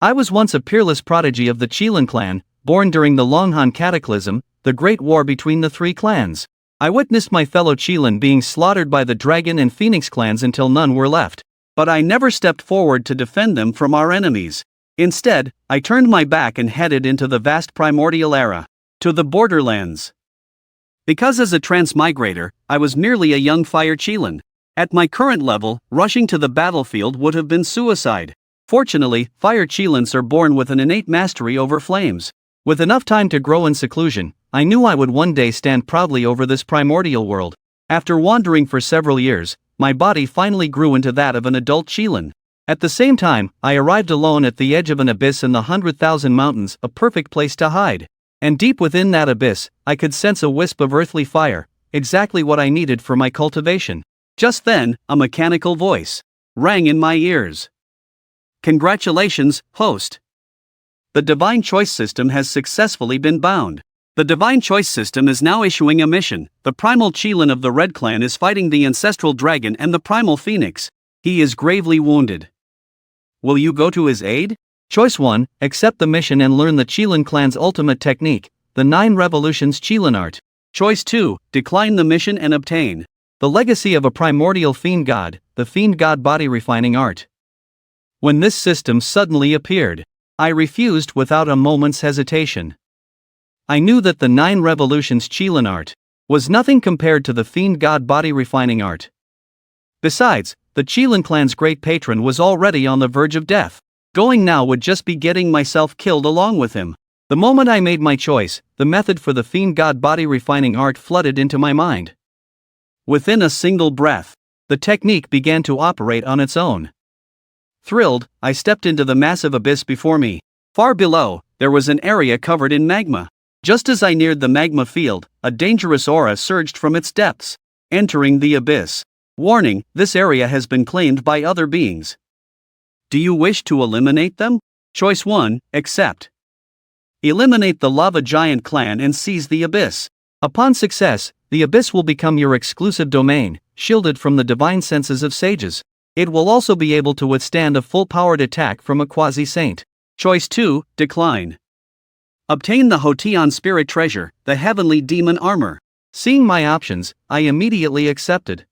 I was once a peerless prodigy of the Qilin clan, born during the Longhan Cataclysm, the great war between the three clans. I witnessed my fellow Qilin being slaughtered by the Dragon and Phoenix clans until none were left. But I never stepped forward to defend them from our enemies. Instead, I turned my back and headed into the vast primordial era, to the borderlands. Because as a transmigrator, I was merely a young Fire Qilin. At my current level, rushing to the battlefield would have been suicide. Fortunately, Fire Qilins are born with an innate mastery over flames. With enough time to grow in seclusion, I knew I would one day stand proudly over this primordial world. After wandering for several years, my body finally grew into that of an adult Qilin. At the same time, I arrived alone at the edge of an abyss in the 100,000 mountains, a perfect place to hide. And deep within that abyss, I could sense a wisp of earthly fire, exactly what I needed for my cultivation. Just then, a mechanical voice rang in my ears. Congratulations, host. The Divine Choice System has successfully been bound. The Divine Choice System is now issuing a mission. The Primal Qilin of the Red Clan is fighting the Ancestral Dragon and the Primal Phoenix. He is gravely wounded. Will you go to his aid? Choice 1, accept the mission and learn the Qilin clan's ultimate technique, the 9 Revolutions Qilin art. Choice 2, decline the mission and obtain the legacy of a primordial fiend god, the fiend god body refining art. When this system suddenly appeared, I refused without a moment's hesitation. I knew that the 9 Revolutions Qilin art was nothing compared to the fiend god body refining art. Besides, the Qilin clan's great patron was already on the verge of death. Going now would just be getting myself killed along with him. The moment I made my choice, the method for the fiend god body refining art flooded into my mind. Within a single breath, the technique began to operate on its own. Thrilled, I stepped into the massive abyss before me. Far below, there was an area covered in magma. Just as I neared the magma field, a dangerous aura surged from its depths, entering the abyss. Warning, this area has been claimed by other beings. Do you wish to eliminate them? Choice 1, accept. Eliminate the Lava Giant clan and seize the abyss. Upon success, the abyss will become your exclusive domain, shielded from the divine senses of sages. It will also be able to withstand a full-powered attack from a quasi-saint. Choice 2, decline. Obtain the Hotion spirit treasure, the heavenly demon armor. Seeing my options, I immediately accepted.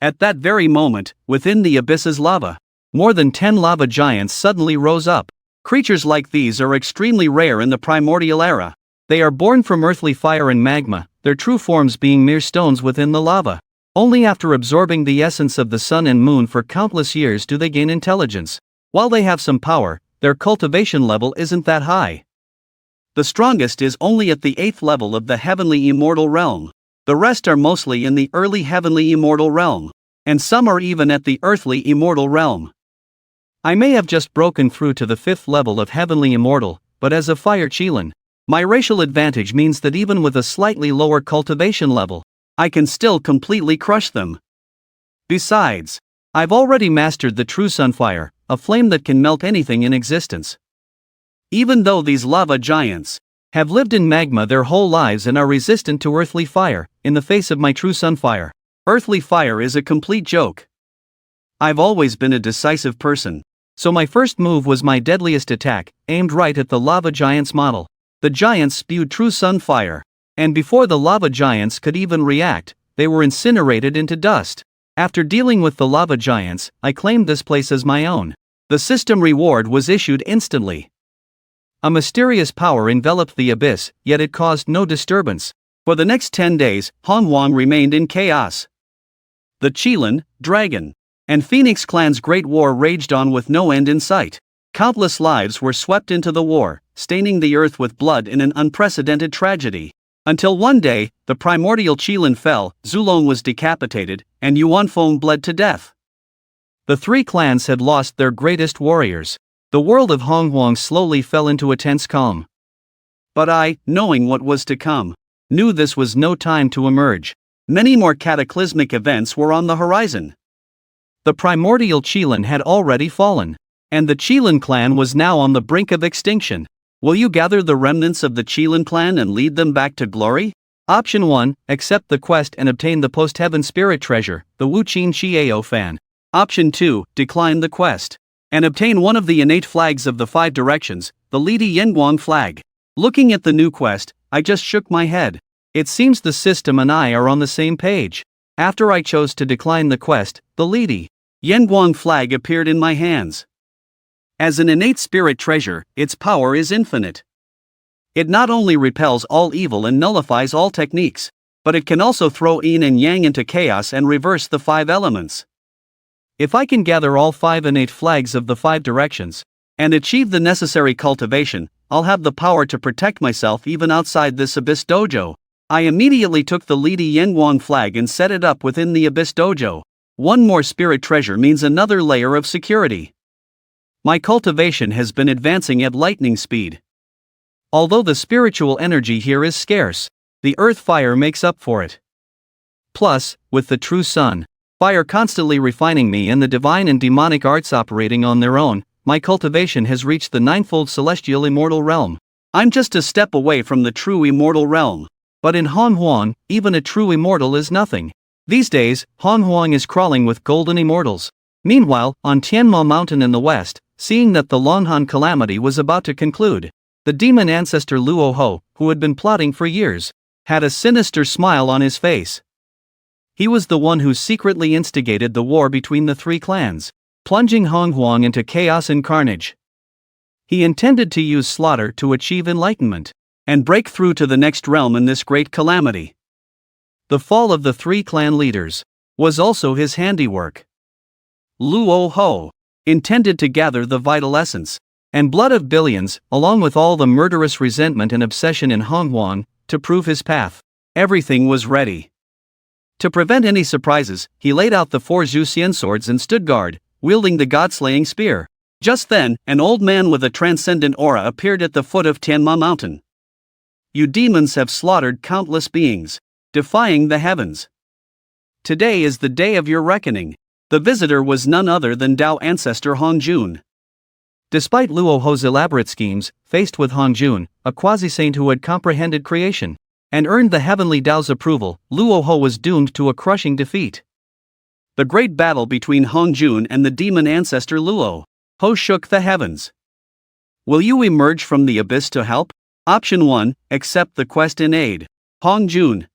At that very moment, within the abyss's lava, more than 10 lava giants suddenly rose up. Creatures like these are extremely rare in the primordial era. They are born from earthly fire and magma, their true forms being mere stones within the lava. Only after absorbing the essence of the sun and moon for countless years do they gain intelligence. While they have some power, their cultivation level isn't that high. The strongest is only at the 8th level of the heavenly immortal realm. The rest are mostly in the early heavenly immortal realm. And some are even at the earthly immortal realm. I may have just broken through to the 5th level of heavenly immortal, but as a Fire Qilin, my racial advantage means that even with a slightly lower cultivation level, I can still completely crush them. Besides, I've already mastered the true sunfire, a flame that can melt anything in existence. Even though these lava giants have lived in magma their whole lives and are resistant to earthly fire, in the face of my true sunfire, earthly fire is a complete joke. I've always been a decisive person, so my first move was my deadliest attack, aimed right at the lava giant's model. The giants spewed true sunfire, and before the lava giants could even react, they were incinerated into dust. After dealing with the lava giants, I claimed this place as my own. The system reward was issued instantly. A mysterious power enveloped the abyss, yet it caused no disturbance. For the next 10 days, Hongwang remained in chaos. The Qilin, Dragon, and Phoenix clans' great war raged on with no end in sight. Countless lives were swept into the war, staining the earth with blood in an unprecedented tragedy. Until one day, the primordial Qilin fell, Zulong was decapitated, and Yuanfeng bled to death. The three clans had lost their greatest warriors. The world of Hongwang slowly fell into a tense calm. But I, knowing what was to come, knew this was no time to emerge. Many more cataclysmic events were on the horizon. The primordial Qilin had already fallen, and the Qilin clan was now on the brink of extinction. Will you gather the remnants of the Qilin clan and lead them back to glory? Option 1, accept the quest and obtain the post-heaven spirit treasure, the Wu Qin Xiao fan. Option 2, decline the quest. and obtain one of the innate flags of the 5 directions, the Lidi Yenguang flag. Looking at the new quest, I just shook my head. It seems the system and I are on the same page. After I chose to decline the quest, the Lidi Yenguang flag appeared in my hands. As an innate spirit treasure, its power is infinite. It not only repels all evil and nullifies all techniques, but it can also throw yin and yang into chaos and reverse the 5 elements. If I can gather all 5 innate flags of the 5 directions, and achieve the necessary cultivation, I'll have the power to protect myself even outside this Abyss Dojo. I immediately took the Lidi Yenguang flag and set it up within the Abyss Dojo. One more spirit treasure means another layer of security. My cultivation has been advancing at lightning speed. Although the spiritual energy here is scarce, the earth fire makes up for it. Plus, with the true sun, fire constantly refining me and the divine and demonic arts operating on their own, my cultivation has reached the 9-fold celestial immortal realm. I'm just a step away from the true immortal realm. But in Honghuang, even a true immortal is nothing. These days, Honghuang is crawling with golden immortals. Meanwhile, on Tianma Mountain in the west, seeing that the Longhan calamity was about to conclude, the demon ancestor Luo Ho, who had been plotting for years, had a sinister smile on his face. He was the one who secretly instigated the war between the 3 clans, plunging Honghuang into chaos and carnage. He intended to use slaughter to achieve enlightenment, and break through to the next realm in this great calamity. The fall of the 3 clan leaders was also his handiwork. Luo Ho intended to gather the vital essence and blood of billions, along with all the murderous resentment and obsession in Honghuang, to prove his path. Everything was ready. To prevent any surprises, he laid out the 4 Zhuxian swords and stood guard, wielding the god-slaying spear. Just then, an old man with a transcendent aura appeared at the foot of Tianma Mountain. You demons have slaughtered countless beings, defying the heavens. Today is the day of your reckoning. The visitor was none other than Dao ancestor Hongjun. Despite Luo Ho's elaborate schemes, faced with Hongjun, a quasi-saint who had comprehended creation and earned the heavenly Dao's approval, Luo Ho was doomed to a crushing defeat. The great battle between Hongjun and the demon ancestor Luo Ho shook the heavens. Will you emerge from the abyss to help? Option 1, accept the quest in aid. Hongjun.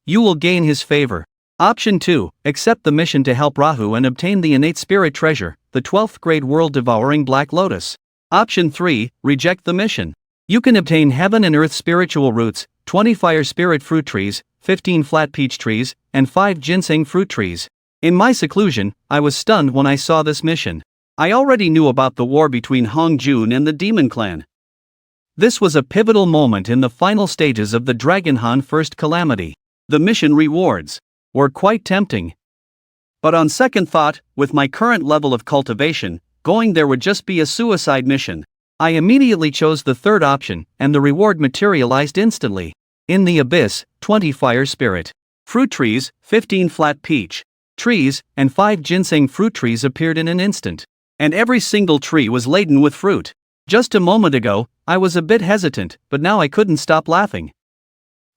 You will gain his favor. Option 2, accept the mission to help Rahu and obtain the innate spirit treasure, the 12th grade world-devouring Black Lotus. Option 3, reject the mission. You can obtain heaven and earth spiritual roots, 20 fire spirit fruit trees, 15 flat peach trees, and 5 ginseng fruit trees. In my seclusion, I was stunned when I saw this mission. I already knew about the war between Hongjun and the Demon Clan. This was a pivotal moment in the final stages of the Dragon Han First Calamity. The mission rewards were quite tempting. But on second thought, with my current level of cultivation, going there would just be a suicide mission. I immediately chose the third option, and the reward materialized instantly. In the abyss, 20 fire spirit fruit trees, 15 flat peach trees, and 5 ginseng fruit trees appeared in an instant. And every single tree was laden with fruit. Just a moment ago, I was a bit hesitant, but now I couldn't stop laughing.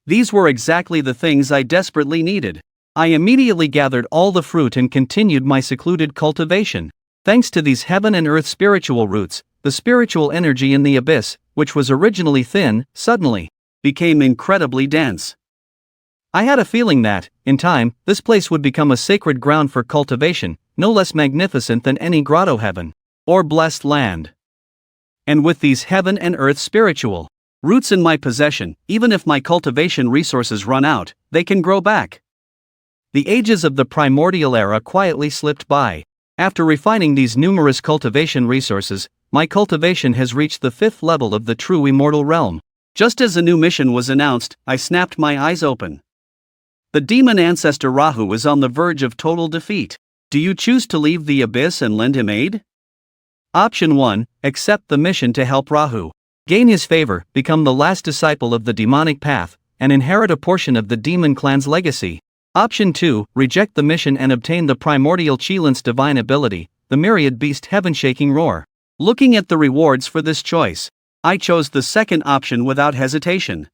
These were exactly the things I desperately needed. I immediately gathered all the fruit and continued my secluded cultivation. Thanks to these heaven and earth spiritual roots, the spiritual energy in the abyss, which was originally thin, suddenly became incredibly dense. I had a feeling that, in time, this place would become a sacred ground for cultivation, no less magnificent than any grotto heaven or blessed land. And with these heaven and earth spiritual roots in my possession, even if my cultivation resources run out, they can grow back. The ages of the primordial era quietly slipped by. After refining these numerous cultivation resources, my cultivation has reached the 5th level of the true immortal realm. Just as a new mission was announced, I snapped my eyes open. The demon ancestor Rahu is on the verge of total defeat. Do you choose to leave the abyss and lend him aid? Option 1, accept the mission to help Rahu. Gain his favor, become the last disciple of the demonic path, and inherit a portion of the demon clan's legacy. Option 2, reject the mission and obtain the Primordial Qilin's divine ability, the myriad beast heaven-shaking roar. Looking at the rewards for this choice, I chose the second option without hesitation.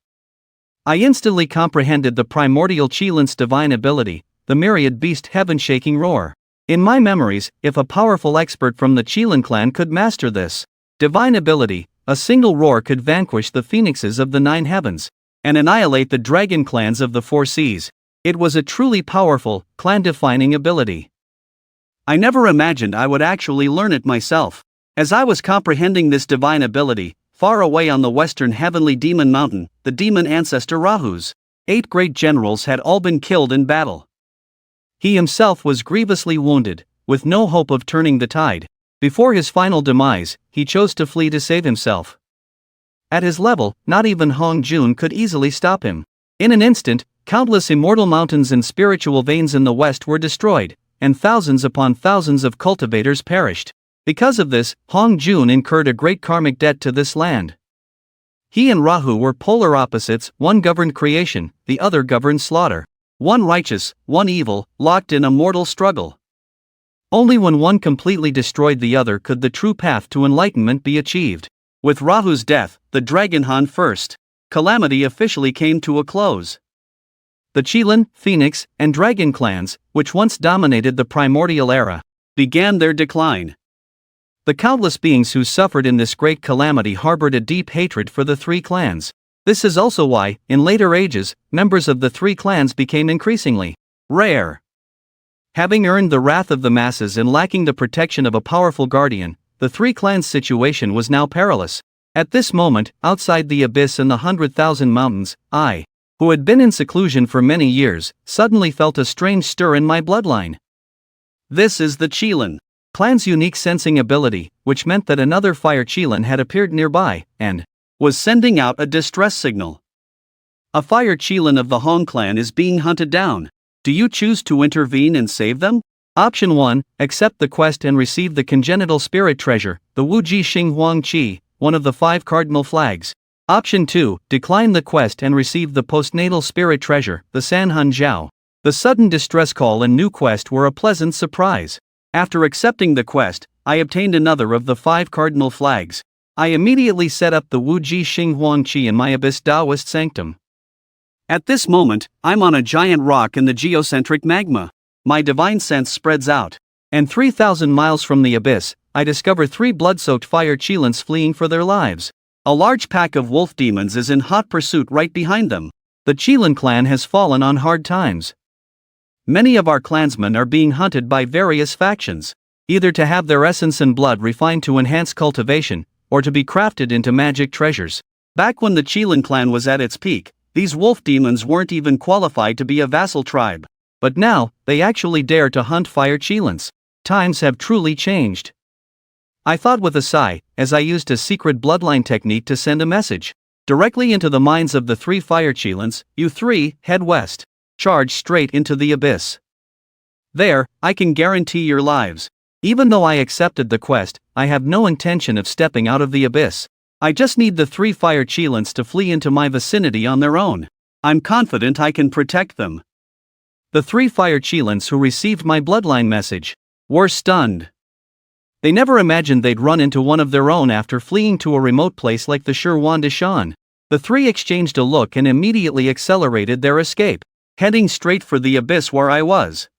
I instantly comprehended the Primordial Qilin's divine ability, the myriad beast heaven-shaking roar. In my memories, if a powerful expert from the Qilin clan could master this divine ability, a single roar could vanquish the phoenixes of the 9 heavens and annihilate the dragon clans of the 4 seas. It was a truly powerful, clan-defining ability. I never imagined I would actually learn it myself. As I was comprehending this divine ability, far away on the western heavenly demon mountain, the demon ancestor Rahu's 8 great generals had all been killed in battle. He himself was grievously wounded, with no hope of turning the tide. Before his final demise, he chose to flee to save himself. At his level, not even Hong Jun could easily stop him. In an instant, countless immortal mountains and spiritual veins in the west were destroyed, and thousands upon thousands of cultivators perished. Because of this, Hong Jun incurred a great karmic debt to this land. He and Rahu were polar opposites, one governed creation, the other governed slaughter. One righteous, one evil, locked in a mortal struggle. Only when one completely destroyed the other could the true path to enlightenment be achieved. With Rahu's death, the Dragonhan first calamity officially came to a close. The Qilin, Phoenix, and Dragon clans, which once dominated the primordial era, began their decline. The countless beings who suffered in this great calamity harbored a deep hatred for the 3 clans. This is also why, in later ages, members of the 3 clans became increasingly rare. Having earned the wrath of the masses and lacking the protection of a powerful guardian, the 3 clans' situation was now perilous. At this moment, outside the abyss and the 100,000 mountains, I, who had been in seclusion for many years, suddenly felt a strange stir in my bloodline. This is the Qilin clan's unique sensing ability, which meant that another Fire Qilin had appeared nearby, and was sending out a distress signal. A Fire Qilin of the Hong clan is being hunted down. Do you choose to intervene and save them? Option 1, accept the quest and receive the congenital spirit treasure, the Wuji Xing Huang Qi, one of the 5 cardinal flags. Option 2, decline the quest and receive the postnatal spirit treasure, the Sanhun Zhao. The sudden distress call and new quest were a pleasant surprise. After accepting the quest, I obtained another of the 5 cardinal flags. I immediately set up the Wuji Xing Huang Qi in my Abyss Taoist sanctum. At this moment, I'm on a giant rock in the geocentric magma. My divine sense spreads out. And 3,000 miles from the abyss, I discover 3 blood-soaked Fire Qilins fleeing for their lives. A large pack of wolf demons is in hot pursuit right behind them. The Qilin clan has fallen on hard times. Many of our clansmen are being hunted by various factions, either to have their essence and blood refined to enhance cultivation, or to be crafted into magic treasures. Back when the Qilin clan was at its peak, these wolf demons weren't even qualified to be a vassal tribe. But now, they actually dare to hunt Fire Qilins. Times have truly changed. I thought with a sigh, as I used a secret bloodline technique to send a message directly into the minds of the 3 Fire Qilins. You 3, head west. Charge straight into the abyss. There, I can guarantee your lives. Even though I accepted the quest, I have no intention of stepping out of the abyss. I just need the 3 Fire Qilins to flee into my vicinity on their own. I'm confident I can protect them. The 3 Fire Qilins who received my bloodline message were stunned. They never imagined they'd run into one of their own after fleeing to a remote place like the Shirwan Dishan. The 3 exchanged a look and immediately accelerated their escape, heading straight for the abyss where I was.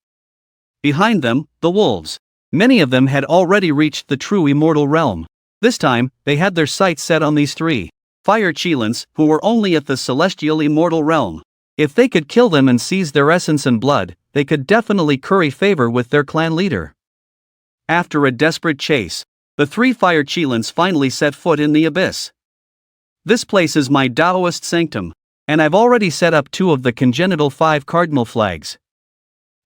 Behind them, the wolves. Many of them had already reached the true immortal realm. This time, they had their sights set on these 3 Fire Qilins, who were only at the celestial immortal realm. If they could kill them and seize their essence and blood, they could definitely curry favor with their clan leader. After a desperate chase, the 3 Fire Qilins finally set foot in the abyss. This place is my Taoist sanctum, and I've already set up 2 of the congenital 5 cardinal flags.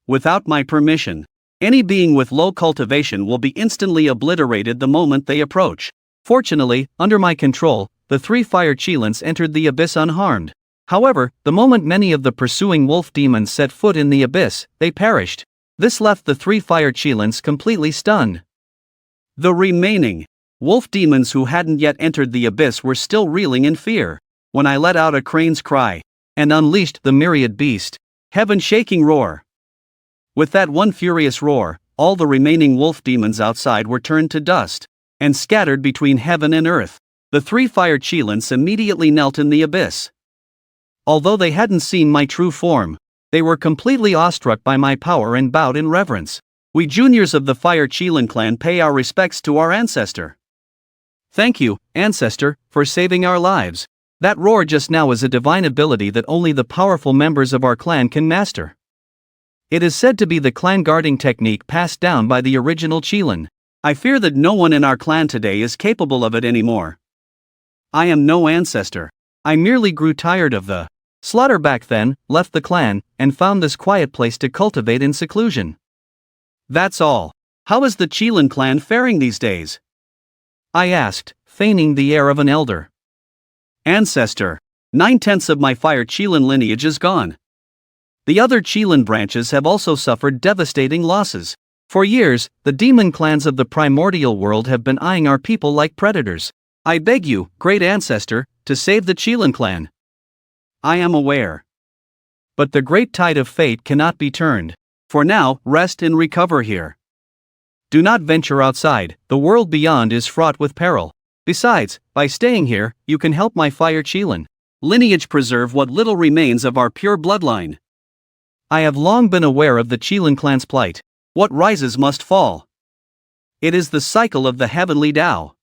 Without my permission, any being with low cultivation will be instantly obliterated the moment they approach. Fortunately, under my control, the 3 Fire Qilins entered the abyss unharmed. However, the moment many of the pursuing wolf demons set foot in the abyss, they perished. This left the 3 Fire Qilins completely stunned. The remaining wolf demons who hadn't yet entered the abyss were still reeling in fear. When I let out a crane's cry and unleashed the myriad beast, heaven-shaking roar. With that one furious roar, all the remaining wolf demons outside were turned to dust and scattered between heaven and earth. The 3 Fire Qilins immediately knelt in the abyss. Although they hadn't seen my true form, they were completely awestruck by my power and bowed in reverence. We juniors of the Fire Qilin clan pay our respects to our ancestor. Thank you, ancestor, for saving our lives. That roar just now is a divine ability that only the powerful members of our clan can master. It is said to be the clan guarding technique passed down by the original Qilin. I fear that no one in our clan today is capable of it anymore. I am no ancestor. I merely grew tired of the slaughter back then, left the clan, and found this quiet place to cultivate in seclusion. That's all. How is the Qilin clan faring these days? I asked, feigning the air of an elder. Ancestor, 9/10 of my Fire Qilin lineage is gone. The other Qilin branches have also suffered devastating losses. For years, the demon clans of the Primordial World have been eyeing our people like predators. I beg you, great ancestor, to save the Qilin clan. I am aware. But the great tide of fate cannot be turned. For now, rest and recover here. Do not venture outside, the world beyond is fraught with peril. Besides, by staying here, you can help my Fire Qilin lineage preserve what little remains of our pure bloodline. I have long been aware of the Qilin clan's plight. What rises must fall. It is the cycle of the heavenly Tao.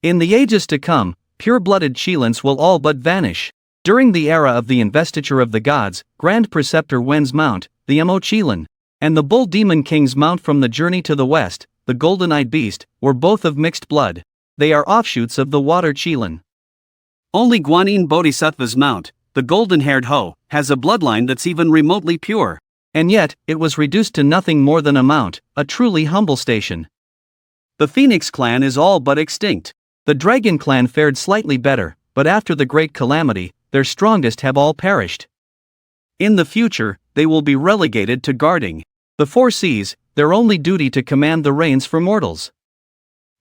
In the ages to come, pure-blooded Qilins will all but vanish. During the era of the investiture of the gods, Grand Preceptor Wen's mount, the Mo Qilin, and the Bull Demon King's mount from the journey to the west, the Golden-Eyed Beast, were both of mixed blood. They are offshoots of the Water Qilin. Only Guanyin Bodhisattva's mount, the golden-haired Ho, has a bloodline that's even remotely pure. And yet, it was reduced to nothing more than a mount, a truly humble station. The Phoenix clan is all but extinct. The Dragon clan fared slightly better, but after the Great Calamity, their strongest have all perished. In the future, they will be relegated to guarding the four seas, their only duty to command the reins for mortals.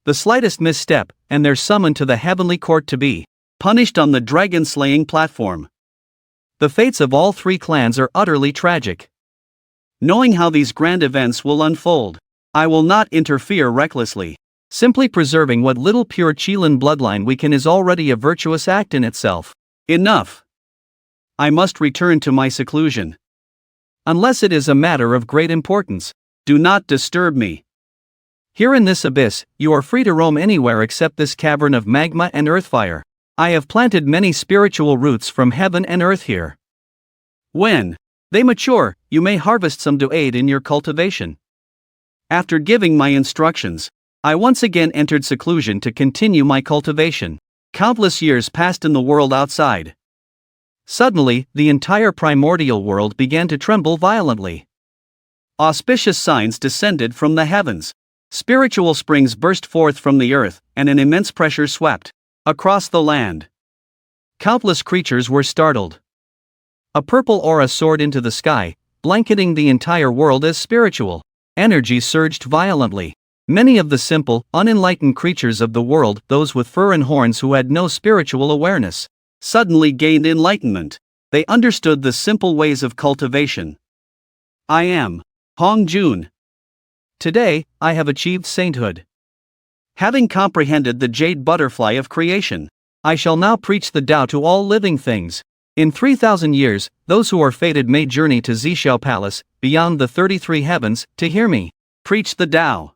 The slightest misstep, and they're summoned to the heavenly court to be punished on the dragon-slaying platform. The fates of all three clans are utterly tragic. Knowing how these grand events will unfold, I will not interfere recklessly. Simply preserving what little pure Qilin bloodline we can is already a virtuous act in itself. Enough. I must return to my seclusion. Unless it is a matter of great importance, do not disturb me. Here in this abyss, you are free to roam anywhere except this cavern of magma and earthfire. I have planted many spiritual roots from heaven and earth here. When they mature, you may harvest some to aid in your cultivation. After giving my instructions, I once again entered seclusion to continue my cultivation. Countless years passed in the world outside. Suddenly, the entire primordial world began to tremble violently. Auspicious signs descended from the heavens. Spiritual springs burst forth from the earth, and an immense pressure swept across the land. Countless creatures were startled. A purple aura soared into the sky, blanketing the entire world as spiritual energy surged violently. Many of the simple, unenlightened creatures of the world, those with fur and horns who had no spiritual awareness, suddenly gained enlightenment. They understood the simple ways of cultivation. I am Hong Jun. Today, I have achieved sainthood. Having comprehended the jade butterfly of creation, I shall now preach the Tao to all living things. In 3,000 years, those who are fated may journey to Zishao Palace, beyond the 33 heavens, to hear me preach the Tao.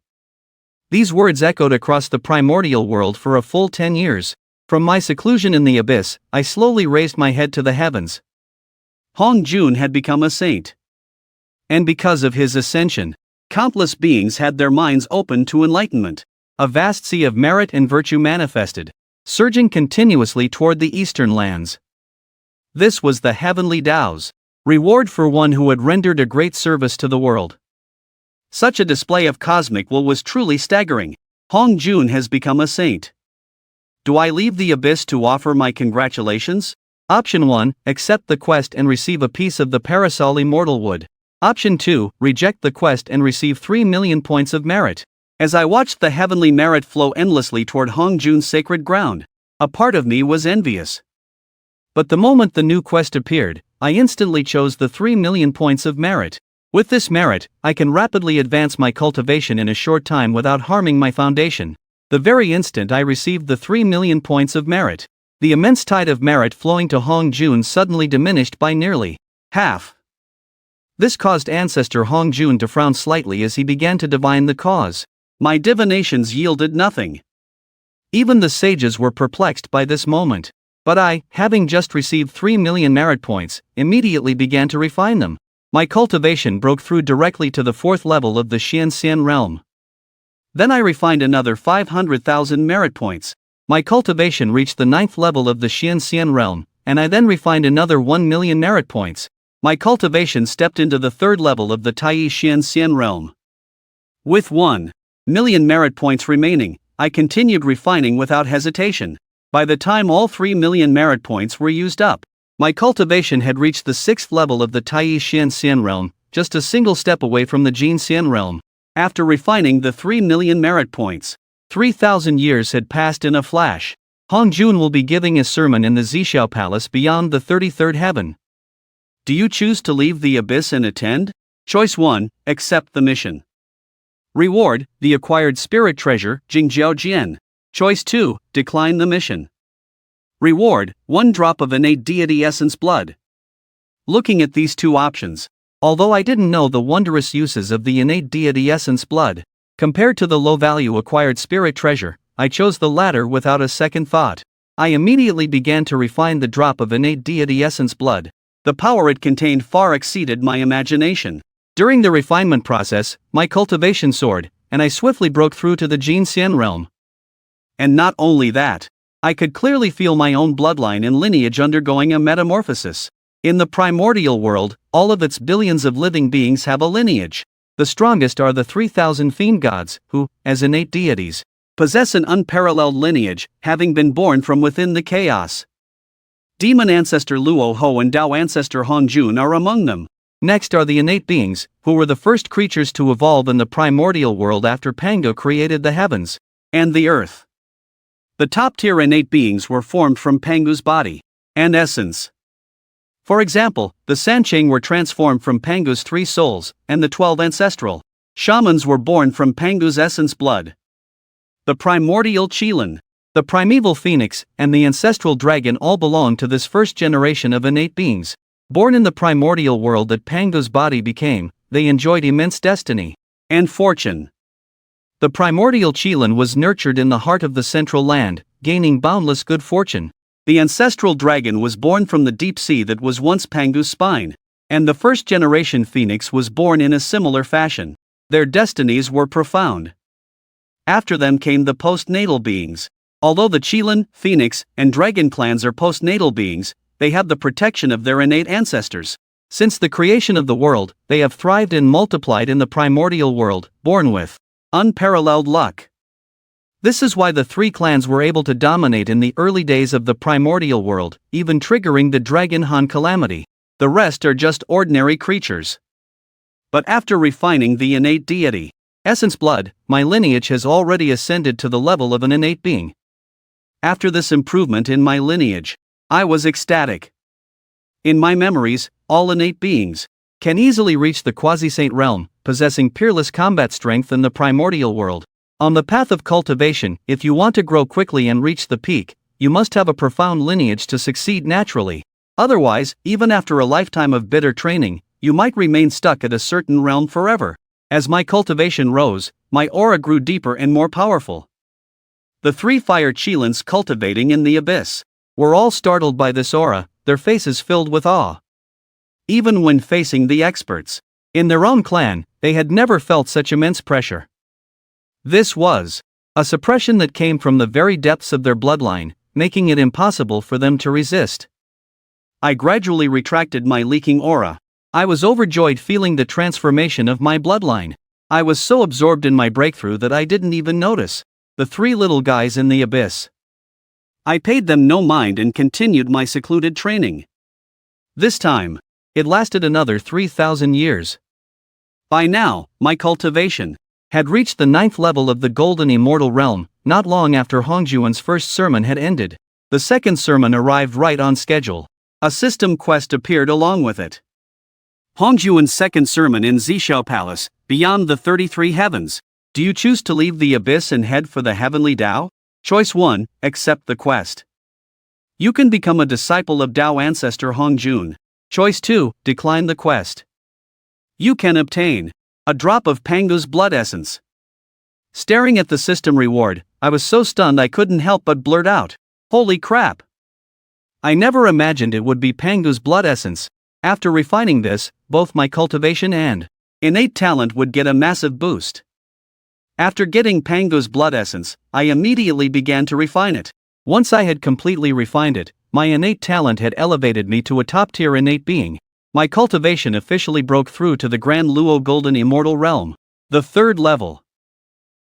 These words echoed across the primordial world for a full 10 years. From my seclusion in the abyss, I slowly raised my head to the heavens. Hong Jun had become a saint. And because of his ascension, countless beings had their minds opened to enlightenment. A vast sea of merit and virtue manifested, surging continuously toward the eastern lands. This was the heavenly Tao's reward for one who had rendered a great service to the world. Such a display of cosmic will was truly staggering. Hong Jun has become a saint. Do I leave the abyss to offer my congratulations? Option 1, accept the quest and receive a piece of the parasol immortal wood. Option 2, reject the quest and receive 3 million points of merit. As I watched the heavenly merit flow endlessly toward Hong Jun's sacred ground, a part of me was envious. But the moment the new quest appeared, I instantly chose the 3 million points of merit. With this merit, I can rapidly advance my cultivation in a short time without harming my foundation. The very instant I received the 3 million points of merit, the immense tide of merit flowing to Hong Jun suddenly diminished by nearly half. This caused Ancestor Hongjun to frown slightly as he began to divine the cause. My divinations yielded nothing. Even the sages were perplexed by this moment. But I, having just received 3 million merit points, immediately began to refine them. My cultivation broke through directly to the 4th level of the Xianxian realm. Then I refined another 500,000 merit points. My cultivation reached the 9th level of the Xianxian realm, and I then refined another 1 million merit points. My cultivation stepped into the 3rd level of the Tai Xianxian realm. With 1 million merit points remaining, I continued refining without hesitation. By the time all 3 million merit points were used up, my cultivation had reached the 6th level of the Tai Xianxian realm, just a single step away from the Jinxian realm. After refining the 3 million merit points, 3,000 years had passed in a flash. Hongjun will be giving a sermon in the Zhixiao Palace beyond the 33rd heaven. Do you choose to leave the abyss and attend? Choice 1, accept the mission. Reward, the acquired spirit treasure, Jingjiao Jian. Choice 2, decline the mission. Reward, 1 drop of innate deity essence blood. Looking at these two options, although I didn't know the wondrous uses of the innate deity essence blood, compared to the low-value acquired spirit treasure, I chose the latter without a second thought. I immediately began to refine the drop of innate deity essence blood. The power it contained far exceeded my imagination. During the refinement process, my cultivation soared, and I swiftly broke through to the Jinxian realm. And not only that, I could clearly feel my own bloodline and lineage undergoing a metamorphosis. In the primordial world, all of its billions of living beings have a lineage. The strongest are the 3,000 fiend gods, who, as innate deities, possess an unparalleled lineage, having been born from within the chaos. Demon ancestor Luo Ho and Dao ancestor Hongjun are among them. Next are the innate beings, who were the first creatures to evolve in the primordial world after Pangu created the heavens and the earth. The top-tier innate beings were formed from Pangu's body and essence. For example, the Sancheng were transformed from Pangu's 3 souls, and the 12 ancestral shamans were born from Pangu's essence blood. The primordial Qilin, the primeval phoenix, and the ancestral dragon all belong to this first generation of innate beings. Born in the primordial world that Pangu's body became, they enjoyed immense destiny and fortune. The primordial Qilin was nurtured in the heart of the central land, gaining boundless good fortune. The ancestral dragon was born from the deep sea that was once Pangu's spine, and the first generation phoenix was born in a similar fashion. Their destinies were profound. After them came the postnatal beings. Although the Qilin, phoenix, and dragon clans are postnatal beings, they have the protection of their innate ancestors. Since the creation of the world, they have thrived and multiplied in the primordial world, born with unparalleled luck. This is why the 3 clans were able to dominate in the early days of the primordial world, even triggering the Dragon Han calamity. The rest are just ordinary creatures. But after refining the innate deity essence blood, my lineage has already ascended to the level of an innate being. After this improvement in my lineage, I was ecstatic. In my memories, all innate beings can easily reach the quasi-saint realm, possessing peerless combat strength in the primordial world. On the path of cultivation, if you want to grow quickly and reach the peak, you must have a profound lineage to succeed naturally. Otherwise, even after a lifetime of bitter training, you might remain stuck at a certain realm forever. As my cultivation rose, my aura grew deeper and more powerful. The 3 Fire Qilins cultivating in the abyss were all startled by this aura, their faces filled with awe. Even when facing the experts in their own clan, they had never felt such immense pressure. This was a suppression that came from the very depths of their bloodline, making it impossible for them to resist. I gradually retracted my leaking aura. I was overjoyed feeling the transformation of my bloodline. I was so absorbed in my breakthrough that I didn't even notice the 3 little guys in the abyss. I paid them no mind and continued my secluded training. This time, it lasted another 3,000 years. By now, my cultivation had reached the 9th level of the golden immortal realm. Not long after Hongjuan's first sermon had ended, the second sermon arrived right on schedule. A system quest appeared along with it. Hongjuan's second sermon in Zhixiao Palace, beyond the 33 heavens. Do you choose to leave the abyss and head for the heavenly Tao? Choice 1, accept the quest. You can become a disciple of Tao ancestor Hongjun. Choice 2, decline the quest. You can obtain a drop of Pangu's blood essence. Staring at the system reward, I was so stunned I couldn't help but blurt out, "Holy crap! I never imagined it would be Pangu's blood essence." After refining this, both my cultivation and innate talent would get a massive boost. After getting Pangu's blood essence, I immediately began to refine it. Once I had completely refined it, my innate talent had elevated me to a top-tier innate being. My cultivation officially broke through to the Grand Luo Golden Immortal Realm, the 3rd level.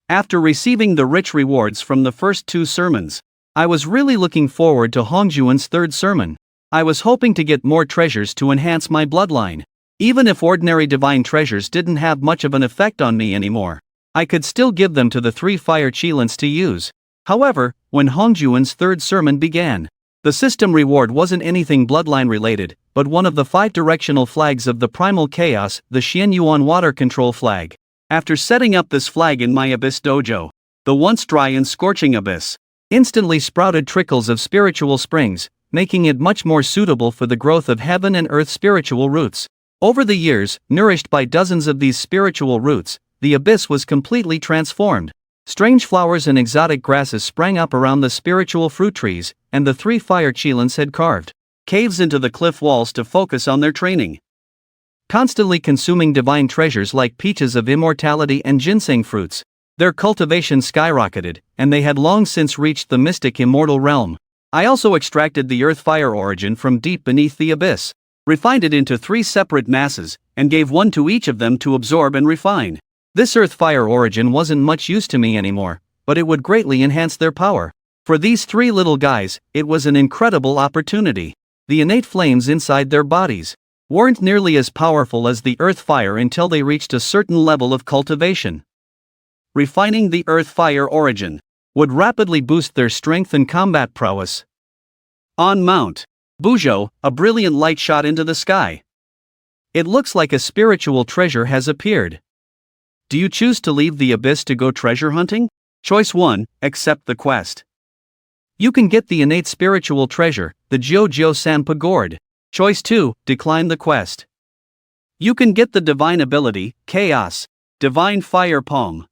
After receiving the rich rewards from the first 2 sermons, I was really looking forward to Hongjuan's 3rd sermon. I was hoping to get more treasures to enhance my bloodline. Even if ordinary divine treasures didn't have much of an effect on me anymore, I could still give them to the 3 Fire Qilins to use. However, when Hongjuan's 3rd sermon began, the system reward wasn't anything bloodline related, but one of the 5 directional flags of the primal chaos, the Xianyuan water control flag. After setting up this flag in my abyss dojo, the once dry and scorching abyss instantly sprouted trickles of spiritual springs, making it much more suitable for the growth of heaven and earth spiritual roots. Over the years, nourished by dozens of these spiritual roots, the abyss was completely transformed. Strange flowers and exotic grasses sprang up around the spiritual fruit trees, and the 3 Fire Qilins had carved caves into the cliff walls to focus on their training. Constantly consuming divine treasures like peaches of immortality and ginseng fruits, their cultivation skyrocketed, and they had long since reached the mystic immortal realm. I also extracted the earth fire origin from deep beneath the abyss, refined it into 3 separate masses, and gave one to each of them to absorb and refine. This earth fire origin wasn't much use to me anymore, but it would greatly enhance their power. For these 3 little guys, it was an incredible opportunity. The innate flames inside their bodies weren't nearly as powerful as the earth fire until they reached a certain level of cultivation. Refining the earth fire origin would rapidly boost their strength and combat prowess. On Mount Buzhou, a brilliant light shot into the sky. It looks like a spiritual treasure has appeared. Do you choose to leave the abyss to go treasure hunting? Choice 1, accept the quest. You can get the innate spiritual treasure, the Jiu Sanpa Gourd. Choice 2, decline the quest. You can get the divine ability, Chaos, Divine Fire Palm.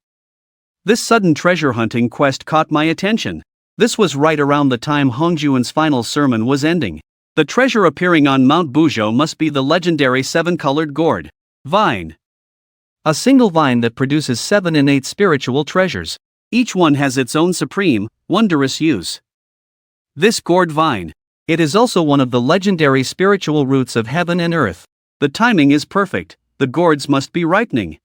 This sudden treasure hunting quest caught my attention. This was right around the time Hongjuan's final sermon was ending. The treasure appearing on Mount Buzhou must be the legendary 7-colored gourd vine. A single vine that produces 7 innate spiritual treasures. Each one has its own supreme, wondrous use. This gourd vine, it is also one of the legendary spiritual roots of heaven and earth. The timing is perfect, the gourds must be ripening.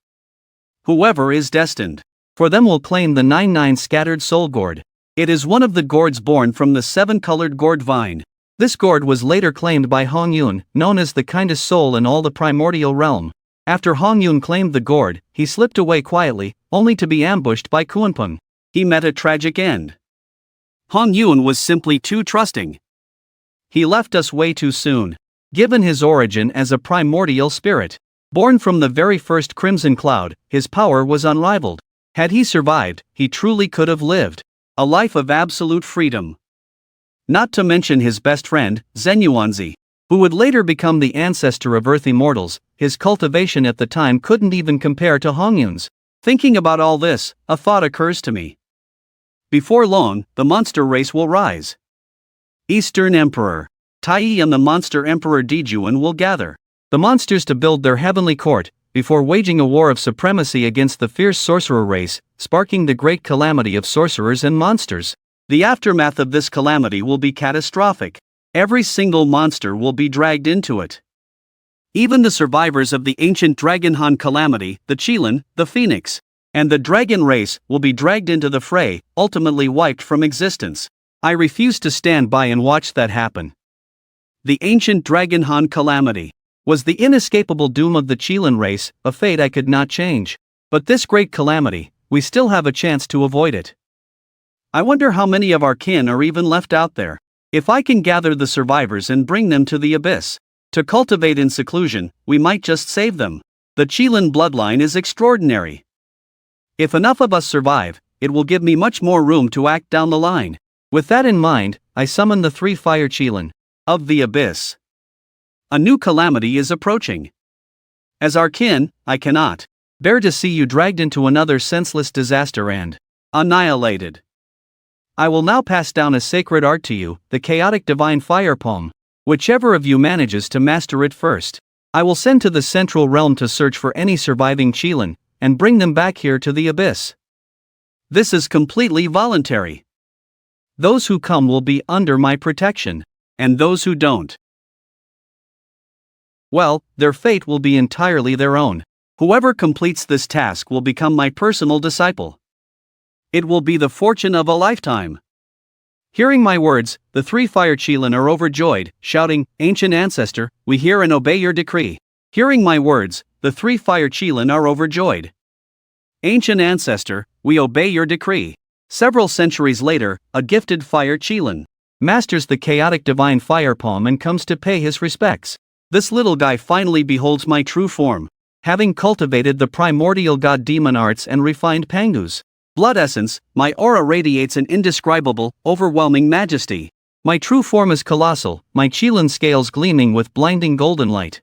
Whoever is destined for them will claim the 99 scattered soul gourd. It is one of the gourds born from the 7-colored gourd vine. This gourd was later claimed by Hongyun, known as the kindest soul in all the primordial realm. After Hongyun claimed the gourd, he slipped away quietly, only to be ambushed by Kuanpeng. He met a tragic end. Hongyun was simply too trusting. He left us way too soon. Given his origin as a primordial spirit, born from the very first crimson cloud, his power was unrivaled. Had he survived, he truly could have lived a life of absolute freedom. Not to mention his best friend, Zenyuanzi, who would later become the ancestor of Earth Immortals. His cultivation at the time couldn't even compare to Hongyun's. Thinking about all this, a thought occurs to me. Before long, the monster race will rise. Eastern Emperor Tai and the monster Emperor Dijuan will gather the monsters to build their heavenly court, before waging a war of supremacy against the fierce sorcerer race, sparking the great calamity of sorcerers and monsters. The aftermath of this calamity will be catastrophic. Every single monster will be dragged into it. Even the survivors of the ancient Dragon Han calamity, the Qilin, the Phoenix, and the dragon race will be dragged into the fray, ultimately wiped from existence. I refuse to stand by and watch that happen. The ancient Dragon Han calamity was the inescapable doom of the Qilin race, a fate I could not change. But this great calamity, we still have a chance to avoid it. I wonder how many of our kin are even left out there. If I can gather the survivors and bring them to the abyss to cultivate in seclusion, we might just save them. The Qilin bloodline is extraordinary. If enough of us survive, it will give me much more room to act down the line. With that in mind, I summon the 3 Fire Qilin of the abyss. A new calamity is approaching. As our kin, I cannot bear to see you dragged into another senseless disaster and annihilated. I will now pass down a sacred art to you, the chaotic divine fire poem. Whichever of you manages to master it first, I will send to the central realm to search for any surviving Qilin, and bring them back here to the abyss. This is completely voluntary. Those who come will be under my protection, and those who don't, well, their fate will be entirely their own. Whoever completes this task will become my personal disciple. It will be the fortune of a lifetime. Hearing my words, the 3 Fire Qilin are overjoyed, shouting, "Ancient ancestor, we hear and obey your decree." Hearing my words, the 3 Fire Qilin are overjoyed. Ancient ancestor, we obey your decree. Several centuries later, a gifted Fire Qilin masters the chaotic divine fire poem and comes to pay his respects. This little guy finally beholds my true form. Having cultivated the primordial god demon arts and refined Pangu's blood essence, my aura radiates an indescribable, overwhelming majesty. My true form is colossal, my Qilin scales gleaming with blinding golden light.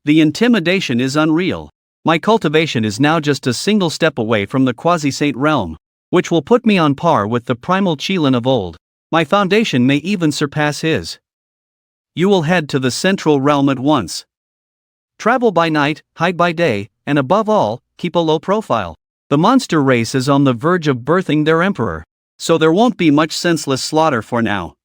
The intimidation is unreal. My cultivation is now just a single step away from the quasi-saint realm, which will put me on par with the primal Qilin of old. My foundation may even surpass his. You will head to the central realm at once. Travel by night, hide by day, and above all, keep a low profile. The monster race is on the verge of birthing their emperor, so there won't be much senseless slaughter for now.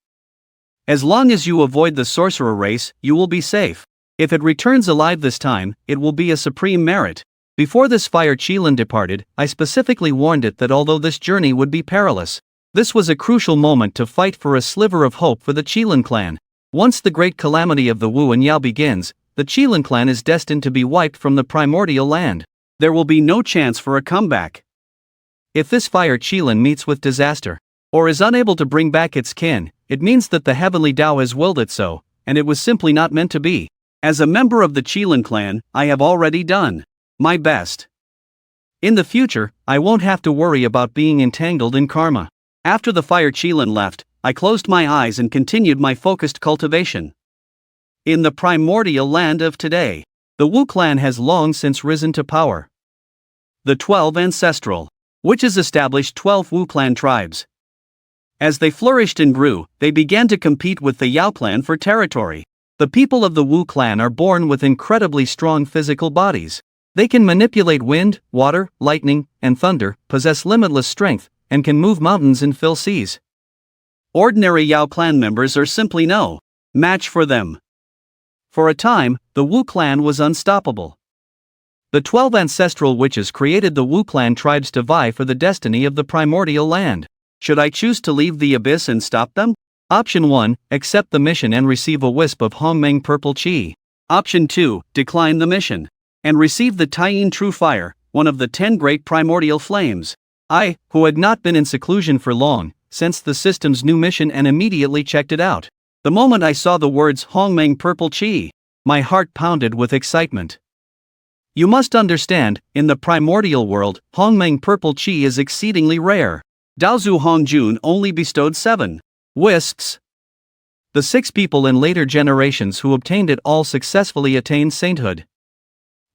As long as you avoid the sorcerer race, you will be safe. If it returns alive this time, it will be a supreme merit. Before this Fire Qilin departed, I specifically warned it that although this journey would be perilous, this was a crucial moment to fight for a sliver of hope for the Qilin clan. Once the great calamity of the Wu and Yao begins, the Qilin clan is destined to be wiped from the primordial land. There will be no chance for a comeback. If this Fire Qilin meets with disaster, or is unable to bring back its kin, it means that the heavenly Tao has willed it so, and it was simply not meant to be. As a member of the Qilin clan, I have already done my best. In the future, I won't have to worry about being entangled in karma. After the Fire Qilin left, I closed my eyes and continued my focused cultivation. In the primordial land of today, the Wu clan has long since risen to power. The 12 ancestral witches established 12 Wu clan tribes. As they flourished and grew, they began to compete with the Yao clan for territory. The people of the Wu clan are born with incredibly strong physical bodies. They can manipulate wind, water, lightning, and thunder, possess limitless strength, and can move mountains and fill seas. Ordinary Yao clan members are simply no match for them. For a time, the Wu clan was unstoppable. The 12 ancestral witches created the Wu clan tribes to vie for the destiny of the primordial land. Should I choose to leave the abyss and stop them? Option 1, accept the mission and receive a wisp of Hongmeng purple qi. Option 2, decline the mission and receive the Taiyin true fire, one of the 10 great primordial flames. I, who had not been in seclusion for long, sensed the system's new mission and immediately checked it out. The moment I saw the words Hongmeng purple qi, my heart pounded with excitement. You must understand, in the primordial world, Hongmeng purple qi is exceedingly rare. Daozu Hongjun only bestowed 7 wisps. The 6 people in later generations who obtained it all successfully attained sainthood.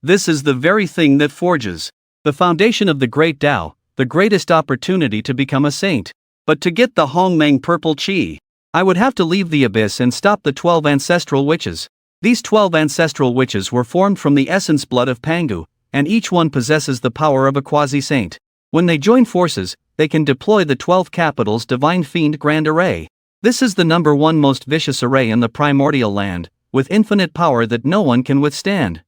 This is the very thing that forges the foundation of the great Tao, the greatest opportunity to become a saint. But to get the Hongmeng purple qi, I would have to leave the abyss and stop the 12 ancestral witches. These 12 ancestral witches were formed from the essence blood of Pangu, and each one possesses the power of a quasi-saint. When they join forces, they can deploy the 12 capitals Divine Fiend Grand Array. This is the number 1 most vicious array in the primordial land, with infinite power that no one can withstand.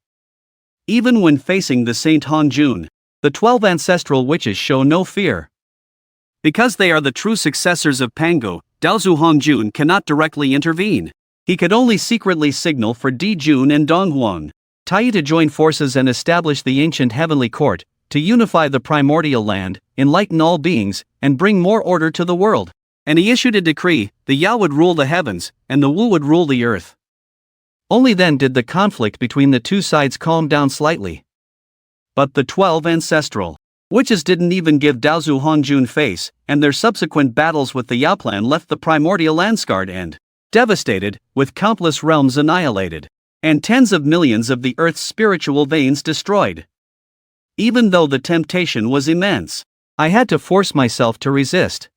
Even when facing the Saint Hongjun, the 12 ancestral witches show no fear. Because they are the true successors of Pangu, Daozu Hongjun cannot directly intervene. He could only secretly signal for Dijun and Donghuang Tai to join forces and establish the ancient heavenly court, to unify the primordial land, enlighten all beings, and bring more order to the world. And he issued a decree: the Yao would rule the heavens, and the Wu would rule the earth. Only then did the conflict between the two sides calm down slightly. But the 12 ancestral witches didn't even give Daozu Hongjun face, and their subsequent battles with the Yao clan left the primordial land scarred and devastated, with countless realms annihilated. and tens of millions of the Earth's spiritual veins destroyed. Even though the temptation was immense, I had to force myself to resist.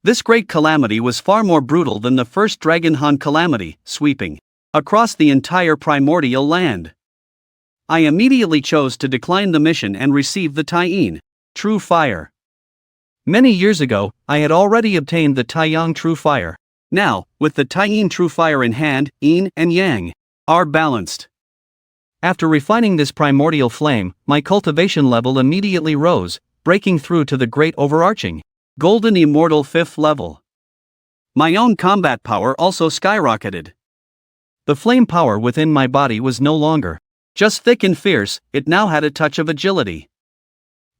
This great calamity was far more brutal than the first Dragon Han calamity, sweeping across the entire primordial land. I immediately chose to decline the mission and receive the Taiying, True Fire. Many years ago, I had already obtained the Taiyang True Fire. Now, with the Taiying True Fire in hand, Yin and Yang are balanced. After refining this primordial flame, my cultivation level immediately rose, breaking through to the great overarching Golden Immortal 5th level. My own combat power also skyrocketed. The flame power within my body was no longer just thick and fierce, it now had a touch of agility.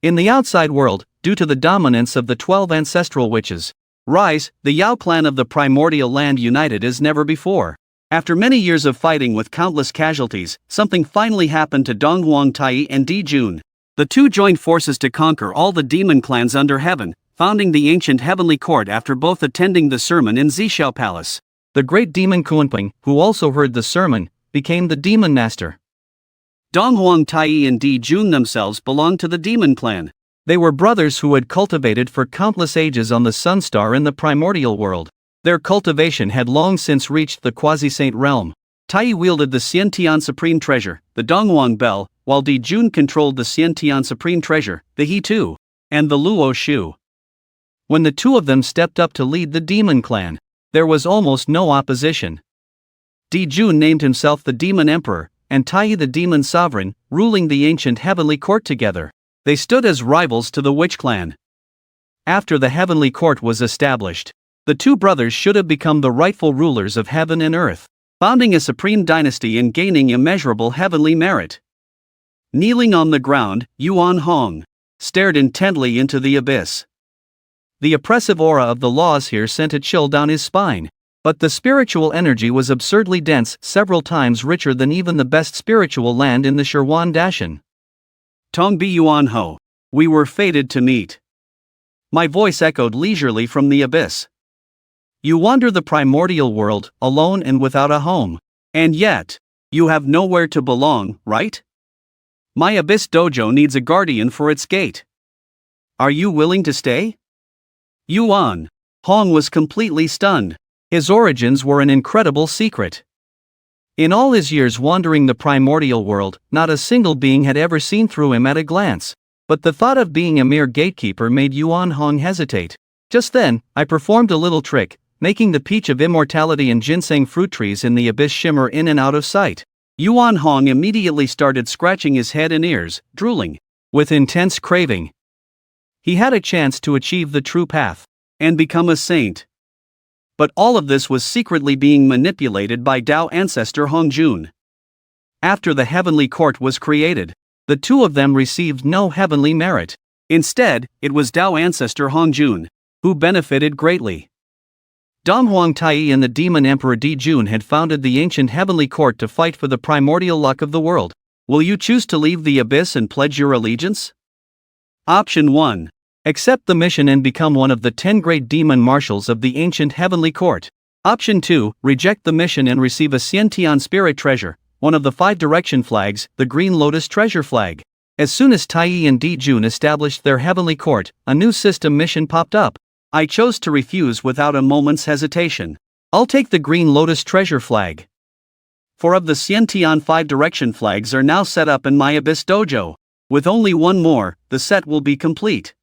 In the outside world, due to the dominance of the 12 ancestral witches, rise, the Yao clan of the primordial land united as never before. After many years of fighting with countless casualties, something finally happened to Donghuang Tai and Di Jun. The two joined forces to conquer all the demon clans under heaven, founding the ancient heavenly court after both attending the sermon in Zishao Palace. The great demon Kunping, who also heard the sermon, became the demon master. Donghuang Tai and Di Jun themselves belonged to the demon clan. They were brothers who had cultivated for countless ages on the sun star in the primordial world. Their cultivation had long since reached the quasi-saint realm. Tai wielded the Xiantian Supreme Treasure, the Donghuang Bell, while Di Jun controlled the Xiantian Supreme Treasure, the He Tu, and the Luo Shu. When the two of them stepped up to lead the demon clan, there was almost no opposition. Di Jun named himself the Demon Emperor, and Tai the Demon Sovereign, ruling the ancient heavenly court together. They stood as rivals to the Witch clan. After the heavenly court was established, the two brothers should have become the rightful rulers of heaven and earth, founding a supreme dynasty and gaining immeasurable heavenly merit. Kneeling on the ground, Yuan Hong stared intently into the abyss. The oppressive aura of the laws here sent a chill down his spine, but the spiritual energy was absurdly dense, several times richer than even the best spiritual land in the Shirwan Dashan. Tongbi Yuan Ho, we were fated to meet. My voice echoed leisurely from the abyss. You wander the primordial world, alone and without a home. And yet, you have nowhere to belong, right? My abyss dojo needs a guardian for its gate. Are you willing to stay? Yuan Hong was completely stunned. His origins were an incredible secret. In all his years wandering the primordial world, not a single being had ever seen through him at a glance. But the thought of being a mere gatekeeper made Yuan Hong hesitate. Just then, I performed a little trick, making the peach of immortality and ginseng fruit trees in the abyss shimmer in and out of sight. Yuan Hong immediately started scratching his head and ears, drooling with intense craving. He had a chance to achieve the true path and become a saint. But all of this was secretly being manipulated by Tao ancestor Hongjun. After the heavenly court was created, the two of them received no heavenly merit. Instead, it was Tao ancestor Hongjun who benefited greatly. Donghuang Tai and the demon emperor Di Jun had founded the ancient heavenly court to fight for the primordial luck of the world. Will you choose to leave the abyss and pledge your allegiance? Option 1. Accept the mission and become one of the 10 great demon marshals of the ancient heavenly court. Option 2. Reject the mission and receive a Xiantian spirit treasure, one of the 5 direction flags, the Green Lotus treasure flag. As soon as Tai and Di Jun established their heavenly court, a new system mission popped up. I chose to refuse without a moment's hesitation. I'll take the Green Lotus treasure flag. 4 of the Xiantian 5 direction flags are now set up in my abyss dojo. With only one more, the set will be complete.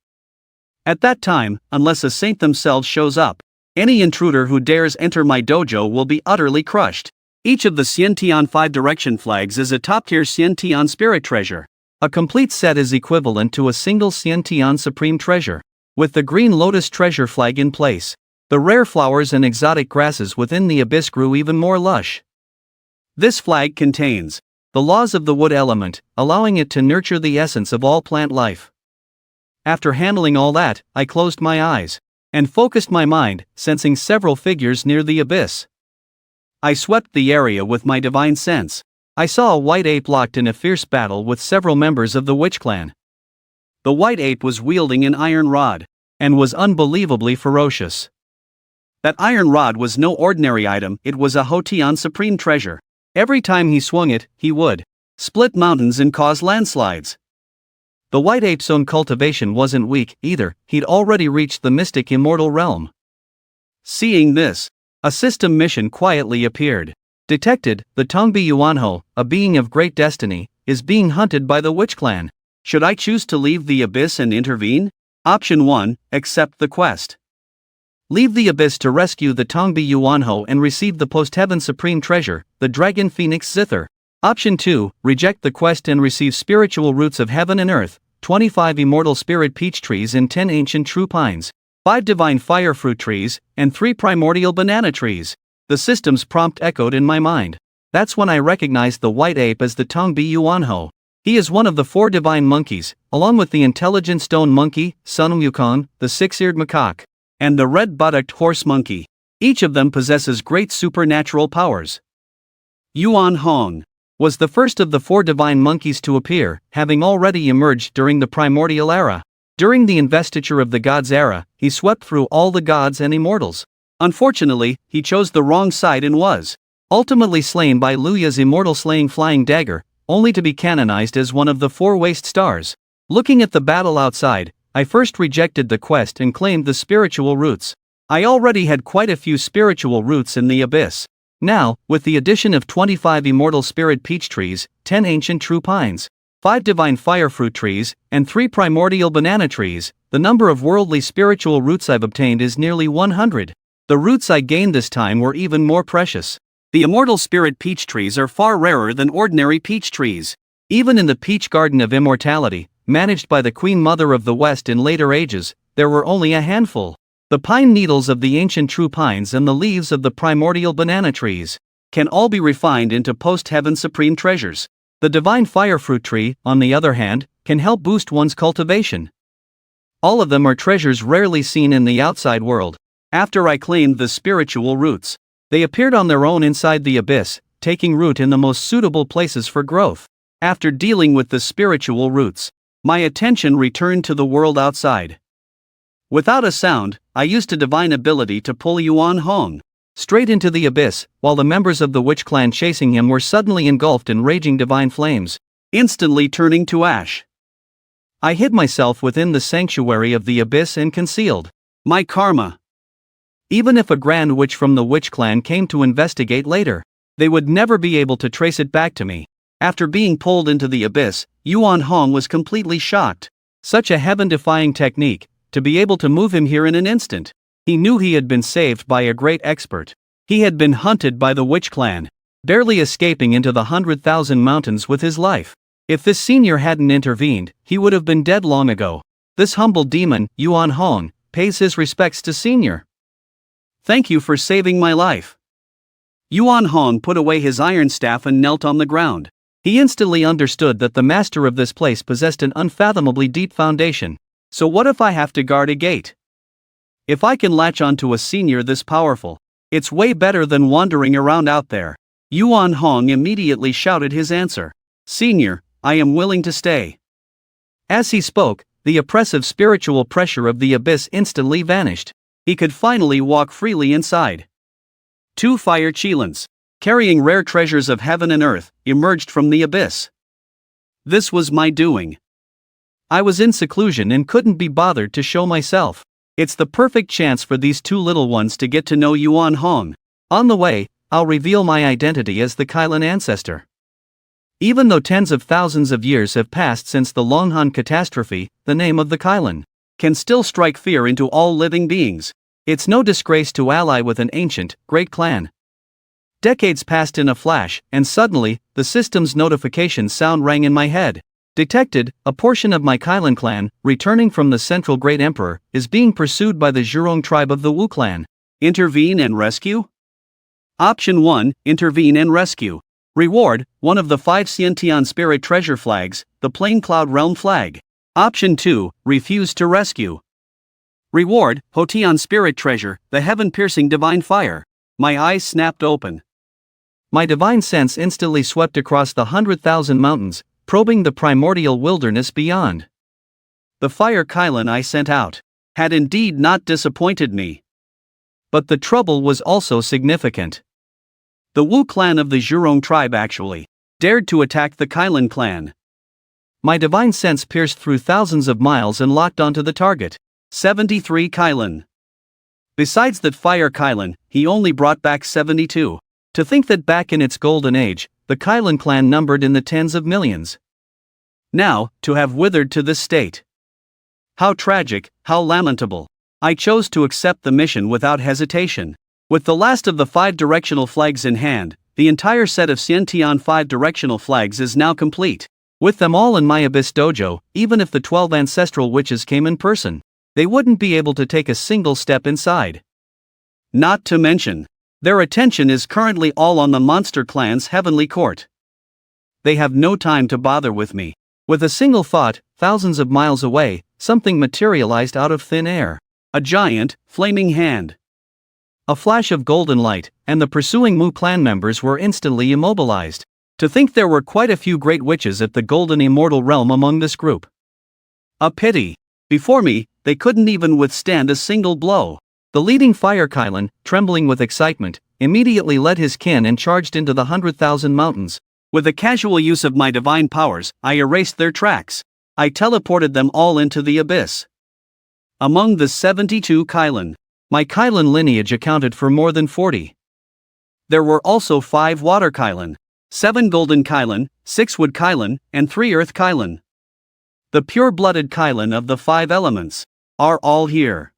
At that time, unless a saint themselves shows up, any intruder who dares enter my dojo will be utterly crushed. Each of the Xiantian 5 direction flags is a top-tier Xiantian spirit treasure. A complete set is equivalent to a single Xiantian supreme treasure. With the Green Lotus treasure flag in place, the rare flowers and exotic grasses within the abyss grew even more lush. This flag contains the laws of the wood element, allowing it to nurture the essence of all plant life. After handling all that, I closed my eyes and focused my mind, sensing several figures near the abyss. I swept the area with my divine sense. I saw a white ape locked in a fierce battle with several members of the Witch clan. The white ape was wielding an iron rod and was unbelievably ferocious. That iron rod was no ordinary item, it was a Hotian supreme treasure. Every time he swung it, he would split mountains and cause landslides. The white ape's own cultivation wasn't weak, either. He'd already reached the mystic immortal realm. Seeing this, a system mission quietly appeared. Detected, the Tongbi Yuanho, a being of great destiny, is being hunted by the Witch Clan. Should I choose to leave the abyss and intervene? Option 1, accept the quest. Leave the abyss to rescue the Tongbi Yuanho and receive the post-heaven supreme treasure, the dragon phoenix zither. Option 2, reject the quest and receive spiritual roots of heaven and earth, 25 immortal spirit peach trees and 10 ancient true pines, 5 divine fire fruit trees, and 3 primordial banana trees. The system's prompt echoed in my mind. That's when I recognized the white ape as the Tongbi Yuanho. He is one of the 4 divine monkeys, along with the intelligent stone monkey, Sun Yukon, the 6-eared macaque, and the red-buttocked horse monkey. Each of them possesses great supernatural powers. Yuan Hong was the first of the 4 divine monkeys to appear, having already emerged during the primordial era. During the investiture of the gods era, he swept through all the gods and immortals. Unfortunately, he chose the wrong side and was ultimately slain by Luya's immortal slaying flying dagger, only to be canonized as one of the 4 waste stars. Looking at the battle outside, I first rejected the quest and claimed the spiritual roots. I already had quite a few spiritual roots in the abyss. Now, with the addition of 25 immortal spirit peach trees, 10 ancient true pines, 5 divine fire fruit trees, and 3 primordial banana trees, the number of worldly spiritual roots I've obtained is nearly 100. The roots I gained this time were even more precious. The immortal spirit peach trees are far rarer than ordinary peach trees. Even in the peach garden of immortality, managed by the Queen Mother of the West in later ages, there were only a handful. The pine needles of the ancient true pines and the leaves of the primordial banana trees can all be refined into post-heaven supreme treasures. The divine fire fruit tree, on the other hand, can help boost one's cultivation. All of them are treasures rarely seen in the outside world. After I claimed the spiritual roots, they appeared on their own inside the abyss, taking root in the most suitable places for growth. After dealing with the spiritual roots, my attention returned to the world outside. Without a sound, I used a divine ability to pull Yuan Hong straight into the abyss, while the members of the Witch Clan chasing him were suddenly engulfed in raging divine flames, instantly turning to ash. I hid myself within the sanctuary of the abyss and concealed my karma. Even if a grand witch from the Witch Clan came to investigate later, they would never be able to trace it back to me. After being pulled into the abyss, Yuan Hong was completely shocked. Such a heaven-defying technique, to be able to move him here in an instant. He knew he had been saved by a great expert. He had been hunted by the Witch Clan, barely escaping into the 100,000 mountains with his life. If this senior hadn't intervened, he would have been dead long ago. This humble demon, Yuan Hong, pays his respects to senior. Thank you for saving my life. Yuan Hong put away his iron staff and knelt on the ground. He instantly understood that the master of this place possessed an unfathomably deep foundation. So what if I have to guard a gate? If I can latch onto a senior this powerful, it's way better than wandering around out there. Yuan Hong immediately shouted his answer. Senior, I am willing to stay. As he spoke, the oppressive spiritual pressure of the abyss instantly vanished. He could finally walk freely inside. 2 Fire Qilins, carrying rare treasures of heaven and earth, emerged from the abyss. This was my doing. I was in seclusion and couldn't be bothered to show myself. It's the perfect chance for these 2 little ones to get to know Yuan Hong. On the way, I'll reveal my identity as the Qilin ancestor. Even though tens of thousands of years have passed since the Longhan catastrophe, the name of the Qilin can still strike fear into all living beings. It's no disgrace to ally with an ancient, great clan. Decades passed in a flash, and suddenly, the system's notification sound rang in my head. Detected, a portion of my Qilin clan, returning from the Central Great Emperor, is being pursued by the Zhurong tribe of the Wu clan. Intervene and rescue? Option 1, intervene and rescue. Reward, one of the 5 Xiantian spirit treasure flags, the Plain Cloud Realm flag. Option 2, refuse to rescue. Reward, Hotian spirit treasure, the heaven-piercing divine fire. My eyes snapped open. My divine sense instantly swept across the 100,000 mountains, probing the primordial wilderness beyond. The Fire Qilin I sent out had indeed not disappointed me. But the trouble was also significant. The Wu clan of the Zhurong tribe actually dared to attack the Qilin clan. My divine sense pierced through thousands of miles and locked onto the target. 73 Qilin. Besides that Fire Qilin, he only brought back 72. To think that back in its golden age, the Qilin clan numbered in the tens of millions. Now, to have withered to this state. How tragic, how lamentable. I chose to accept the mission without hesitation. With the last of the 5 directional flags in hand, the entire set of Xiantian 5 directional flags is now complete. With them all in my Abyss dojo, even if the 12 ancestral witches came in person, they wouldn't be able to take a single step inside. Not to mention, their attention is currently all on the monster clan's heavenly court. They have no time to bother with me. With a single thought, thousands of miles away, something materialized out of thin air. A giant, flaming hand. A flash of golden light, and the pursuing Mu clan members were instantly immobilized. To think there were quite a few great witches at the golden immortal realm among this group. A pity. Before me, they couldn't even withstand a single blow. The leading Fire Qilin, trembling with excitement, immediately led his kin and charged into the 100,000 mountains. With a casual use of my divine powers, I erased their tracks. I teleported them all into the abyss. Among the 72 Qilin, my Qilin lineage accounted for more than 40. There were also 5 water Qilin, 7 golden Qilin, 6 wood Qilin, and 3 earth Qilin. The pure-blooded Qilin of the 5 elements are all here.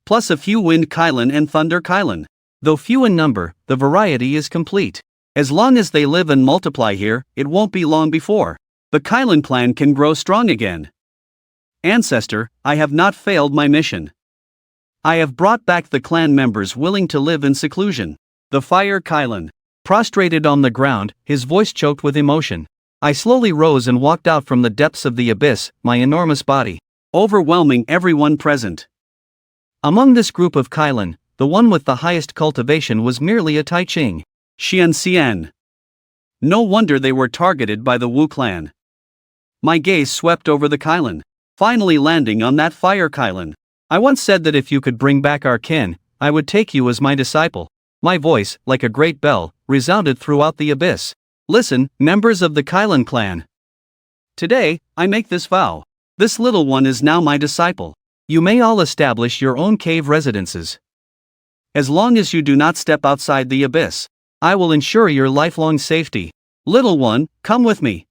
Plus a few wind Qilin and thunder Qilin. Though few in number, the variety is complete. As long as they live and multiply here, it won't be long before the Qilin clan can grow strong again. Ancestor, I have not failed my mission. I have brought back the clan members willing to live in seclusion. The Fire Qilin, prostrated on the ground, his voice choked with emotion. I slowly rose and walked out from the depths of the abyss, my enormous body overwhelming everyone present. Among this group of Qilin, the one with the highest cultivation was merely a Taiching. Xian. No wonder they were targeted by the Wu clan. My gaze swept over the Qilin, finally landing on that Fire Qilin. I once said that if you could bring back our kin, I would take you as my disciple. My voice, like a great bell, resounded throughout the abyss. Listen, members of the Qilin clan. Today, I make this vow. This little one is now my disciple. You may all establish your own cave residences. As long as you do not step outside the abyss, I will ensure your lifelong safety. Little one, come with me.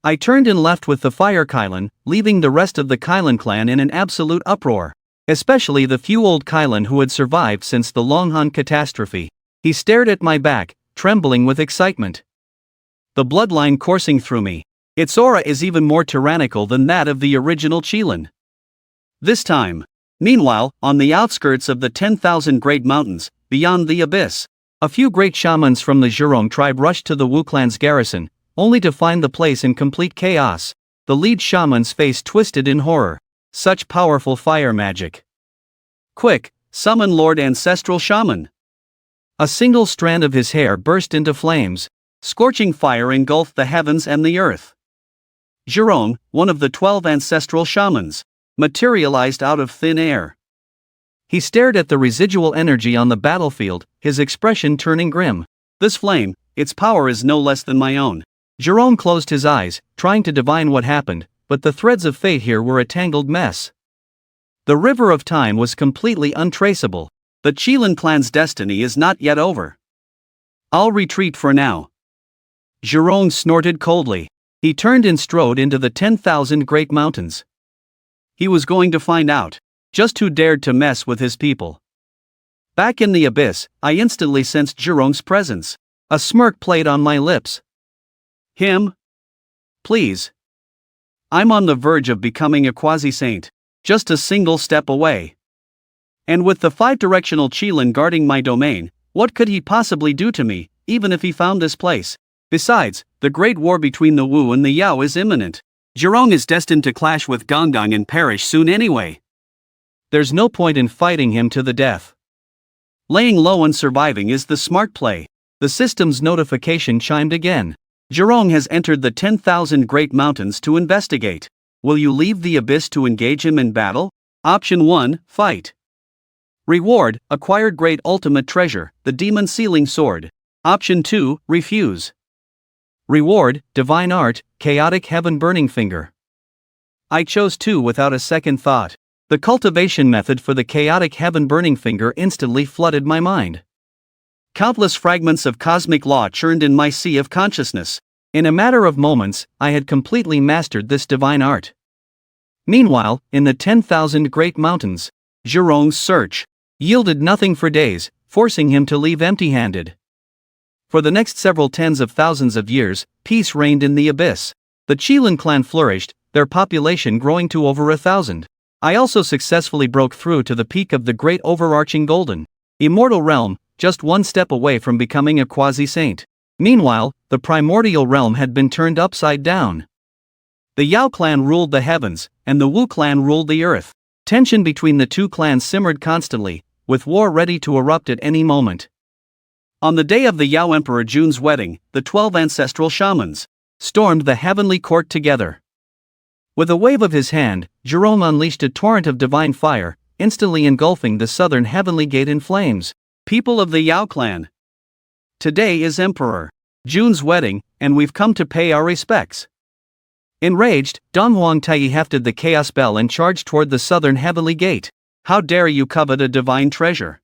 I turned and left with the Fire Qilin, leaving the rest of the Qilin clan in an absolute uproar. Especially the few old Qilin who had survived since the Longhan catastrophe. He stared at my back, trembling with excitement. The bloodline coursing through me. Its aura is even more tyrannical than that of the original Qilin. This time. Meanwhile, on the outskirts of the 10,000 great mountains, beyond the abyss, a few great shamans from the Zhurong tribe rushed to the Wu clan's garrison, only to find the place in complete chaos. The lead shaman's face twisted in horror. Such powerful fire magic. Quick, summon Lord Ancestral Shaman. A single strand of his hair burst into flames. Scorching fire engulfed the heavens and the earth. Zhurong, one of the 12 ancestral shamans, materialized out of thin air. He stared at the residual energy on the battlefield, his expression turning grim. This flame, its power is no less than my own. Zhurong closed his eyes, trying to divine what happened, but the threads of fate here were a tangled mess. The river of time was completely untraceable. The Qilin clan's destiny is not yet over. I'll retreat for now. Zhurong snorted coldly. He turned and strode into the 10,000 great mountains. He was going to find out just who dared to mess with his people. Back in the abyss, I instantly sensed Zhurong's presence. A smirk played on my lips. Him? Please. I'm on the verge of becoming a quasi-saint, just a single step away. And with the 5-directional Qilin guarding my domain, what could he possibly do to me, even if he found this place? Besides, the great war between the Wu and the Yao is imminent. Zhurong is destined to clash with Gongdong and perish soon anyway. There's no point in fighting him to the death. Laying low and surviving is the smart play. The system's notification chimed again. Zhurong has entered the 10,000 great mountains to investigate. Will you leave the abyss to engage him in battle? Option 1, fight. Reward, acquired great ultimate treasure, the demon sealing sword. Option 2, refuse. Reward, divine art, chaotic heaven burning finger. I chose 2 without a second thought. The cultivation method for the chaotic heaven burning finger instantly flooded my mind. Countless fragments of cosmic law churned in my sea of consciousness. In a matter of moments, I had completely mastered this divine art. Meanwhile, in the 10,000 Great Mountains, Zhurong's search yielded nothing for days, forcing him to leave empty-handed. For the next several tens of thousands of years, peace reigned in the abyss. The Qilin clan flourished, their population growing to over 1,000. I also successfully broke through to the peak of the great overarching golden, immortal realm, just one step away from becoming a quasi-saint. Meanwhile, the primordial realm had been turned upside down. The Yao clan ruled the heavens, and the Wu clan ruled the earth. Tension between the two clans simmered constantly, with war ready to erupt at any moment. On the day of the Yao Emperor Jun's wedding, the 12 ancestral shamans stormed the heavenly court together. With a wave of his hand, Jerome unleashed a torrent of divine fire, instantly engulfing the southern heavenly gate in flames. People of the Yao clan, today is Emperor Jun's wedding, and we've come to pay our respects. Enraged, Dong Huangtai hefted the chaos bell and charged toward the southern heavenly gate. How dare you covet a divine treasure?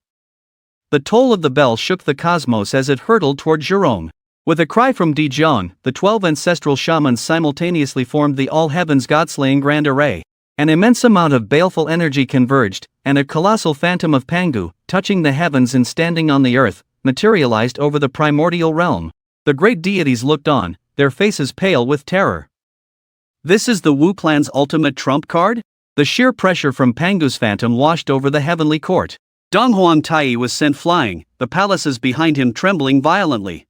The toll of the bell shook the cosmos as it hurtled toward Jerome. With a cry from Dijon, the 12 ancestral shamans simultaneously formed the all-heavens god-slaying grand array. An immense amount of baleful energy converged, and a colossal phantom of Pangu, touching the heavens and standing on the earth, materialized over the primordial realm. The great deities looked on, their faces pale with terror. This is the Wu clan's ultimate trump card? The sheer pressure from Pangu's phantom washed over the heavenly court. Dong Huangtai was sent flying, the palaces behind him trembling violently.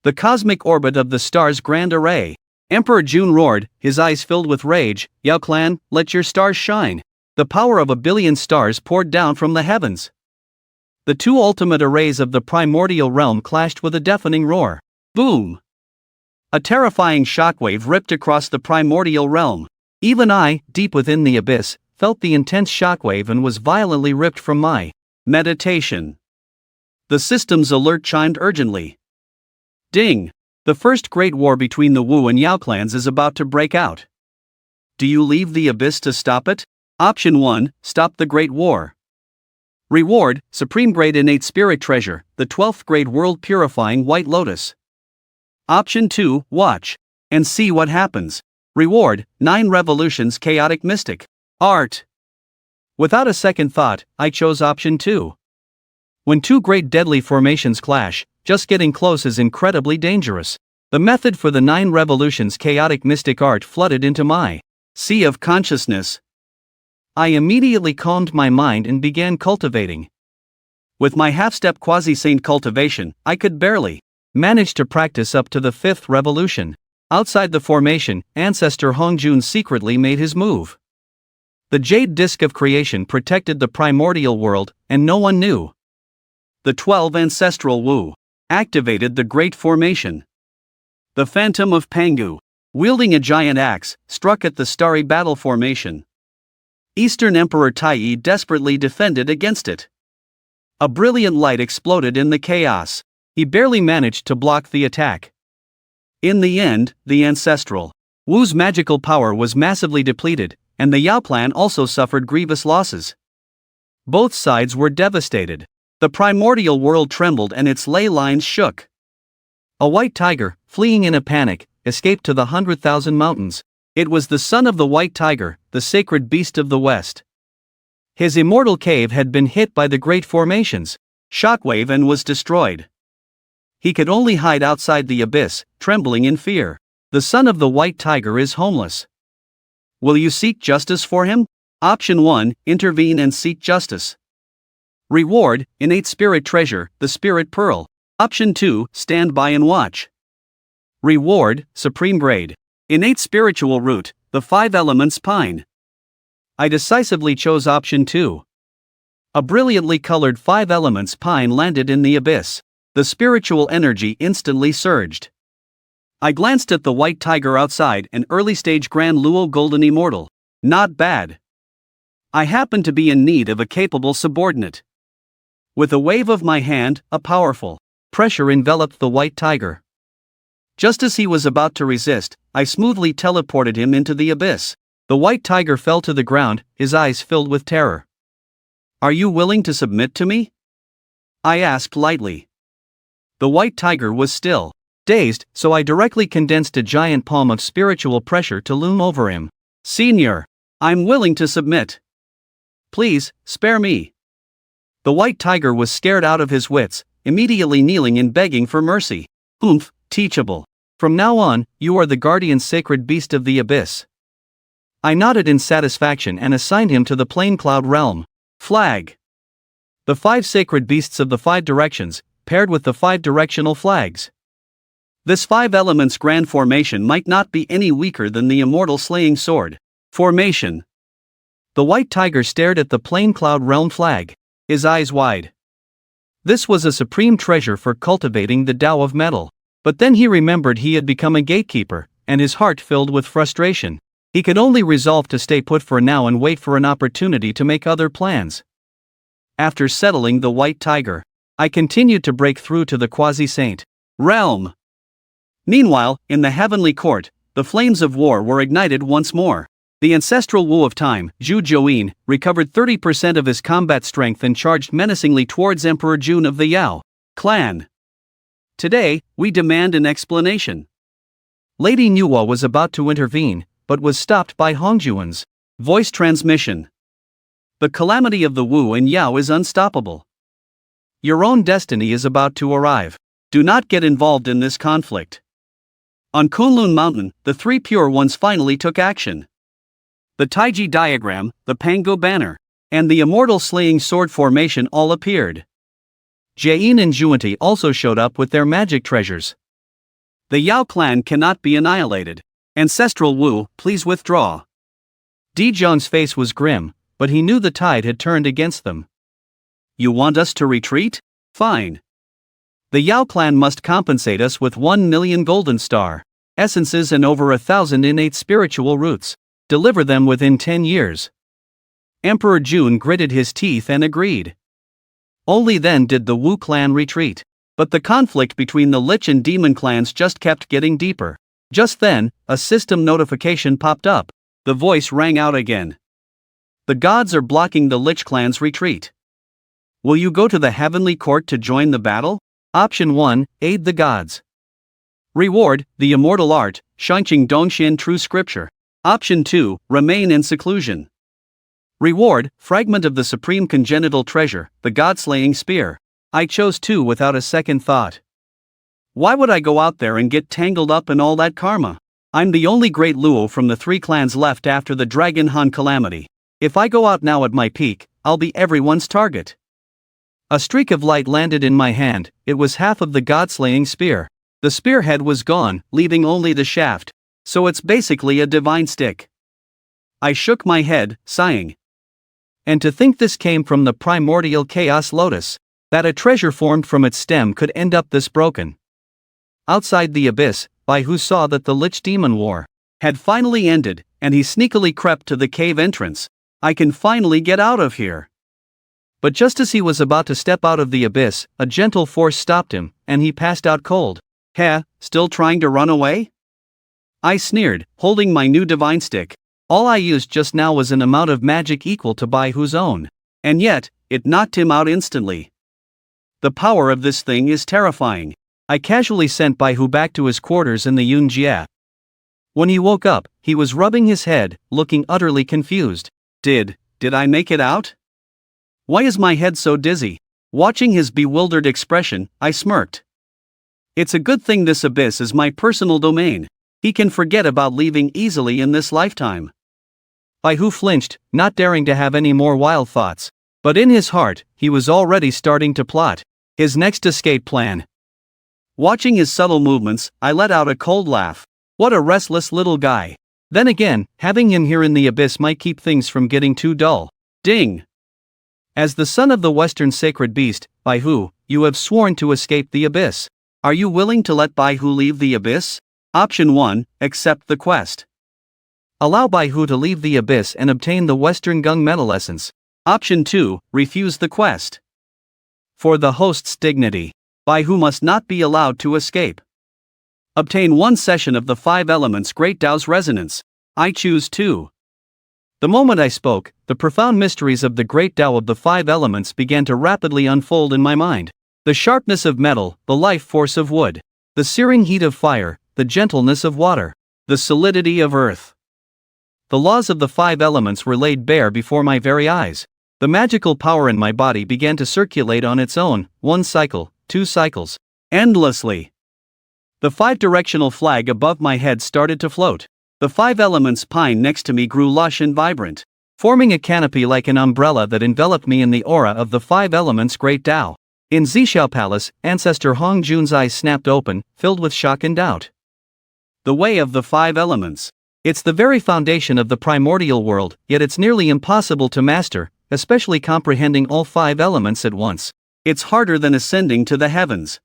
The cosmic orbit of the stars' grand array. Emperor Jun roared, his eyes filled with rage, Yao clan, let your stars shine. The power of 1 billion stars poured down from the heavens. The two ultimate arrays of the primordial realm clashed with a deafening roar. Boom! A terrifying shockwave ripped across the primordial realm. Even I, deep within the abyss, felt the intense shockwave and was violently ripped from my meditation. The system's alert chimed urgently. Ding! The first great war between the Wu and Yao clans is about to break out. Do you leave the abyss to stop it? Option 1, stop the great war. Reward, supreme grade innate spirit treasure, the 12th grade world purifying white lotus. Option 2, watch and see what happens. Reward, 9 revolutions chaotic mystic art. Without a second thought, I chose option 2. When two great deadly formations clash, just getting close is incredibly dangerous. The method for the 9 revolutions chaotic mystic art flooded into my sea of consciousness. I immediately calmed my mind and began cultivating. With my half-step quasi-saint cultivation, I could barely manage to practice up to the 5th revolution. Outside the formation, Ancestor Hongjun secretly made his move. The jade disk of creation protected the primordial world, and no one knew. The 12 ancestral Wu activated the great formation. The phantom of Pangu, wielding a giant axe, struck at the starry battle formation. Eastern Emperor Tai desperately defended against it. A brilliant light exploded in the chaos. He barely managed to block the attack. In the end, the ancestral Wu's magical power was massively depleted, and the Yao clan also suffered grievous losses. Both sides were devastated. The primordial world trembled and its ley lines shook. A white tiger, fleeing in a panic, escaped to the 100,000 mountains. It was the son of the white tiger, the sacred beast of the west. His immortal cave had been hit by the great formations, shockwave, and was destroyed. He could only hide outside the abyss, trembling in fear. The son of the white tiger is homeless. Will you seek justice for him? Option 1, intervene and seek justice. Reward, innate spirit treasure, the spirit pearl. Option 2, stand by and watch. Reward, supreme grade, innate spiritual root, the 5 elements pine. I decisively chose option 2. A brilliantly colored 5 elements pine landed in the abyss. The spiritual energy instantly surged. I glanced at the white tiger outside, an early-stage Grand Luo Golden Immortal. Not bad. I happened to be in need of a capable subordinate. With a wave of my hand, a powerful pressure enveloped the white tiger. Just as he was about to resist, I smoothly teleported him into the abyss. The white tiger fell to the ground, his eyes filled with terror. "Are you willing to submit to me?" I asked lightly. The white tiger was still dazed, so I directly condensed a giant palm of spiritual pressure to loom over him. "Senior, I'm willing to submit. Please, spare me." The white tiger was scared out of his wits, immediately kneeling and begging for mercy. "Oomph, teachable. From now on, you are the guardian sacred beast of the abyss." I nodded in satisfaction and assigned him to the plain cloud realm. Flag. The 5 sacred beasts of the 5 directions, paired with the 5 directional flags. This 5 elements grand formation might not be any weaker than the immortal slaying sword. Formation. The white tiger stared at the plain cloud realm flag, his eyes wide. This was a supreme treasure for cultivating the Tao of metal. But then he remembered he had become a gatekeeper, and his heart filled with frustration. He could only resolve to stay put for now and wait for an opportunity to make other plans. After settling the white tiger, I continued to break through to the quasi-saint realm. Meanwhile, in the heavenly court, the flames of war were ignited once more. The ancestral Wu of time, Zhu Zhouyin, recovered 30% of his combat strength and charged menacingly towards Emperor Jun of the Yao clan. "Today, we demand an explanation." Lady Nuwa was about to intervene, but was stopped by Hongjuan's voice transmission. "The calamity of the Wu and Yao is unstoppable. Your own destiny is about to arrive. Do not get involved in this conflict." On Kunlun Mountain, the 3 pure ones finally took action. The Taiji diagram, the Pango banner, and the immortal slaying sword formation all appeared. Jain and Zhuanti also showed up with their magic treasures. "The Yao clan cannot be annihilated. Ancestral Wu, please withdraw." Dizhong's face was grim, but he knew the tide had turned against them. "You want us to retreat? Fine. The Yao clan must compensate us with 1 million golden star essences and over 1,000 innate spiritual roots. Deliver them within 10 years. Emperor Jun gritted his teeth and agreed. Only then did the Wu clan retreat. But the conflict between the Lich and Demon clans just kept getting deeper. Just then, a system notification popped up. The voice rang out again. "The gods are blocking the Lich clan's retreat. Will you go to the heavenly court to join the battle?" Option 1, aid the gods. Reward, the immortal art, Shanqing Dongxian true scripture. Option 2, remain in seclusion. Reward, fragment of the supreme congenital treasure, the god-slaying spear. I chose 2 without a second thought. Why would I go out there and get tangled up in all that karma? I'm the only great Luo from the 3 clans left after the Dragon Han calamity. If I go out now at my peak, I'll be everyone's target. A streak of light landed in my hand. It was half of the god-slaying spear. The spearhead was gone, leaving only the shaft. So it's basically a divine stick. I shook my head, sighing. And to think this came from the primordial chaos lotus, that a treasure formed from its stem could end up this broken. Outside the abyss, Baihu saw that the Lich Demon War had finally ended, and he sneakily crept to the cave entrance. I can finally get out of here. But just as he was about to step out of the abyss, a gentle force stopped him, and he passed out cold. Heh, still trying to run away? I sneered, holding my new divine stick. All I used just now was an amount of magic equal to Baihu's own. And yet, it knocked him out instantly. The power of this thing is terrifying. I casually sent Baihu back to his quarters in the Yunjie. When he woke up, he was rubbing his head, looking utterly confused. Did I make it out? Why is my head so dizzy? Watching his bewildered expression, I smirked. It's a good thing this abyss is my personal domain. He can forget about leaving easily in this lifetime. Baihu flinched, not daring to have any more wild thoughts. But in his heart, he was already starting to plot his next escape plan. Watching his subtle movements, I let out a cold laugh. What a restless little guy. Then again, having him here in the abyss might keep things from getting too dull. Ding! As the son of the Western sacred beast, Baihu, you have sworn to escape the abyss. Are you willing to let Baihu leave the abyss? Option 1, accept the quest. Allow Baihu to leave the abyss and obtain the Western Gung metal essence. Option 2, refuse the quest. For the host's dignity. by who must not be allowed to escape. Obtain 1 session of the 5 elements Great Tao's resonance. I choose 2. The moment I spoke, the profound mysteries of the Great Tao of the 5 elements began to rapidly unfold in my mind. The sharpness of metal, the life force of wood, the searing heat of fire, the gentleness of water, the solidity of earth. The laws of the 5 elements were laid bare before my very eyes. The magical power in my body began to circulate on its own, 1 cycle, 2 cycles, endlessly. The 5-directional flag above my head started to float. The 5 elements pine next to me grew lush and vibrant, forming a canopy like an umbrella that enveloped me in the aura of the 5 elements Great Tao. In Zishao Palace, Ancestor Hong Jun's eyes snapped open, filled with shock and doubt. The way of the 5 elements. It's the very foundation of the primordial world, yet it's nearly impossible to master, especially comprehending all 5 elements at once. It's harder than ascending to the heavens.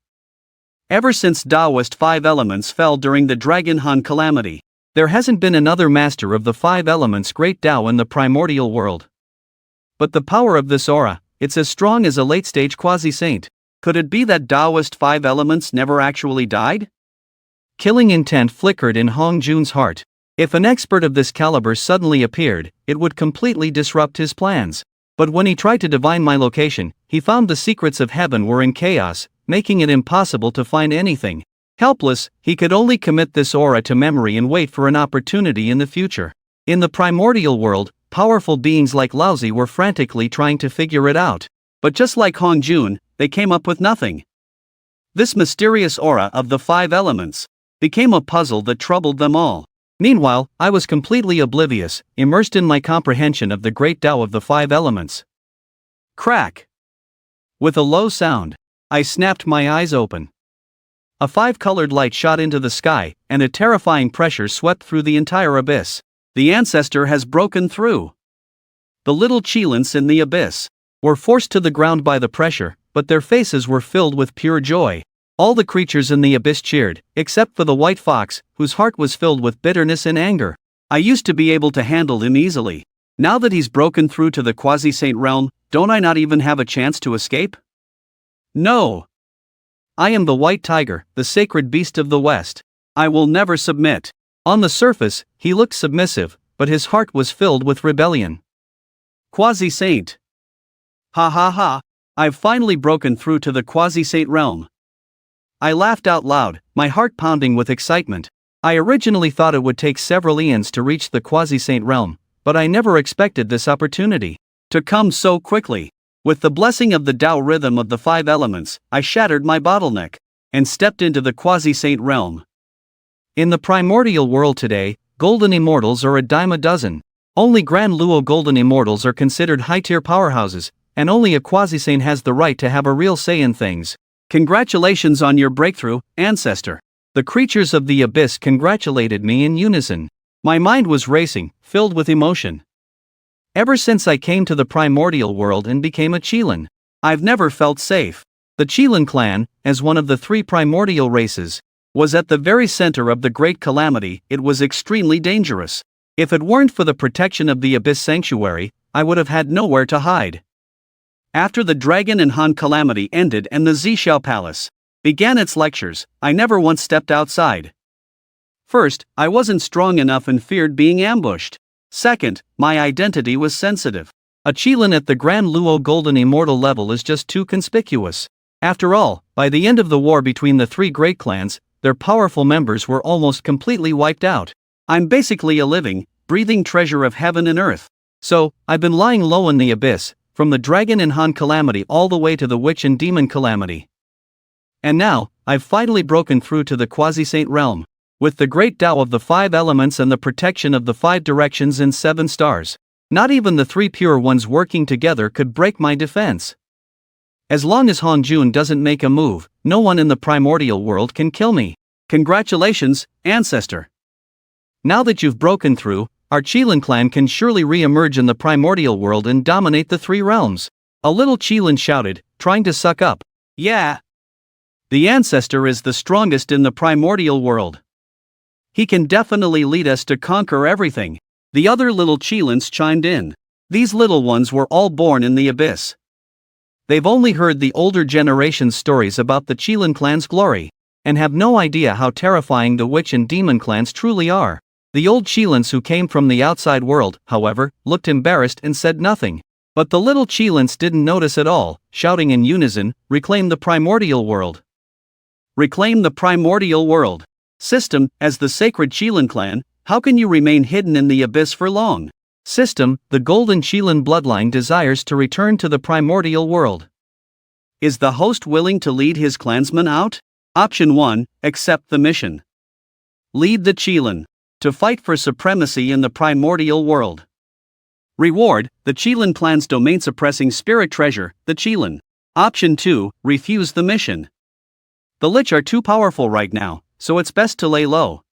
Ever since Taoist 5 elements fell during the Dragon Han calamity, there hasn't been another master of the 5 elements Great Tao in the primordial world. But the power of this aura, it's as strong as a late-stage quasi-saint. Could it be that Taoist 5 elements never actually died? Killing intent flickered in Hong Jun's heart. If an expert of this caliber suddenly appeared, it would completely disrupt his plans. But when he tried to divine my location, he found the secrets of heaven were in chaos, making it impossible to find anything. Helpless, he could only commit this aura to memory and wait for an opportunity in the future. In the primordial world, powerful beings like Laozi were frantically trying to figure it out. But just like Hong Jun, they came up with nothing. This mysterious aura of the 5 elements became a puzzle that troubled them all. Meanwhile, I was completely oblivious, immersed in my comprehension of the Great Tao of the 5 elements. Crack! With a low sound, I snapped my eyes open. A 5-colored light shot into the sky, and a terrifying pressure swept through the entire abyss. The ancestor has broken through. The little Qilins in the abyss were forced to the ground by the pressure, but their faces were filled with pure joy. All the creatures in the abyss cheered, except for the white fox, whose heart was filled with bitterness and anger. I used to be able to handle him easily. Now that he's broken through to the quasi-saint realm, don't I not even have a chance to escape? No. I am the white tiger, the sacred beast of the West. I will never submit. On the surface, he looked submissive, but his heart was filled with rebellion. Quasi-saint. Ha ha ha, I've finally broken through to the quasi-saint realm. I laughed out loud, my heart pounding with excitement. I originally thought it would take several eons to reach the quasi-saint realm, but I never expected this opportunity to come so quickly. With the blessing of the Tao rhythm of the 5 elements, I shattered my bottleneck and stepped into the quasi-saint realm. In the primordial world today, golden immortals are a dime a dozen. Only Grand Luo golden immortals are considered high-tier powerhouses, and only a quasi-saint has the right to have a real say in things. Congratulations on your breakthrough, ancestor. The creatures of the abyss congratulated me in unison. My mind was racing, filled with emotion. Ever since I came to the primordial world and became a Qilin, I've never felt safe. The Qilin clan, as one of the 3 primordial races, was at the very center of the great calamity. It was extremely dangerous. If it weren't for the protection of the Abyss Sanctuary, I would have had nowhere to hide. After the Dragon and Han calamity ended and the Zishao Palace began its lectures, I never once stepped outside. First, I wasn't strong enough and feared being ambushed. Second, my identity was sensitive. A Qilin at the Grand Luo Golden Immortal level is just too conspicuous. After all, by the end of the war between the 3 great clans, their powerful members were almost completely wiped out. I'm basically a living, breathing treasure of heaven and earth. So, I've been lying low in the abyss, from the Dragon and Han calamity all the way to the Witch and Demon calamity. And now, I've finally broken through to the quasi-saint realm. With the great Tao of the 5 elements and the protection of the 5 directions and 7 stars. Not even the 3 pure ones working together could break my defense. As long as Hong Jun doesn't make a move, no one in the primordial world can kill me. Congratulations, ancestor. Now that you've broken through, our Qilin clan can surely re-emerge in the primordial world and dominate the 3 realms. A little Qilin shouted, trying to suck up. Yeah. The ancestor is the strongest in the primordial world. He can definitely lead us to conquer everything. The other little Qilins chimed in. These little ones were all born in the abyss. They've only heard the older generation's stories about the Qilin clan's glory, and have no idea how terrifying the witch and demon clans truly are. The old Qilins who came from the outside world, however, looked embarrassed and said nothing. But the little Qilins didn't notice at all, shouting in unison, "Reclaim the Primordial World! Reclaim the Primordial World! System, as the sacred Qilin clan, how can you remain hidden in the abyss for long? System, the golden Qilin bloodline desires to return to the Primordial World. Is the host willing to lead his clansmen out? Option 1, accept the mission. Lead the Qilin to fight for supremacy in the Primordial World. Reward, the Qilin clan's domain-suppressing spirit treasure, the Qilin. Option 2, refuse the mission. The Lich are too powerful right now, so it's best to lay low.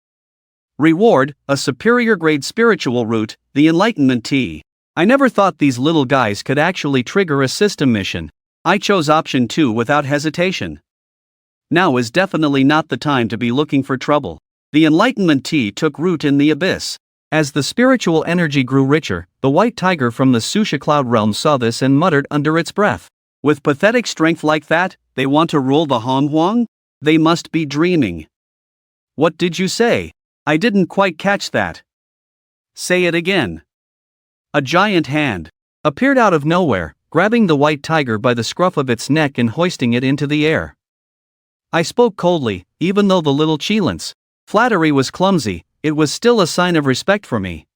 Reward, a superior grade spiritual root, the Enlightenment Tea. I never thought these little guys could actually trigger a system mission. I chose option 2 without hesitation. Now is definitely not the time to be looking for trouble. The Enlightenment Tea took root in the abyss. As the spiritual energy grew richer, the white tiger from the Susha Cloud realm saw this and muttered under its breath. With pathetic strength like that, they want to rule the Han Huang? They must be dreaming. What did you say? I didn't quite catch that. Say it again. A giant hand appeared out of nowhere, grabbing the white tiger by the scruff of its neck and hoisting it into the air. I spoke coldly, even though the little Qilins' flattery was clumsy, it was still a sign of respect for me.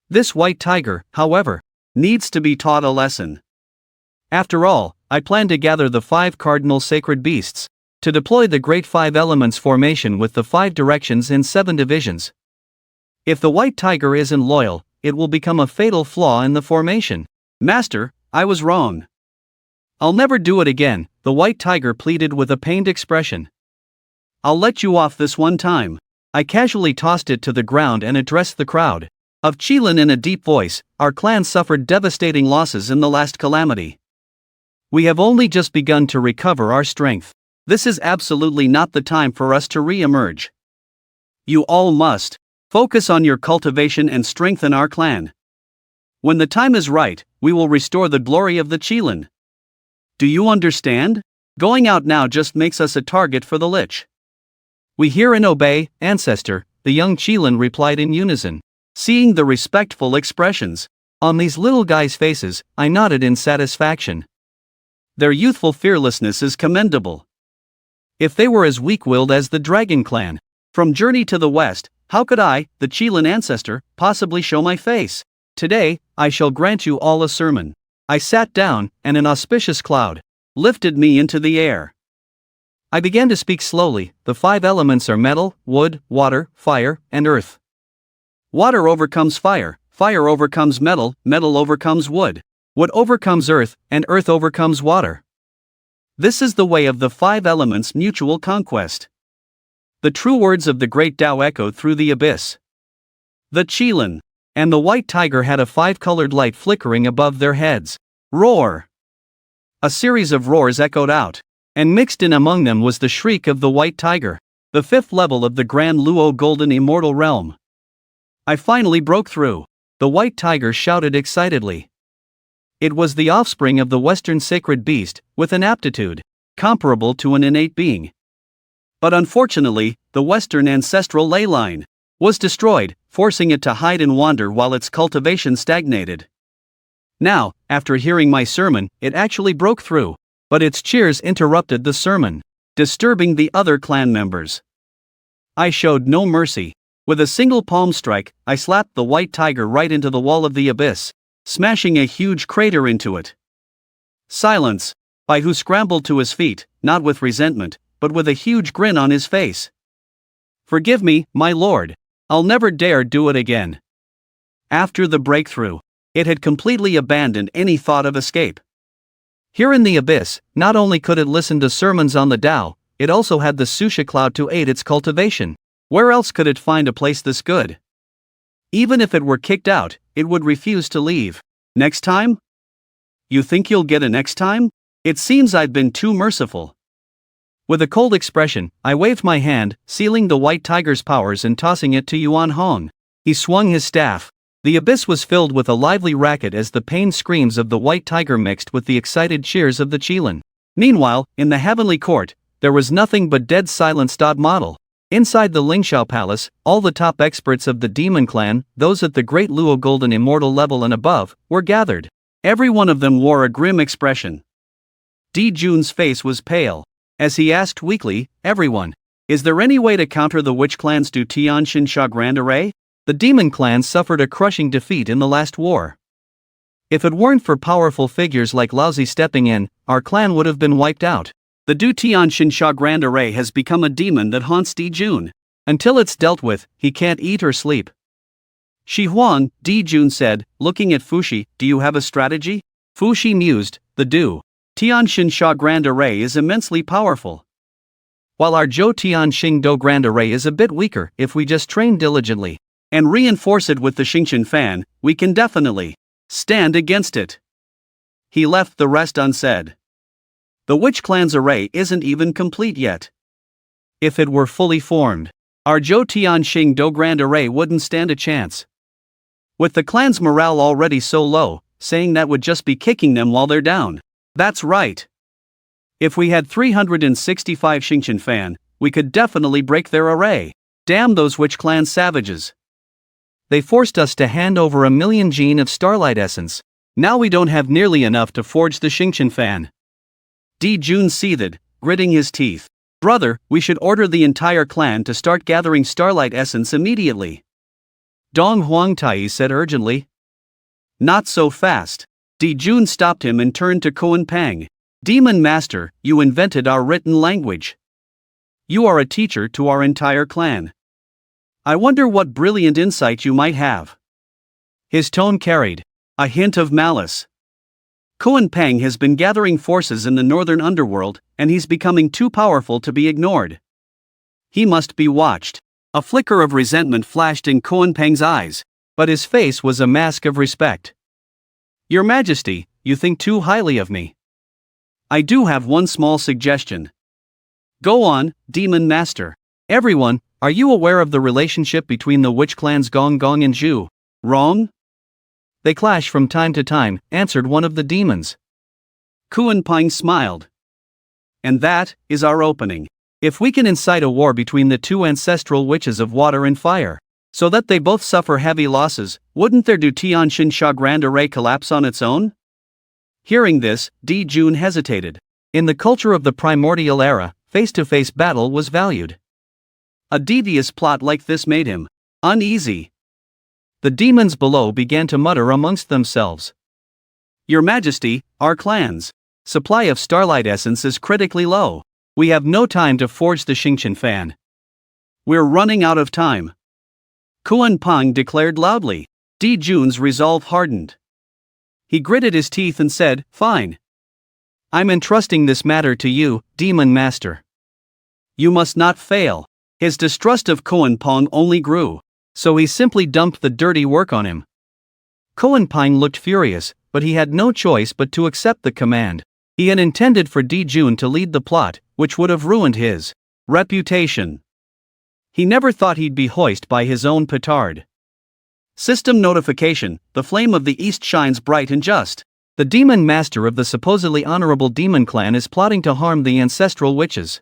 This white tiger, however, needs to be taught a lesson. After all, I plan to gather the 5 cardinal sacred beasts, to deploy the Great 5 Elements formation with the 5 directions in 7 divisions. If the white tiger isn't loyal, it will become a fatal flaw in the formation. Master, I was wrong. I'll never do it again, the white tiger pleaded with a pained expression. I'll let you off this one time. I casually tossed it to the ground and addressed the crowd of Qilin in a deep voice. Our clan suffered devastating losses in the last calamity. We have only just begun to recover our strength. This is absolutely not the time for us to re-emerge. You all must focus on your cultivation and strengthen our clan. When the time is right, we will restore the glory of the Qilin. Do you understand? Going out now just makes us a target for the Lich. We hear and obey, Ancestor, the young Qilin replied in unison. Seeing the respectful expressions on these little guys' faces, I nodded in satisfaction. Their youthful fearlessness is commendable. If they were as weak-willed as the Dragon Clan, from Journey to the West, how could I, the Qilin ancestor, possibly show my face? Today, I shall grant you all a sermon. I sat down, and an auspicious cloud lifted me into the air. I began to speak slowly. The 5 elements are metal, wood, water, fire, and earth. Water overcomes fire, fire overcomes metal, metal overcomes wood, wood overcomes earth, and earth overcomes water. This is the way of the 5 elements' mutual conquest. The true words of the great Tao echoed through the abyss. The Qilin and the white tiger had a 5-colored light flickering above their heads. Roar! A series of roars echoed out, and mixed in among them was the shriek of the white tiger, the 5th level of the Grand Luo Golden Immortal Realm. I finally broke through, the white tiger shouted excitedly. It was the offspring of the Western sacred beast, with an aptitude comparable to an innate being. But unfortunately, the Western ancestral ley line was destroyed, forcing it to hide and wander while its cultivation stagnated. Now, after hearing my sermon, it actually broke through, but its cheers interrupted the sermon, disturbing the other clan members. I showed no mercy. With a single palm strike, I slapped the white tiger right into the wall of the abyss, smashing a huge crater into it. Silence! Baihu scrambled to his feet, not with resentment, but with a huge grin on his face. Forgive me, my lord. I'll never dare do it again. After the breakthrough, it had completely abandoned any thought of escape. Here in the abyss, not only could it listen to sermons on the Tao, it also had the Susha Cloud to aid its cultivation. Where else could it find a place this good? Even if it were kicked out, it would refuse to leave. Next time? You think you'll get a next time? It seems I've been too merciful. With a cold expression, I waved my hand, sealing the white tiger's powers and tossing it to Yuan Hong. He swung his staff. The abyss was filled with a lively racket as the pained screams of the white tiger mixed with the excited cheers of the Qilin. Meanwhile, in the heavenly court, there was nothing but dead silence. Model. Inside the Lingxiao Palace, all the top experts of the demon clan, those at the Great Luo Golden Immortal level and above, were gathered. Every one of them wore a grim expression. Di Jun's face was pale. As he asked weakly, "Everyone, is there any way to counter the Witch Clan's Du Tianxin Sha Grand Array? The demon clan suffered a crushing defeat in the last war. If it weren't for powerful figures like Laozi stepping in, our clan would have been wiped out. The Du Tianxin Sha Grand Array has become a demon that haunts Di Jun. Until it's dealt with, he can't eat or sleep." "Shi Huang," Di Jun said, looking at Fushi, "do you have a strategy?" Fushi mused, "The Du Tianxin Sha Grand Array is immensely powerful. While our Zhou Tianxing Do Grand Array is a bit weaker, if we just train diligently and reinforce it with the Xingqian Fan, we can definitely stand against it." He left the rest unsaid. The Witch Clan's array isn't even complete yet. If it were fully formed, our Zhou Tianxing Do Grand Array wouldn't stand a chance. With the clan's morale already so low, saying that would just be kicking them while they're down. That's right. If we had 365 Xingqian Fan, we could definitely break their array. Damn those Witch Clan savages. They forced us to hand over 1,000,000 gene of Starlight Essence. Now we don't have nearly enough to forge the Xingqian Fan. Di Jun seethed, gritting his teeth. "Brother, we should order the entire clan to start gathering Starlight Essence immediately." Dong Huangtai said urgently. "Not so fast." Di Jun stopped him and turned to Koan Pang. "Demon Master, you invented our written language. You are a teacher to our entire clan. I wonder what brilliant insight you might have." His tone carried a hint of malice. Koan Pang has been gathering forces in the northern underworld, and he's becoming too powerful to be ignored. He must be watched. A flicker of resentment flashed in Koan Pang's eyes, but his face was a mask of respect. "Your Majesty, you think too highly of me. I do have one small suggestion." "Go on, Demon Master." "Everyone, are you aware of the relationship between the Witch Clans Gong Gong and Zhu Rong? They clash from time to time," answered one of the demons. Koan Pang smiled. "And that is our opening. If we can incite a war between the two ancestral witches of water and fire, so that they both suffer heavy losses, wouldn't their Du Tianxin Sha Grand Array collapse on its own?" Hearing this, Di Jun hesitated. In the culture of the primordial era, face-to-face battle was valued. A devious plot like this made him uneasy. The demons below began to mutter amongst themselves. "Your Majesty, our clan's supply of Starlight Essence is critically low. We have no time to forge the Xingqian Fan. We're running out of time." Koan Pang declared loudly. Di Jun's resolve hardened. He gritted his teeth and said, "Fine. I'm entrusting this matter to you, Demon Master. You must not fail." His distrust of Koan Pang only grew, so he simply dumped the dirty work on him. Koan Pang looked furious, but he had no choice but to accept the command. He had intended for Di Jun to lead the plot, which would have ruined his reputation. He never thought he'd be hoisted by his own petard. System notification: the flame of the east shines bright and just. The demon master of the supposedly honorable demon clan is plotting to harm the ancestral witches.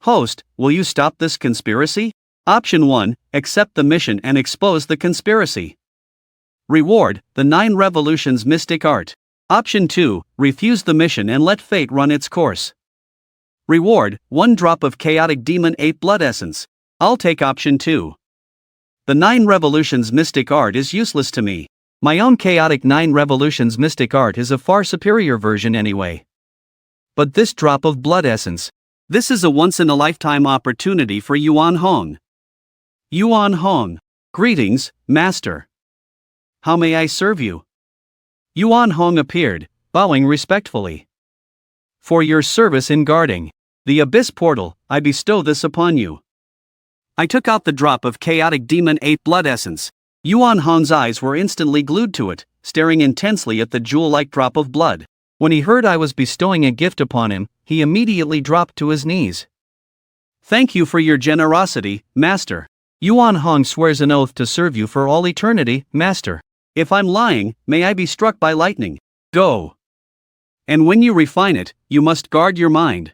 Host, will you stop this conspiracy? Option 1, accept the mission and expose the conspiracy. Reward, the 9 revolutions mystic art. Option 2, refuse the mission and let fate run its course. Reward, 1 drop of chaotic demon 8 blood essence. I'll take option 2. The 9 revolutions mystic art is useless to me. My own chaotic 9 revolutions mystic art is a far superior version anyway. But this drop of blood essence, this is a once-in-a-lifetime opportunity for Yuan Hong. Yuan Hong. Greetings, Master. How may I serve you? Yuan Hong appeared, bowing respectfully. For your service in guarding the Abyss Portal, I bestow this upon you. I took out the drop of chaotic demon 8 blood essence. Yuan Hong's eyes were instantly glued to it, staring intensely at the jewel-like drop of blood. When he heard I was bestowing a gift upon him, he immediately dropped to his knees. Thank you for your generosity, Master. Yuan Hong swears an oath to serve you for all eternity, master. If I'm lying, may I be struck by lightning. Go. And when you refine it, you must guard your mind.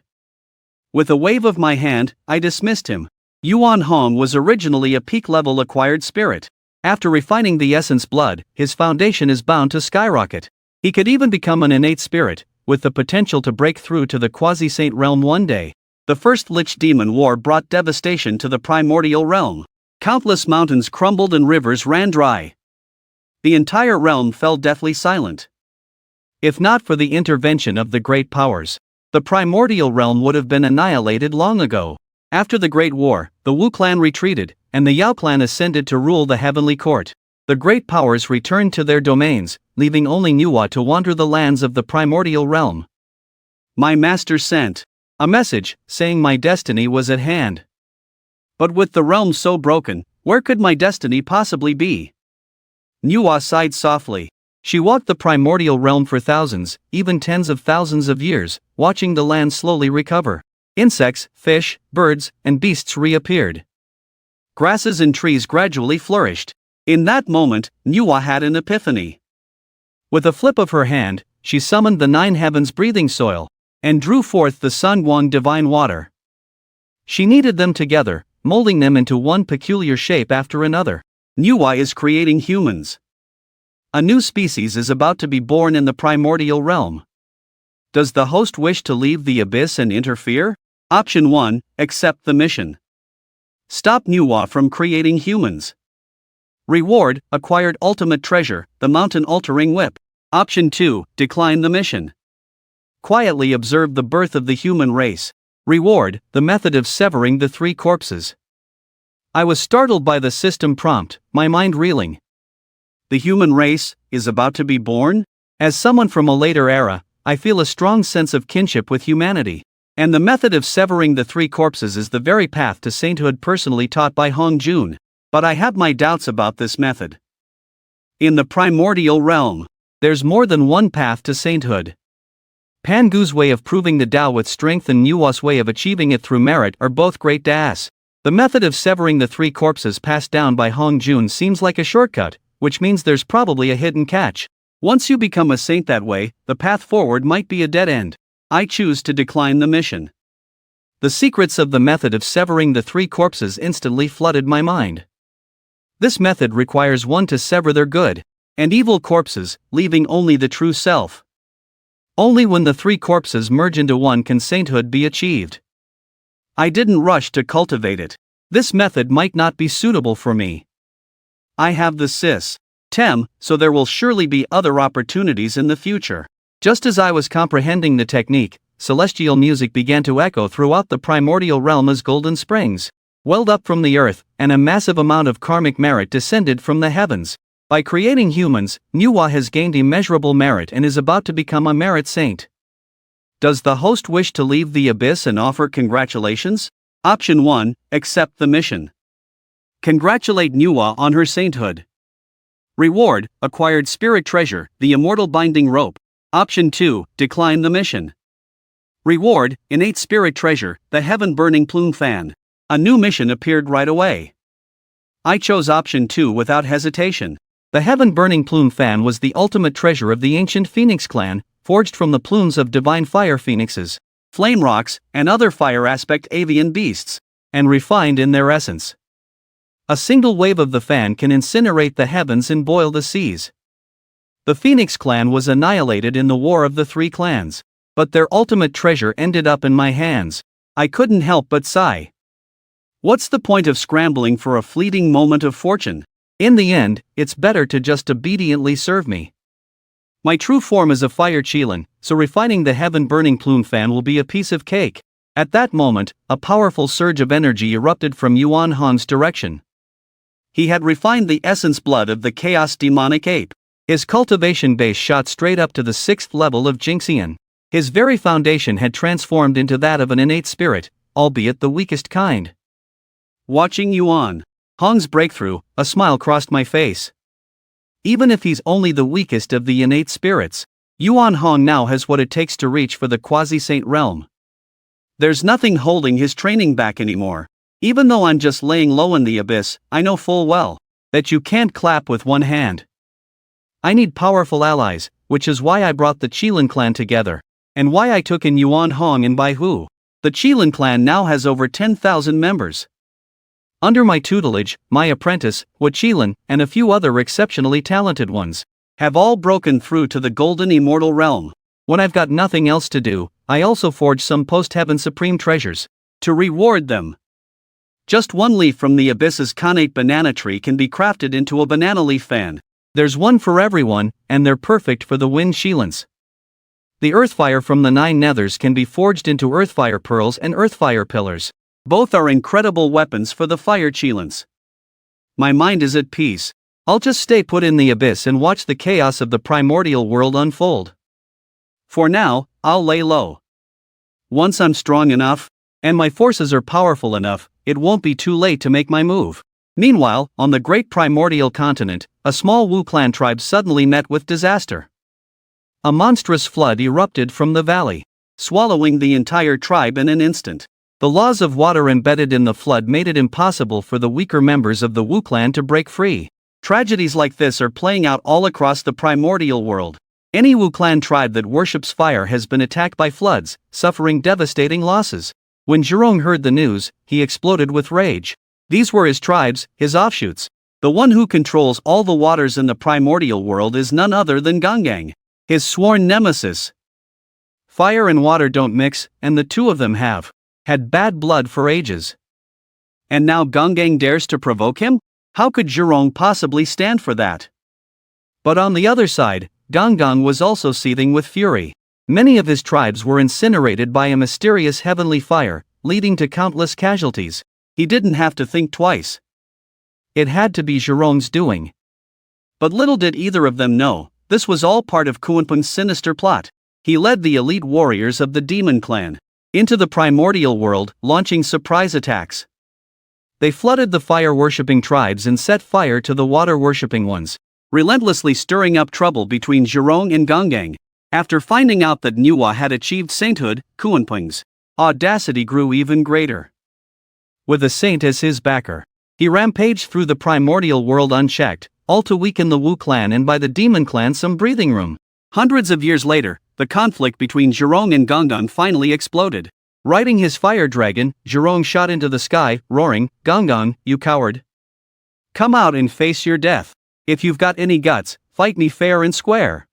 With a wave of my hand, I dismissed him. Yuan Hong was originally a peak-level acquired spirit. After refining the essence Bled, his foundation is bound to skyrocket. He could even become an innate spirit, with the potential to break through to the quasi-saint realm one day. The first Lich Demon War brought devastation to the primordial realm. Countless mountains crumbled and rivers ran dry. The entire realm fell deathly silent. If not for the intervention of the great powers, the primordial realm would have been annihilated long ago. After the Great War, the Wu clan retreated, and the Yao clan ascended to rule the heavenly court. The great powers returned to their domains, leaving only Nuwa to wander the lands of the primordial realm. My master sent a message, saying my destiny was at hand. But with the realm so broken, where could my destiny possibly be? Nuwa sighed softly. She walked the primordial realm for thousands, even tens of thousands of years, watching the land slowly recover. Insects, fish, birds, and beasts reappeared. Grasses and trees gradually flourished. In that moment, Nuwa had an epiphany. With a flip of her hand, she summoned the 9 heavens breathing soil, and drew forth the Sun Guang divine water. She kneaded them together, molding them into one peculiar shape after another. Nuwa is creating humans. A new species is about to be born in the primordial realm. Does the host wish to leave the abyss and interfere? Option 1, accept the mission. Stop Nuwa from creating humans. Reward, acquired ultimate treasure, the mountain-altering whip. Option 2, decline the mission. Quietly observe the birth of the human race. Reward, the method of severing the 3 corpses. I was startled by the system prompt, my mind reeling. The human race is about to be born? As someone from a later era, I feel a strong sense of kinship with humanity. And the method of severing the 3 corpses is the very path to sainthood personally taught by Hong Jun. But I have my doubts about this method. In the primordial realm, there's more than one path to sainthood. Pan Gu's way of proving the Tao with strength and Nuwa's way of achieving it through merit are both great Das. The method of severing the 3 corpses passed down by Hong Jun seems like a shortcut, which means there's probably a hidden catch. Once you become a saint that way, the path forward might be a dead end. I choose to decline the mission. The secrets of the method of severing the 3 corpses instantly flooded my mind. This method requires one to sever their good and evil corpses, leaving only the true self. Only when the 3 corpses merge into one can sainthood be achieved. I didn't rush to cultivate it. This method might not be suitable for me. I have the system, so there will surely be other opportunities in the future. Just as I was comprehending the technique, celestial music began to echo throughout the primordial realm as golden springs welled up from the earth, and a massive amount of karmic merit descended from the heavens. By creating humans, Nuwa has gained immeasurable merit and is about to become a merit saint. Does the host wish to leave the abyss and offer congratulations? Option 1, accept the mission. Congratulate Nuwa on her sainthood. Reward, acquired spirit treasure, the immortal binding rope. Option 2, decline the mission. Reward, innate spirit treasure, the heaven-burning plume fan. A new mission appeared right away. I chose option 2 without hesitation. The heaven-burning plume fan was the ultimate treasure of the ancient Phoenix clan, forged from the plumes of divine fire phoenixes, flame rocks, and other fire aspect avian beasts, and refined in their essence. A single wave of the fan can incinerate the heavens and boil the seas. The Phoenix clan was annihilated in the War of the 3 Clans, but their ultimate treasure ended up in my hands. I couldn't help but sigh. What's the point of scrambling for a fleeting moment of fortune? In the end, it's better to just obediently serve me. My true form is a Fire Qilin, so refining the heaven-burning plume fan will be a piece of cake. At that moment, a powerful surge of energy erupted from Yuan Hong's direction. He had refined the essence blood of the chaos demonic ape. His cultivation base shot straight up to the 6th level of Jinxian. His very foundation had transformed into that of an innate spirit, albeit the weakest kind. Watching Yuan Hong's breakthrough, a smile crossed my face. Even if he's only the weakest of the innate spirits, Yuan Hong now has what it takes to reach for the quasi-saint realm. There's nothing holding his training back anymore. Even though I'm just laying low in the abyss, I know full well that you can't clap with one hand. I need powerful allies, which is why I brought the Qilin clan together, and why I took in Yuan Hong and Bai Hu. The Qilin clan now has over 10,000 members. Under my tutelage, my apprentice, Hua Qilin, and a few other exceptionally talented ones, have all broken through to the golden immortal realm. When I've got nothing else to do, I also forge some post-heaven supreme treasures to reward them. Just one leaf from the abyss's connate banana tree can be crafted into a banana leaf fan. There's one for everyone, and they're perfect for the wind Qilins. The earthfire from the 9 nethers can be forged into earthfire pearls and earthfire pillars. Both are incredible weapons for the Fire Qilins. My mind is at peace. I'll just stay put in the abyss and watch the chaos of the primordial world unfold. For now, I'll lay low. Once I'm strong enough, and my forces are powerful enough, it won't be too late to make my move. Meanwhile, on the great primordial continent, a small Wu clan tribe suddenly met with disaster. A monstrous flood erupted from the valley, swallowing the entire tribe in an instant. The laws of water embedded in the flood made it impossible for the weaker members of the Wu clan to break free. Tragedies like this are playing out all across the primordial world. Any Wu clan tribe that worships fire has been attacked by floods, suffering devastating losses. When Zhurong heard the news, he exploded with rage. These were his tribes, his offshoots. The one who controls all the waters in the primordial world is none other than Gongang, his sworn nemesis. Fire and water don't mix, and the two of them have had bad blood for ages. And now Gongang dares to provoke him? How could Zhurong possibly stand for that? But on the other side, Gongang was also seething with fury. Many of his tribes were incinerated by a mysterious heavenly fire, leading to countless casualties. He didn't have to think twice. It had to be Zhurong's doing. But little did either of them know, this was all part of Kuanpeng's sinister plot. He led the elite warriors of the Demon Clan into the primordial world, launching surprise attacks. They flooded the fire-worshipping tribes and set fire to the water-worshipping ones, relentlessly stirring up trouble between Zhurong and Gongang. After finding out that Nuwa had achieved sainthood, Kuanpeng's audacity grew even greater. With a saint as his backer, he rampaged through the primordial world unchecked, all to weaken the Wu clan and buy the Demon Clan some breathing room. Hundreds of years later, the conflict between Zhurong and Gongang finally exploded. Riding his fire dragon, Zhurong shot into the sky, roaring, "Gongang, you coward! Come out and face your death. If you've got any guts, fight me fair and square.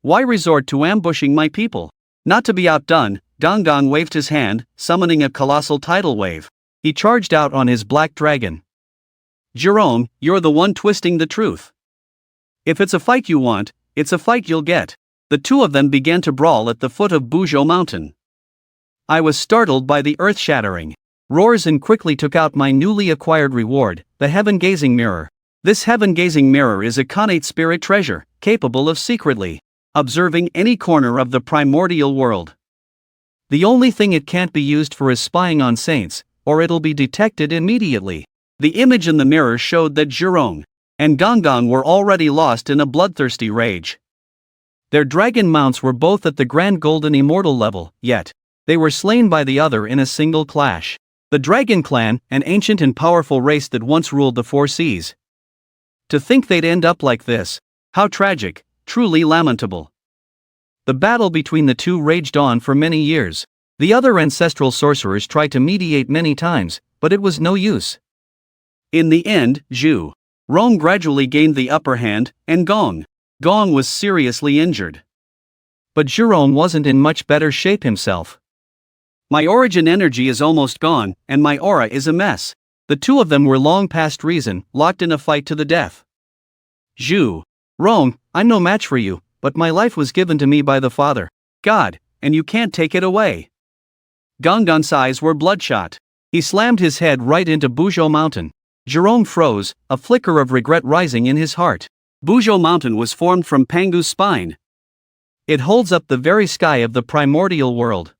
Why resort to ambushing my people?" Not to be outdone, Gongang waved his hand, summoning a colossal tidal wave. He charged out on his black dragon. "Zhurong, you're the one twisting the truth. If it's a fight you want, it's a fight you'll get." The two of them began to brawl at the foot of Buzhou Mountain. I was startled by the earth-shattering roars and quickly took out my newly acquired reward, the heaven-gazing mirror. This heaven-gazing mirror is a connate spirit treasure, capable of secretly observing any corner of the primordial world. The only thing it can't be used for is spying on saints, or it'll be detected immediately. The image in the mirror showed that Zhurong and Gongang were already lost in a bloodthirsty rage. Their dragon mounts were both at the grand golden immortal level, yet they were slain by the other in a single clash. The Dragon Clan, an ancient and powerful race that once ruled the 4 seas. To think they'd end up like this. How tragic, truly lamentable. The battle between the two raged on for many years. The other ancestral sorcerers tried to mediate many times, but it was no use. In the end, Zhurong gradually gained the upper hand, and Gongang was seriously injured. But Zhurong wasn't in much better shape himself. "My origin energy is almost gone, and my aura is a mess." The two of them were long past reason, locked in a fight to the death. "Zhurong, I'm no match for you, but my life was given to me by the Father, God, and you can't take it away." Gongang's eyes were bloodshot. He slammed his head right into Buzhou Mountain. Zhurong froze, a flicker of regret rising in his heart. Buzhou Mountain was formed from Pangu's spine. It holds up the very sky of the primordial world.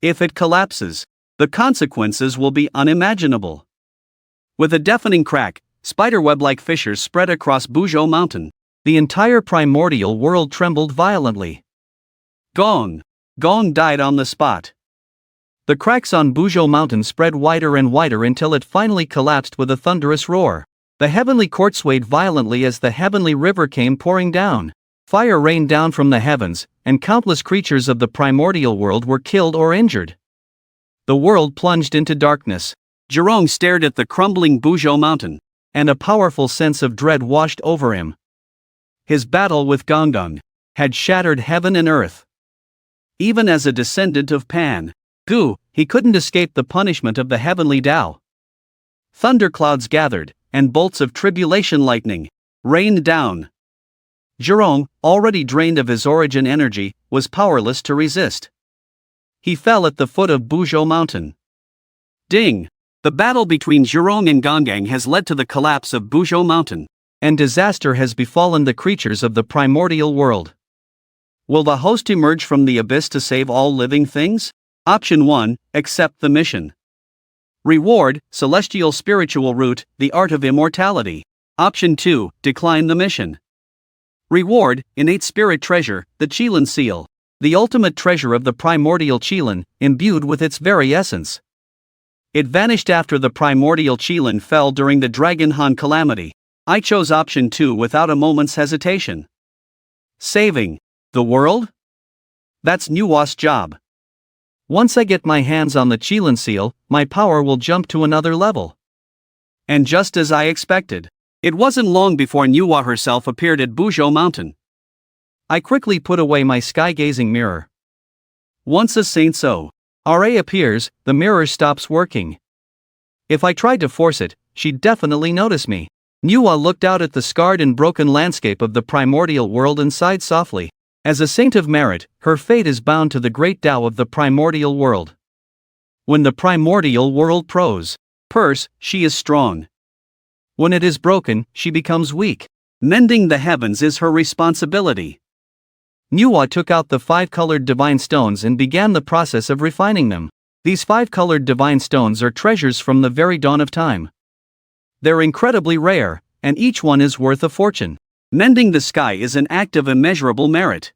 If it collapses, the consequences will be unimaginable. With a deafening crack, spiderweb-like fissures spread across Buzhou Mountain. The entire primordial world trembled violently. Gongang died on the spot. The cracks on Buzhou Mountain spread wider and wider until it finally collapsed with a thunderous roar. The heavenly court swayed violently as the heavenly river came pouring down. Fire rained down from the heavens, and countless creatures of the primordial world were killed or injured. The world plunged into darkness. Zhirong stared at the crumbling Buzhou Mountain, and a powerful sense of dread washed over him. His battle with Gonggung had shattered heaven and earth. Even as a descendant of Pan Gu, he couldn't escape the punishment of the heavenly Tao. Thunderclouds gathered, and bolts of tribulation lightning rained down. Zhirong, already drained of his origin energy, was powerless to resist. He fell at the foot of Buzhou Mountain. Ding! The battle between Zhirong and Gonggung has led to the collapse of Buzhou Mountain, and disaster has befallen the creatures of the primordial world. Will the host emerge from the abyss to save all living things? Option 1, accept the mission. Reward, celestial spiritual root, the art of immortality. Option 2, decline the mission. Reward, innate spirit treasure, the Qilin seal, the ultimate treasure of the primordial Qilin, imbued with its very essence. It vanished after the primordial Qilin fell during the Dragon Han calamity. I chose option 2 without a moment's hesitation. Saving the world? That's Nuwa's job. Once I get my hands on the Qilin seal, my power will jump to another level. And just as I expected, it wasn't long before Nuwa herself appeared at Buzhou Mountain. I quickly put away my sky-gazing mirror. Once a saint so Ra appears, the mirror stops working. If I tried to force it, she'd definitely notice me. Nuwa looked out at the scarred and broken landscape of the primordial world and sighed softly. As a saint of merit, her fate is bound to the great Tao of the primordial world. When the primordial world purse, she is strong. When it is broken, she becomes weak. Mending the heavens is her responsibility. Nuwa took out the 5-colored divine stones and began the process of refining them. These 5-colored divine stones are treasures from the very dawn of time. They're incredibly rare, and each one is worth a fortune. Mending the sky is an act of immeasurable merit.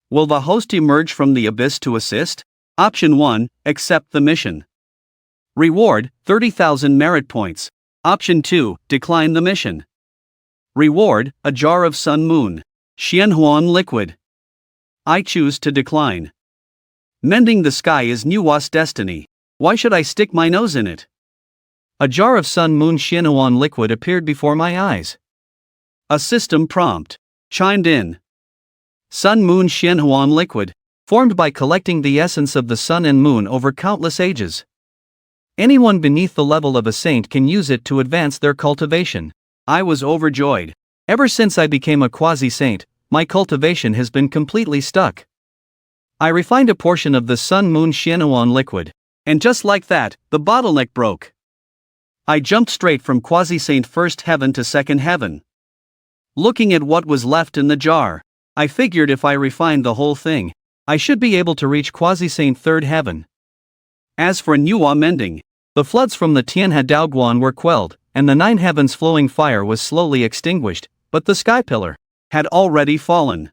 Will the host emerge from the abyss to assist? Option 1, accept the mission. Reward, 30,000 merit points. Option 2, decline the mission. Reward, a jar of sun moon Xianhuan liquid. I choose to decline. Mending the sky is Nuwa's destiny. Why should I stick my nose in it? A jar of sun moon Xianhuan liquid appeared before my eyes. A system prompt chimed in. Sun moon Xianhuan liquid, formed by collecting the essence of the sun and moon over countless ages. Anyone beneath the level of a saint can use it to advance their cultivation. I was overjoyed. Ever since I became a quasi-saint, my cultivation has been completely stuck. I refined a portion of the sun moon Xianhuan liquid, and just like that, the bottleneck broke. I jumped straight from quasi-saint first heaven to second heaven. Looking at what was left in the jar, I figured if I refined the whole thing, I should be able to reach quasi-saint third heaven. As for Nuwa mending, the floods from the Tianhe Daoguan were quelled, and the 9 heavens flowing fire was slowly extinguished, but the sky pillar had already fallen.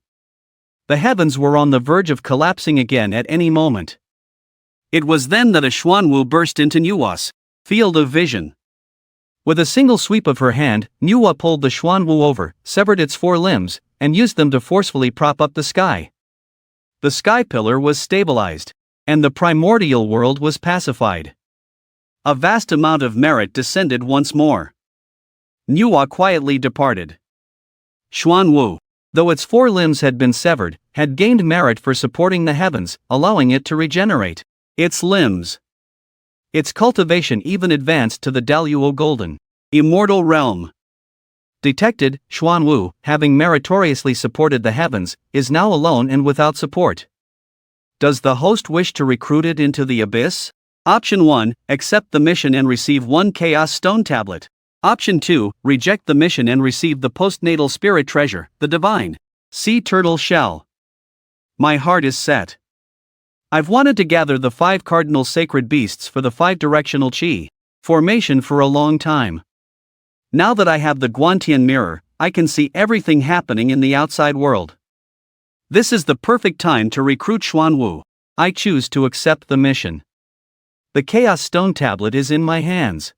The heavens were on the verge of collapsing again at any moment. It was then that a Xuanwu burst into Nuwa's field of vision. With a single sweep of her hand, Nuwa pulled the Xuanwu over, severed its 4 limbs, and used them to forcefully prop up the sky. The sky pillar was stabilized, and the primordial world was pacified. A vast amount of merit descended once more. Nuwa quietly departed. Xuanwu, though its 4 limbs had been severed, had gained merit for supporting the heavens, allowing it to regenerate its limbs. Its cultivation even advanced to the Daluo Golden Immortal Realm. Detected, Xuanwu, having meritoriously supported the heavens, is now alone and without support. Does the host wish to recruit it into the abyss? Option 1, accept the mission and receive 1 Chaos Stone Tablet. Option 2, reject the mission and receive the postnatal spirit treasure, the Divine Sea Turtle Shell. My heart is set. I've wanted to gather the 5 cardinal sacred beasts for the 5-directional Qi formation for a long time. Now that I have the Guantian mirror, I can see everything happening in the outside world. This is the perfect time to recruit Xuanwu. I choose to accept the mission. The Chaos Stone Tablet is in my hands.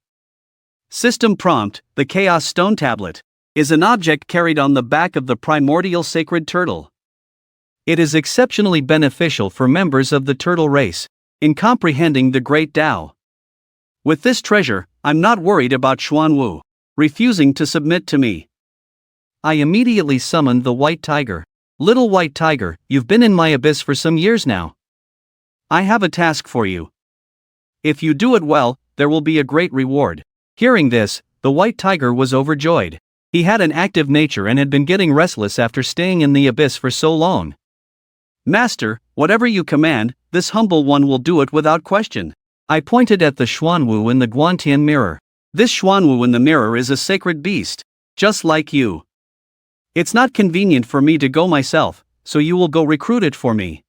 System prompt: the Chaos Stone Tablet is an object carried on the back of the primordial sacred turtle. It is exceptionally beneficial for members of the turtle race in comprehending the Great Tao. With this treasure, I'm not worried about Xuanwu refusing to submit to me. I immediately summoned the White Tiger. Little White Tiger, you've been in my abyss for some years now. I have a task for you. If you do it well, there will be a great reward. Hearing this, the White Tiger was overjoyed. He had an active nature and had been getting restless after staying in the abyss for so long. Master, whatever you command, this humble one will do it without question. I pointed at the Xuanwu in the Guantian mirror. This Xuanwu in the mirror is a sacred beast, just like you. It's not convenient for me to go myself, so you will go recruit it for me.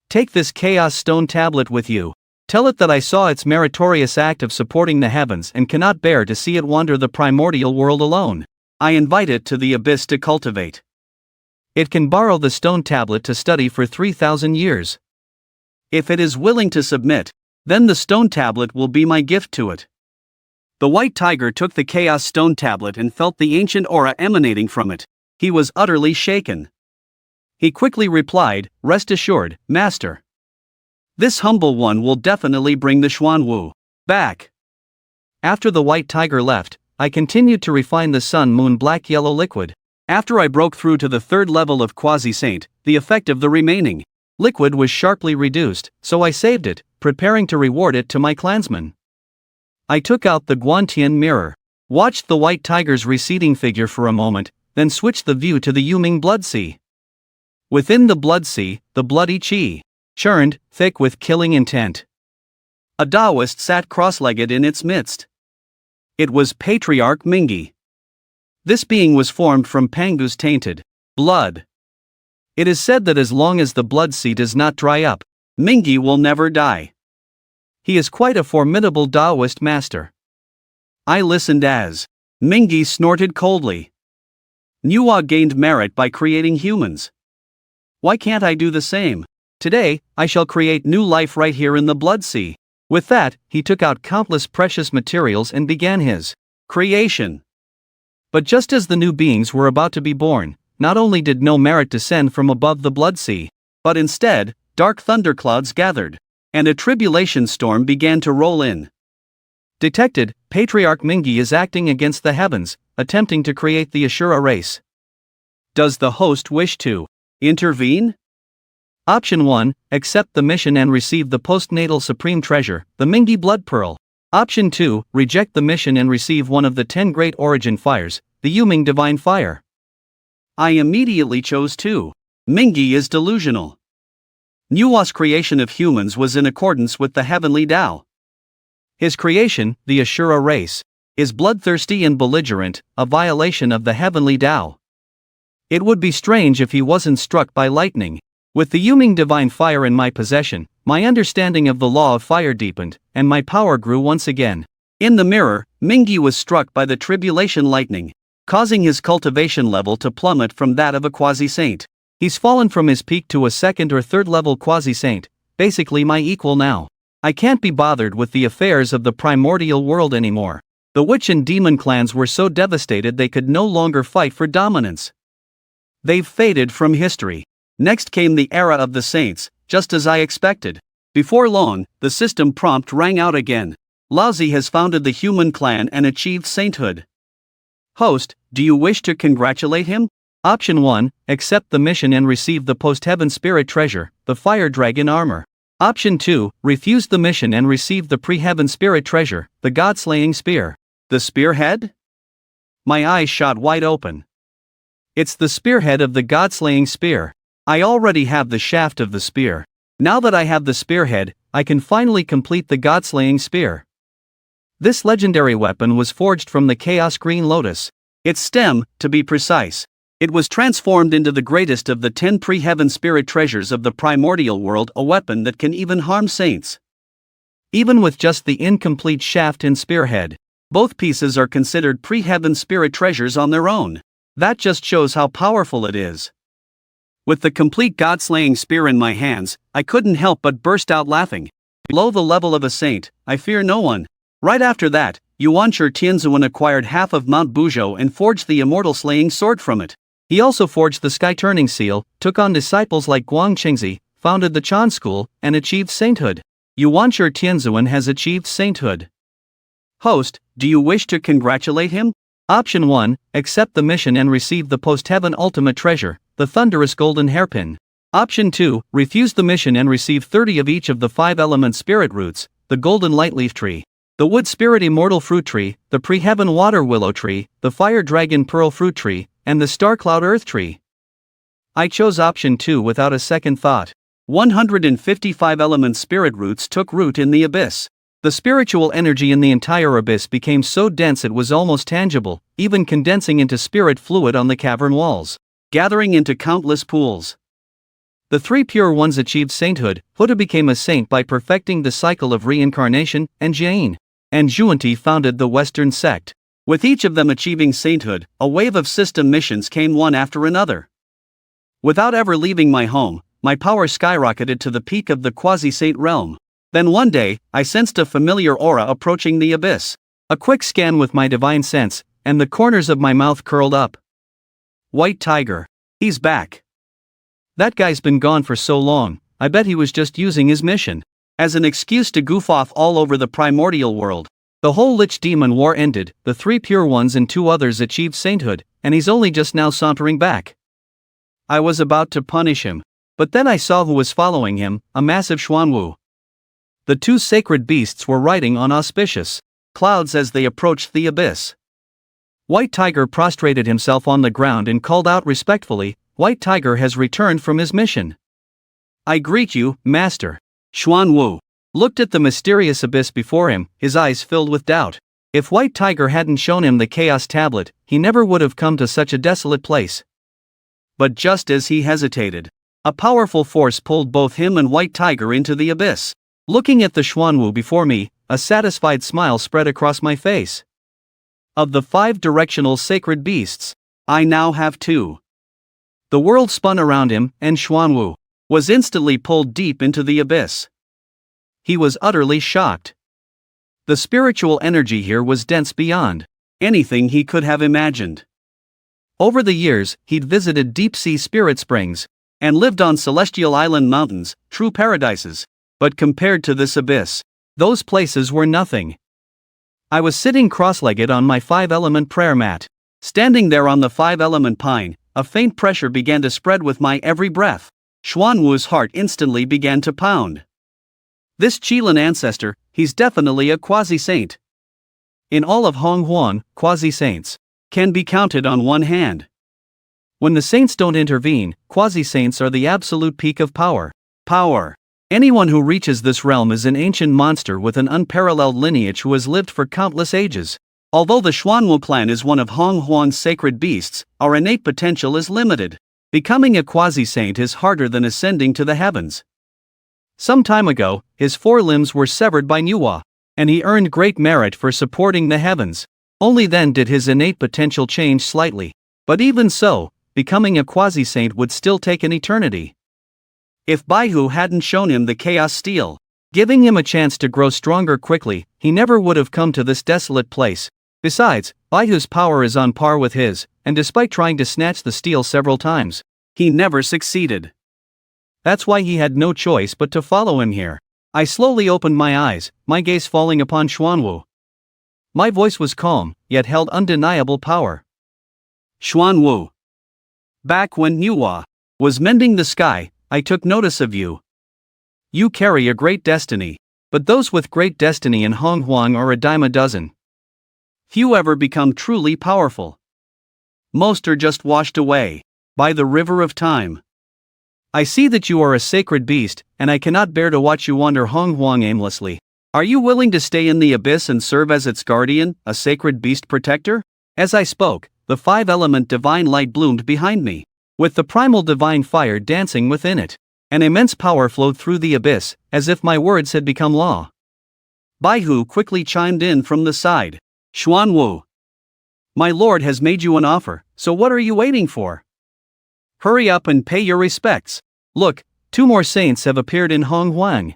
Take this Chaos Stone Tablet with you. Tell it that I saw its meritorious act of supporting the heavens and cannot bear to see it wander the primordial world alone. I invite it to the abyss to cultivate. It can borrow the stone tablet to study for 3,000 years. If it is willing to submit, then the stone tablet will be my gift to it. The White Tiger took the Chaos Stone Tablet and felt the ancient aura emanating from it. He was utterly shaken. He quickly replied, "Rest assured, Master. This humble one will definitely bring the Xuanwu back." After the White Tiger left, I continued to refine the Sun Moon Black-Yellow liquid. After I broke through to the third level of Quasi-Saint, the effect of the remaining liquid was sharply reduced, so I saved it, preparing to reward it to my clansmen. I took out the Guantian mirror, watched the White Tiger's receding figure for a moment, then switched the view to the Yuming Blood Sea. Within the Blood Sea, the bloody Qi churned, thick with killing intent. A Taoist sat cross-legged in its midst. It was Patriarch Mingi. This being was formed from Pangu's tainted blood. It is said that as long as the Blood Sea does not dry up, Mingi will never die. He is quite a formidable Taoist master. I listened as Mingi snorted coldly. Nuwa gained merit by creating humans. Why can't I do the same? Today, I shall create new life right here in the Blood Sea. With that, he took out countless precious materials and began his creation. But just as the new beings were about to be born, not only did no merit descend from above the Blood Sea, but instead, dark thunderclouds gathered, and a tribulation storm began to roll in. Detected, Patriarch Mingi is acting against the heavens, attempting to create the Ashura race. Does the host wish to intervene? Option 1, accept the mission and receive the postnatal supreme treasure, the Mingi Blood Pearl. Option 2, reject the mission and receive one of the 10 great origin fires, the Yuming Divine Fire. I immediately chose 2. Mingi is delusional. Nuwa's creation of humans was in accordance with the heavenly Tao. His creation, the Ashura race, is bloodthirsty and belligerent, a violation of the heavenly Tao. It would be strange if he wasn't struck by lightning. With the Yuming Divine Fire in my possession, my understanding of the law of fire deepened, and my power grew once again. In the mirror, Mingi was struck by the tribulation lightning, causing his cultivation level to plummet from that of a quasi-saint. He's fallen from his peak to a second or third level quasi-saint, basically my equal now. I can't be bothered with the affairs of the primordial world anymore. The witch and demon clans were so devastated they could no longer fight for dominance. They've faded from history. Next came the era of the saints, just as I expected. Before long, the system prompt rang out again. Laozi has founded the human clan and achieved sainthood. Host, do you wish to congratulate him? Option 1, accept the mission and receive the post-heaven spirit treasure, the fire dragon armor. Option 2, refuse the mission and receive the pre-heaven spirit treasure, the god-slaying spear. The spearhead? My eyes shot wide open. It's the spearhead of the god-slaying spear. I already have the shaft of the spear. Now that I have the spearhead, I can finally complete the god-slaying spear. This legendary weapon was forged from the Chaos Green Lotus. Its stem, to be precise. It was transformed into the greatest of the 10 pre-heaven spirit treasures of the primordial world, a weapon that can even harm saints. Even with just the incomplete shaft and spearhead, both pieces are considered pre-heaven spirit treasures on their own. That just shows how powerful it is. With the complete god-slaying spear in my hands, I couldn't help but burst out laughing. below the level of a saint, I fear no one. Right after that, Yuan Tianzuan acquired half of Mount Buzhou and forged the immortal slaying sword from it. He also forged the sky-turning seal, took on disciples like Guang Qingzi, founded the Chan school, and achieved sainthood. Yuan Tianzuan has achieved sainthood. Host, do you wish to congratulate him? Option 1, accept the mission and receive the post-heaven ultimate treasure, the thunderous golden hairpin. Option 2, refuse the mission and receive 30 of each of the 5-element spirit roots, the golden lightleaf tree, the wood spirit immortal fruit tree, the pre-heaven water willow tree, the fire dragon pearl fruit tree, and the star cloud earth tree. I chose option 2 without a second thought. 155 element spirit roots took root in the abyss. The spiritual energy in the entire abyss became so dense it was almost tangible, even condensing into spirit fluid on the cavern walls, gathering into countless pools. The 3 pure ones achieved sainthood. Huda became a saint by perfecting the cycle of reincarnation, and Jian and Zhuanti founded the Western sect. With each of them achieving sainthood, a wave of system missions came one after another. Without ever leaving my home, my power skyrocketed to the peak of the quasi-saint realm. Then one day, I sensed a familiar aura approaching the abyss. A quick scan with my divine sense, and the corners of my mouth curled up. White Tiger. He's back. That guy's been gone for so long, I bet he was just using his mission as an excuse to goof off all over the Primordial World. The whole Lich Demon War ended, the 3 pure ones and 2 others achieved sainthood, and he's only just now sauntering back. I was about to punish him, but then I saw who was following him, a massive Xuanwu. The 2 sacred beasts were riding on auspicious clouds as they approached the abyss. White Tiger prostrated himself on the ground and called out respectfully, "White Tiger has returned from his mission." "I greet you, Master." Xuanwu looked at the mysterious abyss before him, his eyes filled with doubt. If White Tiger hadn't shown him the Chaos Tablet, he never would have come to such a desolate place. But just as he hesitated, a powerful force pulled both him and White Tiger into the abyss. Looking at the Xuanwu before me, a satisfied smile spread across my face. Of the 5 directional sacred beasts, I now have 2. The world spun around him, and Xuanwu was instantly pulled deep into the abyss. He was utterly shocked. The spiritual energy here was dense beyond anything he could have imagined. Over the years, he'd visited deep-sea spirit springs and lived on celestial island mountains, true paradises. But compared to this abyss, those places were nothing. I was sitting cross-legged on my 5-element prayer mat. Standing there on the 5-element pine, a faint pressure began to spread with my every breath. Xuanwu's heart instantly began to pound. This Qilin ancestor, he's definitely a quasi-saint. In all of Honghuang, quasi-saints can be counted on one hand. When the saints don't intervene, quasi-saints are the absolute peak of power. Anyone who reaches this realm is an ancient monster with an unparalleled lineage who has lived for countless ages. Although the Xuanwu clan is one of Honghuang's sacred beasts, our innate potential is limited. Becoming a quasi-saint is harder than ascending to the heavens. Some time ago, his 4 limbs were severed by Nuwa, and he earned great merit for supporting the heavens. Only then did his innate potential change slightly. But even so, becoming a quasi-saint would still take an eternity. If Baihu hadn't shown him the Chaos Steel, giving him a chance to grow stronger quickly, he never would have come to this desolate place. Besides, Baihu's power is on par with his, and despite trying to snatch the steel several times, he never succeeded. That's why he had no choice but to follow him here. I slowly opened my eyes, my gaze falling upon Xuanwu. My voice was calm, yet held undeniable power. Xuanwu. Back when Nuwa was mending the sky, I took notice of you. You carry a great destiny, but those with great destiny in Honghuang are a dime a dozen. Few ever become truly powerful. Most are just washed away by the river of time. I see that you are a sacred beast, and I cannot bear to watch you wander Honghuang aimlessly. Are you willing to stay in the abyss and serve as its guardian, a sacred beast protector? As I spoke, the 5-element divine light bloomed behind me, with the primal divine fire dancing within it. An immense power flowed through the abyss, as if my words had become law. Baihu quickly chimed in from the side. Xuanwu, my lord has made you an offer, so what are you waiting for? Hurry up and pay your respects. Look, 2 more saints have appeared in Honghuang.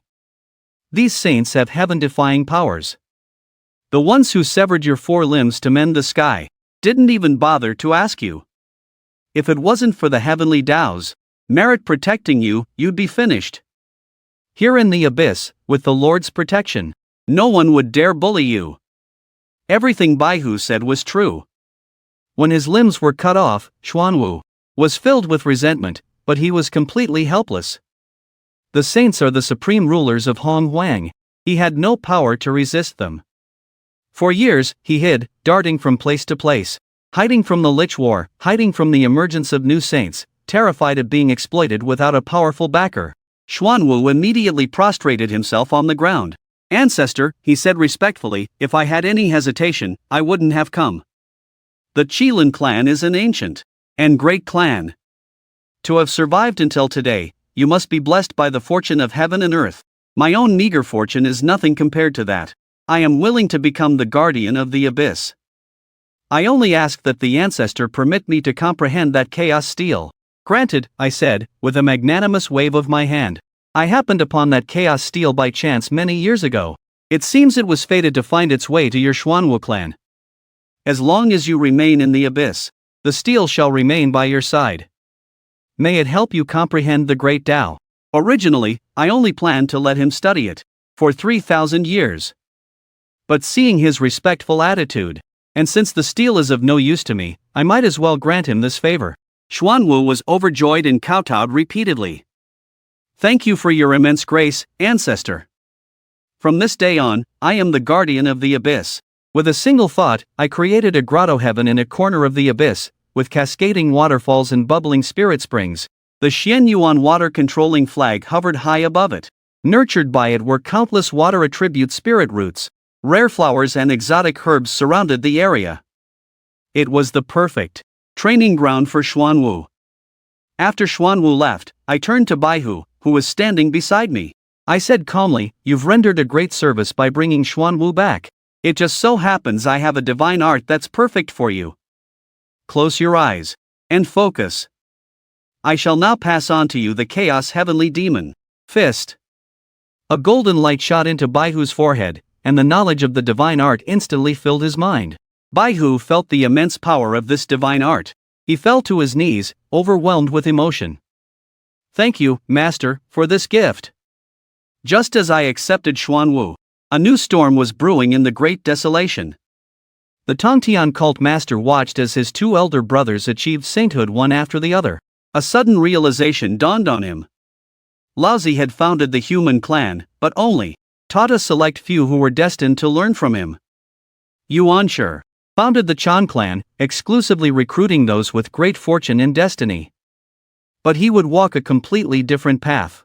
These saints have heaven-defying powers. The ones who severed your 4 limbs to mend the sky didn't even bother to ask you. If it wasn't for the heavenly Tao's merit protecting you, you'd be finished. Here in the abyss, with the Lord's protection, no one would dare bully you. Everything Baihu said was true. When his limbs were cut off, Xuanwu was filled with resentment, but he was completely helpless. The saints are the supreme rulers of Hong Huang. He had no power to resist them. For years, he hid, darting from place to place, hiding from the Lich War, hiding from the emergence of new saints, terrified of being exploited without a powerful backer. Xuanwu immediately prostrated himself on the ground. Ancestor, he said respectfully, if I had any hesitation, I wouldn't have come. The Qilin clan is an ancient and great clan. To have survived until today, you must be blessed by the fortune of heaven and earth. My own meager fortune is nothing compared to that. I am willing to become the guardian of the abyss. I only ask that the ancestor permit me to comprehend that chaos steel. Granted, I said, with a magnanimous wave of my hand. I happened upon that chaos steel by chance many years ago. It seems it was fated to find its way to your Xuanwu clan. As long as you remain in the abyss, the steel shall remain by your side. May it help you comprehend the great Tao. Originally, I only planned to let him study it for 3,000 years. But seeing his respectful attitude, and since the steel is of no use to me, I might as well grant him this favor. Xuanwu was overjoyed and kowtowed repeatedly. Thank you for your immense grace, ancestor. From this day on, I am the guardian of the abyss. With a single thought, I created a grotto heaven in a corner of the abyss, with cascading waterfalls and bubbling spirit springs. The Xian Yuan water-controlling flag hovered high above it. Nurtured by it were countless water-attribute spirit roots. Rare flowers and exotic herbs surrounded the area. It was the perfect training ground for Xuanwu. After Xuanwu left, I turned to Baihu, who was standing beside me. I said calmly, "You've rendered a great service by bringing Xuanwu back. It just so happens I have a divine art that's perfect for you. Close your eyes and focus. I shall now pass on to you the Chaos Heavenly Demon Fist." A golden light shot into Baihu's forehead, and the knowledge of the divine art instantly filled his mind. Baihu felt the immense power of this divine art. He fell to his knees, overwhelmed with emotion. "Thank you, Master, for this gift." Just as I accepted Xuanwu, a new storm was brewing in the Great Desolation. The Tongtian cult master watched as his 2 elder brothers achieved sainthood one after the other. A sudden realization dawned on him. Laozi had founded the human clan, but only taught a select few who were destined to learn from him. Yuanshi founded the Chan clan, exclusively recruiting those with great fortune and destiny. But he would walk a completely different path.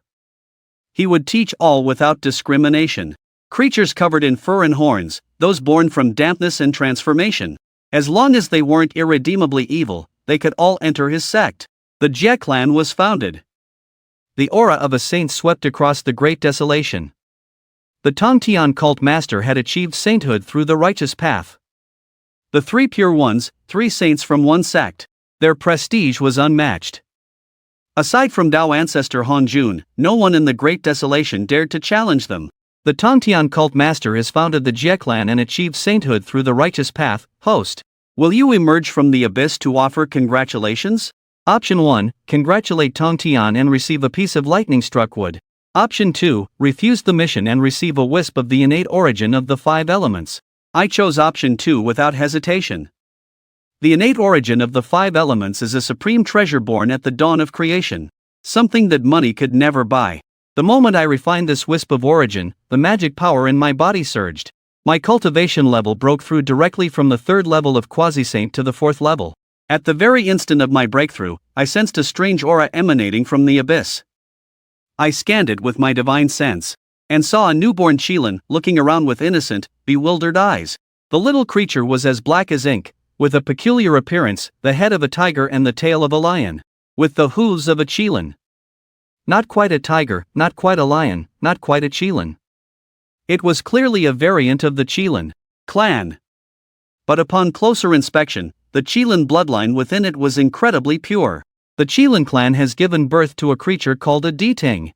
He would teach all without discrimination. Creatures covered in fur and horns, those born from dampness and transformation. As long as they weren't irredeemably evil, they could all enter his sect. The Jie clan was founded. The aura of a saint swept across the Great Desolation. The Tongtian cult master had achieved sainthood through the righteous path. The 3 pure ones, 3 saints from one sect. Their prestige was unmatched. Aside from Tao ancestor Han Jun, no one in the Great Desolation dared to challenge them. The Tongtian cult master has founded the Jie clan and achieved sainthood through the righteous path. Host. Will you emerge from the abyss to offer congratulations? Option 1, congratulate Tongtian and receive a piece of lightning-struck wood. Option 2, refuse the mission and receive a wisp of the innate origin of the 5 elements. I chose option 2 without hesitation. The innate origin of the 5 elements is a supreme treasure born at the dawn of creation. Something that money could never buy. The moment I refined this wisp of origin, the magic power in my body surged. My cultivation level broke through directly from the 3rd level of quasi-saint to the 4th level. At the very instant of my breakthrough, I sensed a strange aura emanating from the abyss. I scanned it with my divine sense, and saw a newborn Qilin looking around with innocent, bewildered eyes. The little creature was as black as ink, with a peculiar appearance, the head of a tiger and the tail of a lion, with the hooves of a Qilin. Not quite a tiger, not quite a lion, not quite a Qilin. It was clearly a variant of the Qilin clan. But upon closer inspection, the Qilin bloodline within it was incredibly pure. The Qilin clan has given birth to a creature called a Ditang.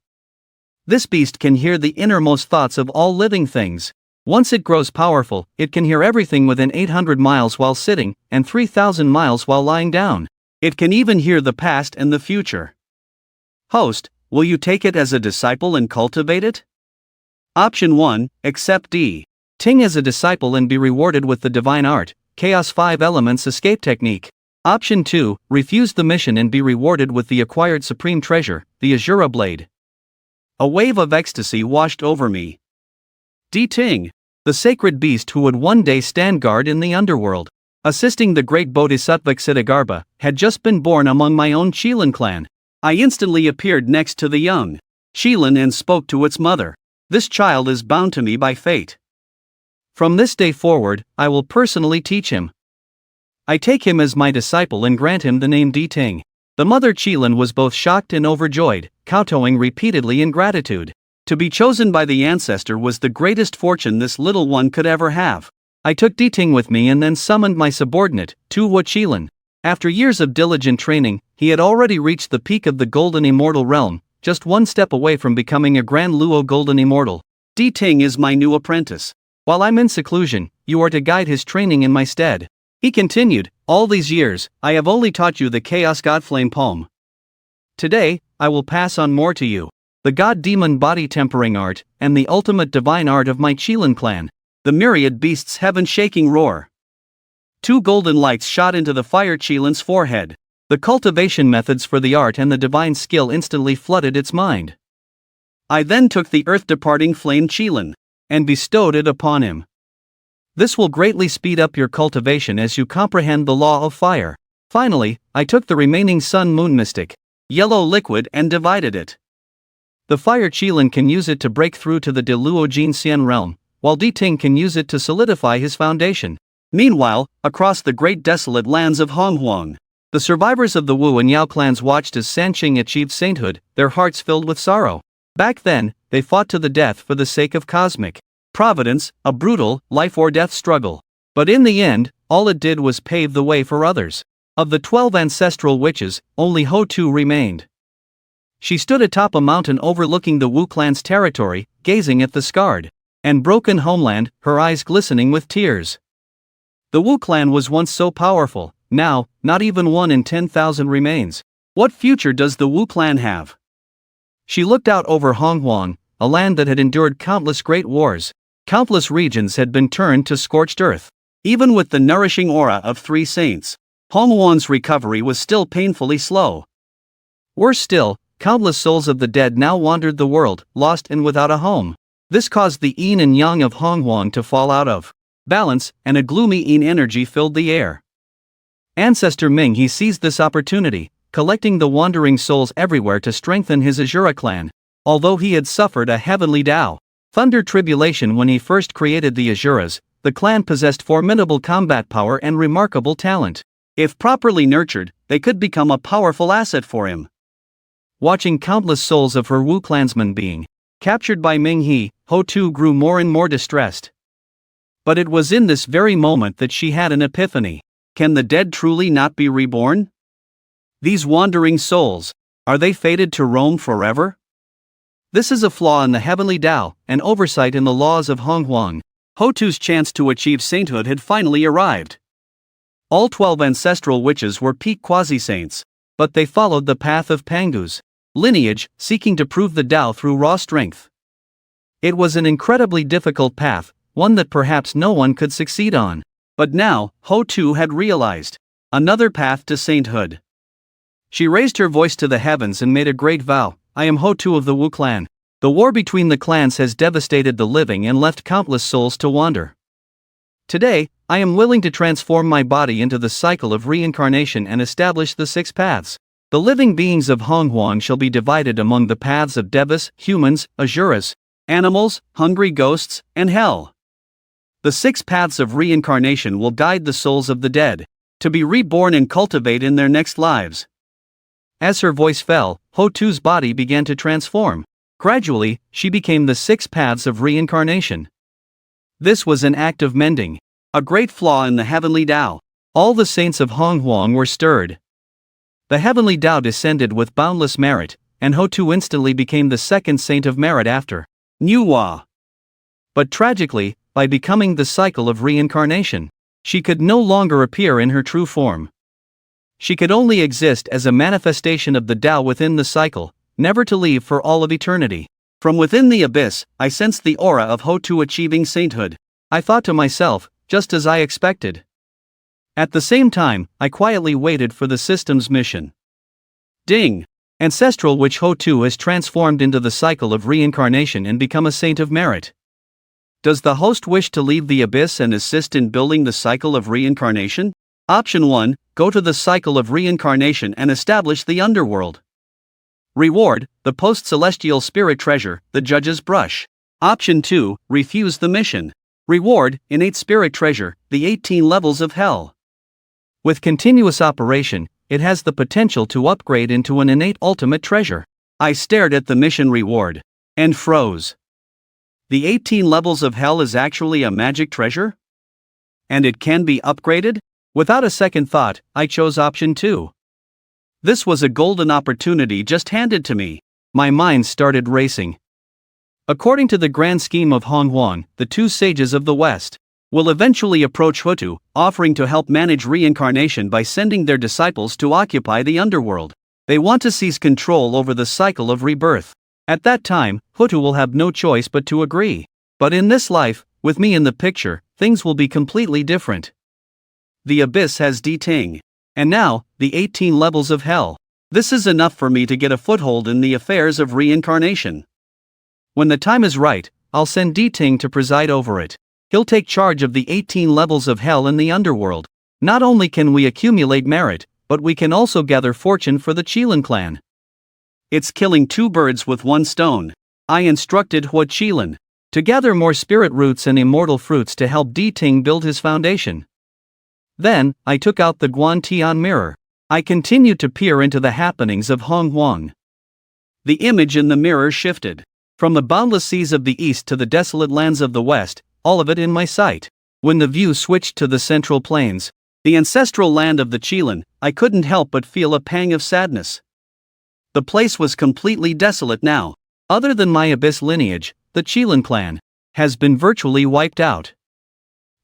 This beast can hear the innermost thoughts of all living things. Once it grows powerful, it can hear everything within 800 miles while sitting, and 3,000 miles while lying down. It can even hear the past and the future. Host, will you take it as a disciple and cultivate it? Option 1, accept D. Ting as a disciple and be rewarded with the divine art, Chaos 5 Elements escape technique. Option 2, refuse the mission and be rewarded with the acquired supreme treasure, the Azura Blade. A wave of ecstasy washed over me. D. Ting, the sacred beast who would one day stand guard in the underworld, assisting the great Bodhisattva Ksitigarbha, had just been born among my own Qilin clan. I instantly appeared next to the young Qilin and spoke to its mother. This child is bound to me by fate. From this day forward, I will personally teach him. I take him as my disciple and grant him the name D. Ting. The mother Qilin was both shocked and overjoyed, kowtowing repeatedly in gratitude. To be chosen by the ancestor was the greatest fortune this little one could ever have. I took D. Ting with me and then summoned my subordinate, Tu Wo Qilin. After years of diligent training, he had already reached the peak of the Golden Immortal realm, just one step away from becoming a Grand Luo Golden Immortal. D. Ting is my new apprentice. While I'm in seclusion, you are to guide his training in my stead. He continued, all these years, I have only taught you the Chaos God Flame Poem. Today, I will pass on more to you. The God-Demon Body Tempering Art, and the ultimate divine art of my Qilin clan. The myriad beasts' heaven-shaking roar. 2 golden lights shot into the Fire Qilin's forehead. The cultivation methods for the art and the divine skill instantly flooded its mind. I then took the earth-departing Flame Qilin, and bestowed it upon him. This will greatly speed up your cultivation as you comprehend the law of fire. Finally, I took the remaining Sun-Moon Mystic, yellow liquid and divided it. The Fire Qilin can use it to break through to the De Luo Jin Xian realm, while D. Ting can use it to solidify his foundation. Meanwhile, across the great desolate lands of Honghuang, the survivors of the Wu and Yao clans watched as Sanqing achieved sainthood, their hearts filled with sorrow. Back then, they fought to the death for the sake of cosmic providence, a brutal, life-or-death struggle. But in the end, all it did was pave the way for others. Of the 12 ancestral witches, only Ho Tu remained. She stood atop a mountain overlooking the Wu clan's territory, gazing at the scarred and broken homeland, her eyes glistening with tears. The Wu clan was once so powerful, now, not even 1 in 10,000 remains. What future does the Wu clan have? She looked out over Honghuang, a land that had endured countless great wars. Countless regions had been turned to scorched earth. Even with the nourishing aura of 3 saints, Honghuang's recovery was still painfully slow. Worse still, countless souls of the dead now wandered the world, lost and without a home. This caused the yin and yang of Honghuang to fall out of balance, and a gloomy yin energy filled the air. Ancestor Ming He seized this opportunity, collecting the wandering souls everywhere to strengthen his Azura clan. Although he had suffered a heavenly Tao Thunder tribulation when he first created the Azuras, the clan possessed formidable combat power and remarkable talent. If properly nurtured, they could become a powerful asset for him. Watching countless souls of her Wu clansmen being captured by Ming He, Ho Tu grew more and more distressed. But it was in this very moment that she had an epiphany. Can the dead truly not be reborn? These wandering souls, are they fated to roam forever? This is a flaw in the heavenly Tao, an oversight in the laws of Honghuang. Ho Tu's chance to achieve sainthood had finally arrived. All 12 ancestral witches were peak quasi-saints, but they followed the path of Pangu's lineage, seeking to prove the Tao through raw strength. It was an incredibly difficult path, one that perhaps no one could succeed on. But now, Ho Tu had realized another path to sainthood. She raised her voice to the heavens and made a great vow. I am Ho Tu of the Wu clan. The war between the clans has devastated the living and left countless souls to wander. Today, I am willing to transform my body into the cycle of reincarnation and establish the 6 paths. The living beings of Honghuang shall be divided among the paths of Devas, humans, Azuras, animals, hungry ghosts, and hell. The 6 paths of reincarnation will guide the souls of the dead to be reborn and cultivate in their next lives. As her voice fell, Ho Tu's body began to transform. Gradually, she became the 6 paths of reincarnation. This was an act of mending, a great flaw in the heavenly Tao. All the saints of Honghuang were stirred. The heavenly Tao descended with boundless merit, and Ho-Tu instantly became the second saint of merit after Nuwa. But tragically, by becoming the cycle of reincarnation, she could no longer appear in her true form. She could only exist as a manifestation of the Tao within the cycle, never to leave for all of eternity. From within the abyss, I sensed the aura of Ho-Tu achieving sainthood. I thought to myself, just as I expected. At the same time, I quietly waited for the system's mission. Ding! Ancestral, which Ho-Tu has transformed into the cycle of reincarnation and become a saint of merit. Does the host wish to leave the abyss and assist in building the cycle of reincarnation? Option 1, go to the cycle of reincarnation and establish the underworld. Reward, the post-celestial spirit treasure, the judge's brush. Option 2, refuse the mission. Reward, innate spirit treasure, the 18 levels of hell. With continuous operation, it has the potential to upgrade into an innate ultimate treasure. I stared at the mission reward and froze. The 18 levels of hell is actually a magic treasure? And it can be upgraded? Without a second thought, I chose option 2. This was a golden opportunity just handed to me. My mind started racing. According to the grand scheme of Hong Huang, the two sages of the West will eventually approach Ho-Tu, offering to help manage reincarnation by sending their disciples to occupy the underworld. They want to seize control over the cycle of rebirth. At that time, Ho-Tu will have no choice but to agree. But in this life, with me in the picture, things will be completely different. The abyss has Ting. And now, the 18 levels of hell. This is enough for me to get a foothold in the affairs of reincarnation. When the time is right, I'll send Ting to preside over it. He'll take charge of the 18 levels of hell in the underworld. Not only can we accumulate merit, but we can also gather fortune for the Qilin clan. It's killing two birds with one stone. I instructed Fire Qilin to gather more spirit roots and immortal fruits to help Ting build his foundation. Then, I took out the Guan Tian mirror. I continued to peer into the happenings of Hong Huang. The image in the mirror shifted. From the boundless seas of the east to the desolate lands of the west, all of it in my sight. When the view switched to the central plains, the ancestral land of the Qilin, I couldn't help but feel a pang of sadness. The place was completely desolate now. Other than my abyss lineage, the Qilin clan has been virtually wiped out.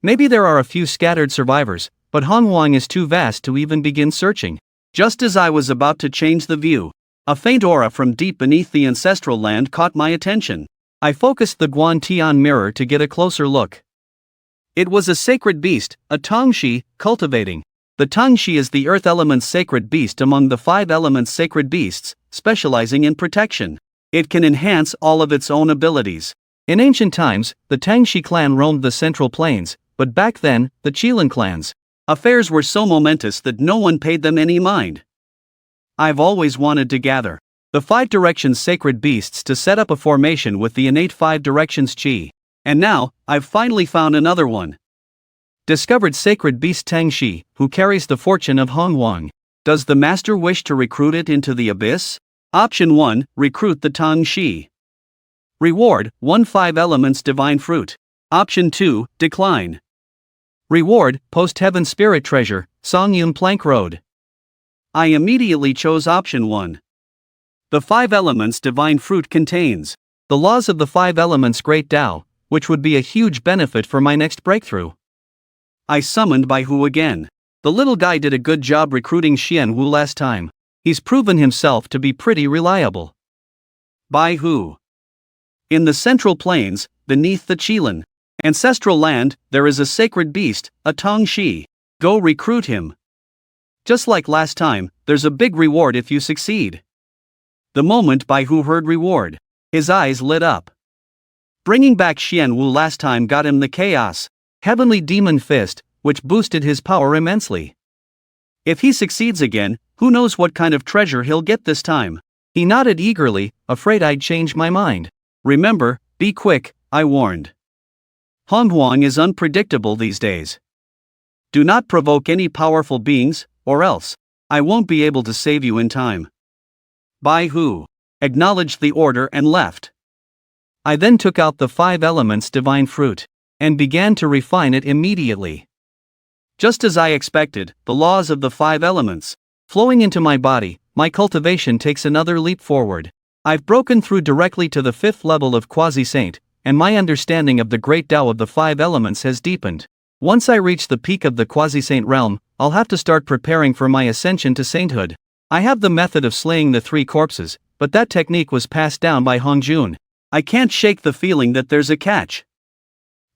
Maybe there are a few scattered survivors, but Hong Huang is too vast to even begin searching. Just as I was about to change the view, a faint aura from deep beneath the ancestral land caught my attention. I focused the Guan Tian mirror to get a closer look. It was a sacred beast, a Tongxi, cultivating. The Tongxi is the earth element's sacred beast among the 5 elements sacred beasts, specializing in protection. It can enhance all of its own abilities. In ancient times, the Tangxi clan roamed the central plains, but back then, the Qilin clans affairs were so momentous that no one paid them any mind. I've always wanted to gather the 5 directions sacred beasts to set up a formation with the innate 5 directions Qi. And now, I've finally found another one. Discovered sacred beast Tangxi, who carries the fortune of Hong Huang. Does the master wish to recruit it into the abyss? Option 1, recruit the Tangxi. Reward, 1 5 elements divine fruit. Option 2, decline. Reward, post-heaven spirit treasure, Songyun Plank Road. I immediately chose option 1. The 5 elements divine fruit contains the laws of the 5 elements great Tao, which would be a huge benefit for my next breakthrough. I summoned Bai Hu again. The little guy did a good job recruiting Xian Wu last time. He's proven himself to be pretty reliable. Bai Hu. In the central plains, beneath the Qilin ancestral land, there is a sacred beast, a Tongxi. Go recruit him. Just like last time, there's a big reward if you succeed. The moment Bai Hu heard reward, his eyes lit up. Bringing back Xian Wu last time got him the chaos heavenly demon fist, which boosted his power immensely. If he succeeds again, who knows what kind of treasure he'll get this time. He nodded eagerly, afraid I'd change my mind. Remember, be quick, I warned. Hong Huang is unpredictable these days. Do not provoke any powerful beings, or else I won't be able to save you in time. Bai Hu acknowledged the order and left. I then took out the 5 elements divine fruit and began to refine it immediately. Just as I expected, the laws of the 5 elements flowing into my body, my cultivation takes another leap forward. I've broken through directly to the 5th level of Quasi-Saint, and my understanding of the great Tao of the 5 elements has deepened. Once I reach the peak of the Quasi-Saint realm, I'll have to start preparing for my ascension to sainthood. I have the method of slaying the 3 corpses, but that technique was passed down by Hongjun. I can't shake the feeling that there's a catch.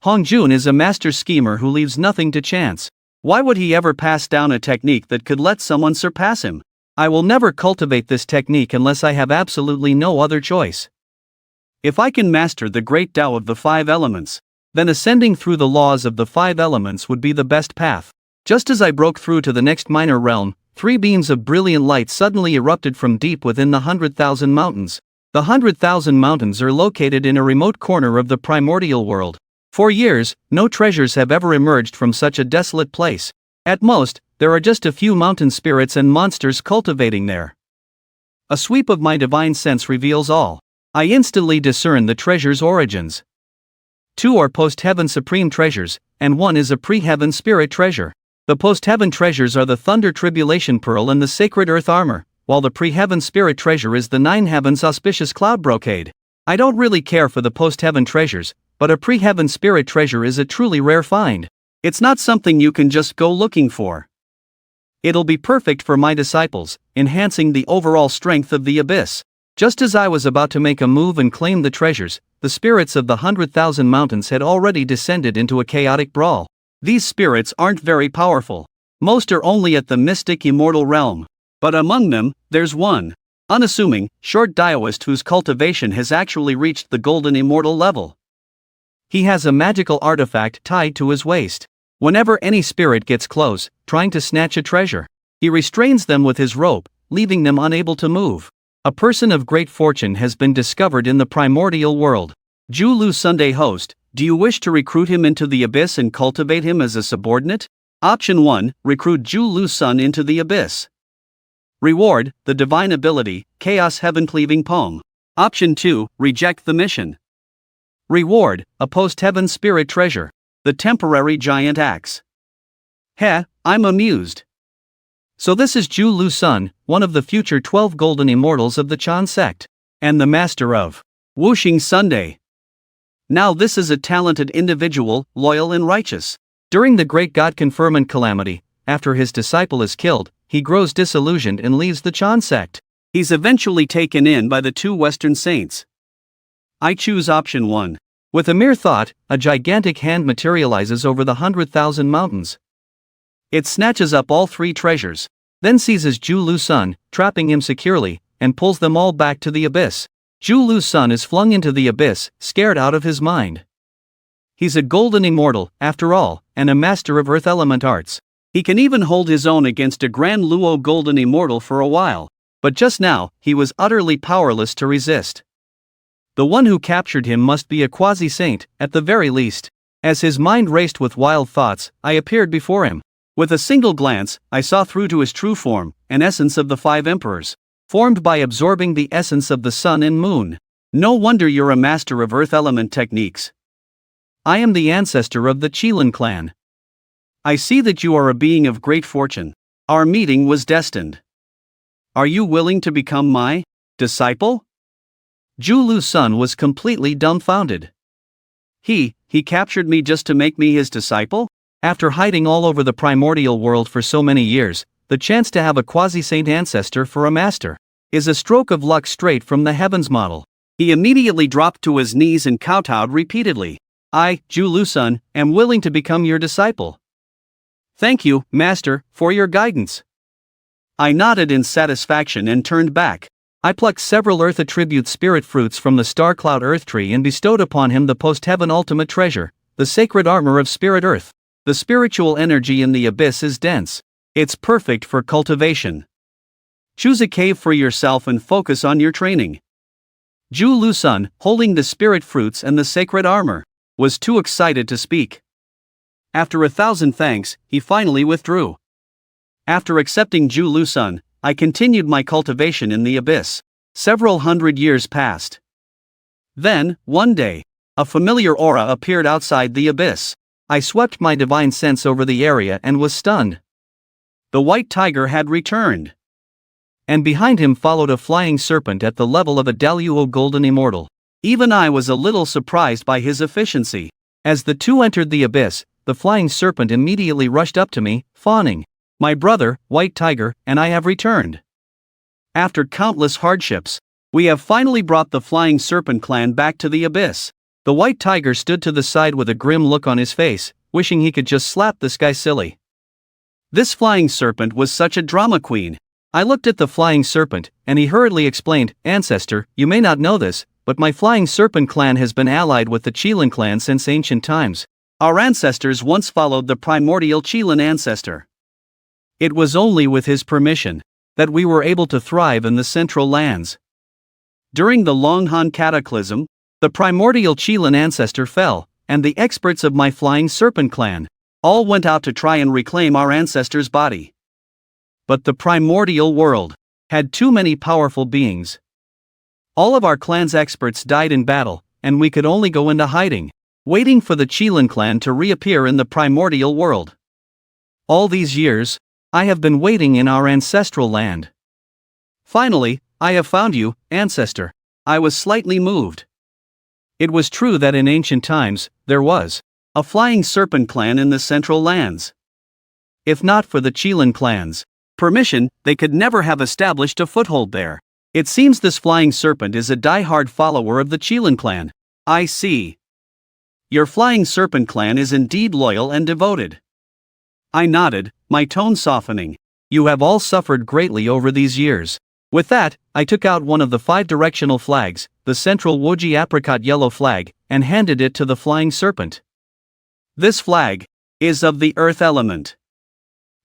Hongjun is a master schemer who leaves nothing to chance. Why would he ever pass down a technique that could let someone surpass him? I will never cultivate this technique unless I have absolutely no other choice. If I can master the great Tao of the 5 elements, then ascending through the laws of the 5 elements would be the best path. Just as I broke through to the next minor realm, 3 beams of brilliant light suddenly erupted from deep within the 100,000 mountains. The 100,000 mountains are located in a remote corner of the primordial world. For years, no treasures have ever emerged from such a desolate place. At most, there are just a few mountain spirits and monsters cultivating there. A sweep of my divine sense reveals all. I instantly discern the treasure's origins. 2 are post-heaven supreme treasures, and 1 is a pre-heaven spirit treasure. The post-heaven treasures are the Thunder Tribulation Pearl and the Sacred Earth Armor, while the pre-heaven spirit treasure is the 9 heavens auspicious cloud brocade. I don't really care for the post-heaven treasures, but a pre-heaven spirit treasure is a truly rare find. It's not something you can just go looking for. It'll be perfect for my disciples, enhancing the overall strength of the abyss. Just as I was about to make a move and claim the treasures, the spirits of the 100,000 mountains had already descended into a chaotic brawl. These spirits aren't very powerful. Most are only at the mystic immortal realm. But among them, there's one unassuming, short Daoist whose cultivation has actually reached the golden immortal level. He has a magical artifact tied to his waist. Whenever any spirit gets close, trying to snatch a treasure, he restrains them with his rope, leaving them unable to move. A person of great fortune has been discovered in the primordial world. Julu Sunday host, do you wish to recruit him into the abyss and cultivate him as a subordinate? Option 1, recruit Julu Sun into the abyss. Reward, the divine ability, Chaos Heaven Cleaving Poem. Option 2, reject the mission. Reward, a post-heaven spirit treasure. The temporary giant axe. Heh, I'm amused. So this is Ju Lu Sun, one of the future 12 golden immortals of the Chan sect, and the master of Wuxing Sunday. Now this is a talented individual, loyal and righteous. During the great god conferment calamity, after his disciple is killed, he grows disillusioned and leaves the Chan sect. He's eventually taken in by the 2 Western saints. I choose option 1. With a mere thought, a gigantic hand materializes over the 100,000 mountains. It snatches up all 3 treasures, then seizes Ju Lu Sun, trapping him securely, and pulls them all back to the abyss. Ju Lu Sun is flung into the abyss, scared out of his mind. He's a golden immortal, after all, and a master of earth element arts. He can even hold his own against a Grand Luo golden immortal for a while, but just now, he was utterly powerless to resist. The one who captured him must be a quasi-saint, at the very least. As his mind raced with wild thoughts, I appeared before him. With a single glance, I saw through to his true form, an essence of the 5 emperors, formed by absorbing the essence of the sun and moon. No wonder you're a master of earth element techniques. I am the ancestor of the Qilin clan. I see that you are a being of great fortune. Our meeting was destined. Are you willing to become my disciple? Ju Lu Sun was completely dumbfounded. He captured me just to make me his disciple? After hiding all over the primordial world for so many years, the chance to have a quasi-saint ancestor for a master is a stroke of luck straight from the heavens model. He immediately dropped to his knees and kowtowed repeatedly. I, Ju Lu Sun, am willing to become your disciple. Thank you, master, for your guidance. I nodded in satisfaction and turned back. I plucked several earth attribute spirit fruits from the star cloud earth tree and bestowed upon him the post-heaven ultimate treasure, the sacred armor of spirit earth. The spiritual energy in the abyss is dense. It's perfect for cultivation. Choose a cave for yourself and focus on your training. Ju Lu Sun, holding the spirit fruits and the sacred armor, was too excited to speak. After 1,000 thanks, he finally withdrew. After accepting Ju Lu Sun, I continued my cultivation in the abyss. Several hundred years passed. Then, one day, a familiar aura appeared outside the abyss. I swept my divine sense over the area and was stunned. The white tiger had returned. and behind him followed a flying serpent at the level of a Daluo golden immortal. Even I was a little surprised by his efficiency. As the two entered the abyss, the flying serpent immediately rushed up to me, fawning. My brother, White Tiger, and I have returned. After countless hardships, we have finally brought the Flying Serpent clan back to the abyss. The White Tiger stood to the side with a grim look on his face, wishing he could just slap this guy silly. This Flying Serpent was such a drama queen. I looked at the Flying Serpent, and he hurriedly explained, Ancestor, you may not know this, but my Flying Serpent clan has been allied with the Qilin clan since ancient times. Our ancestors once followed the primordial Qilin ancestor. It was only with his permission that we were able to thrive in the Central Lands. During the Long Han cataclysm, the primordial Qilin ancestor fell, and the experts of my Flying Serpent clan all went out to try and reclaim our ancestor's body. But the primordial world had too many powerful beings. All of our clan's experts died in battle, and we could only go into hiding, waiting for the Qilin clan to reappear in the primordial world. All these years, I have been waiting in our ancestral land. Finally, I have found you, Ancestor. I was slightly moved. It was true that in ancient times, there was a Flying Serpent clan in the Central Lands. If not for the Qilin clan's permission, they could never have established a foothold there. It seems this Flying Serpent is a die-hard follower of the Qilin clan. I see. Your Flying Serpent clan is indeed loyal and devoted. I nodded, my tone softening. You have all suffered greatly over these years. With that, I took out one of the 5 directional flags, the central Woji apricot yellow flag, and handed it to the Flying Serpent. This flag is of the earth element.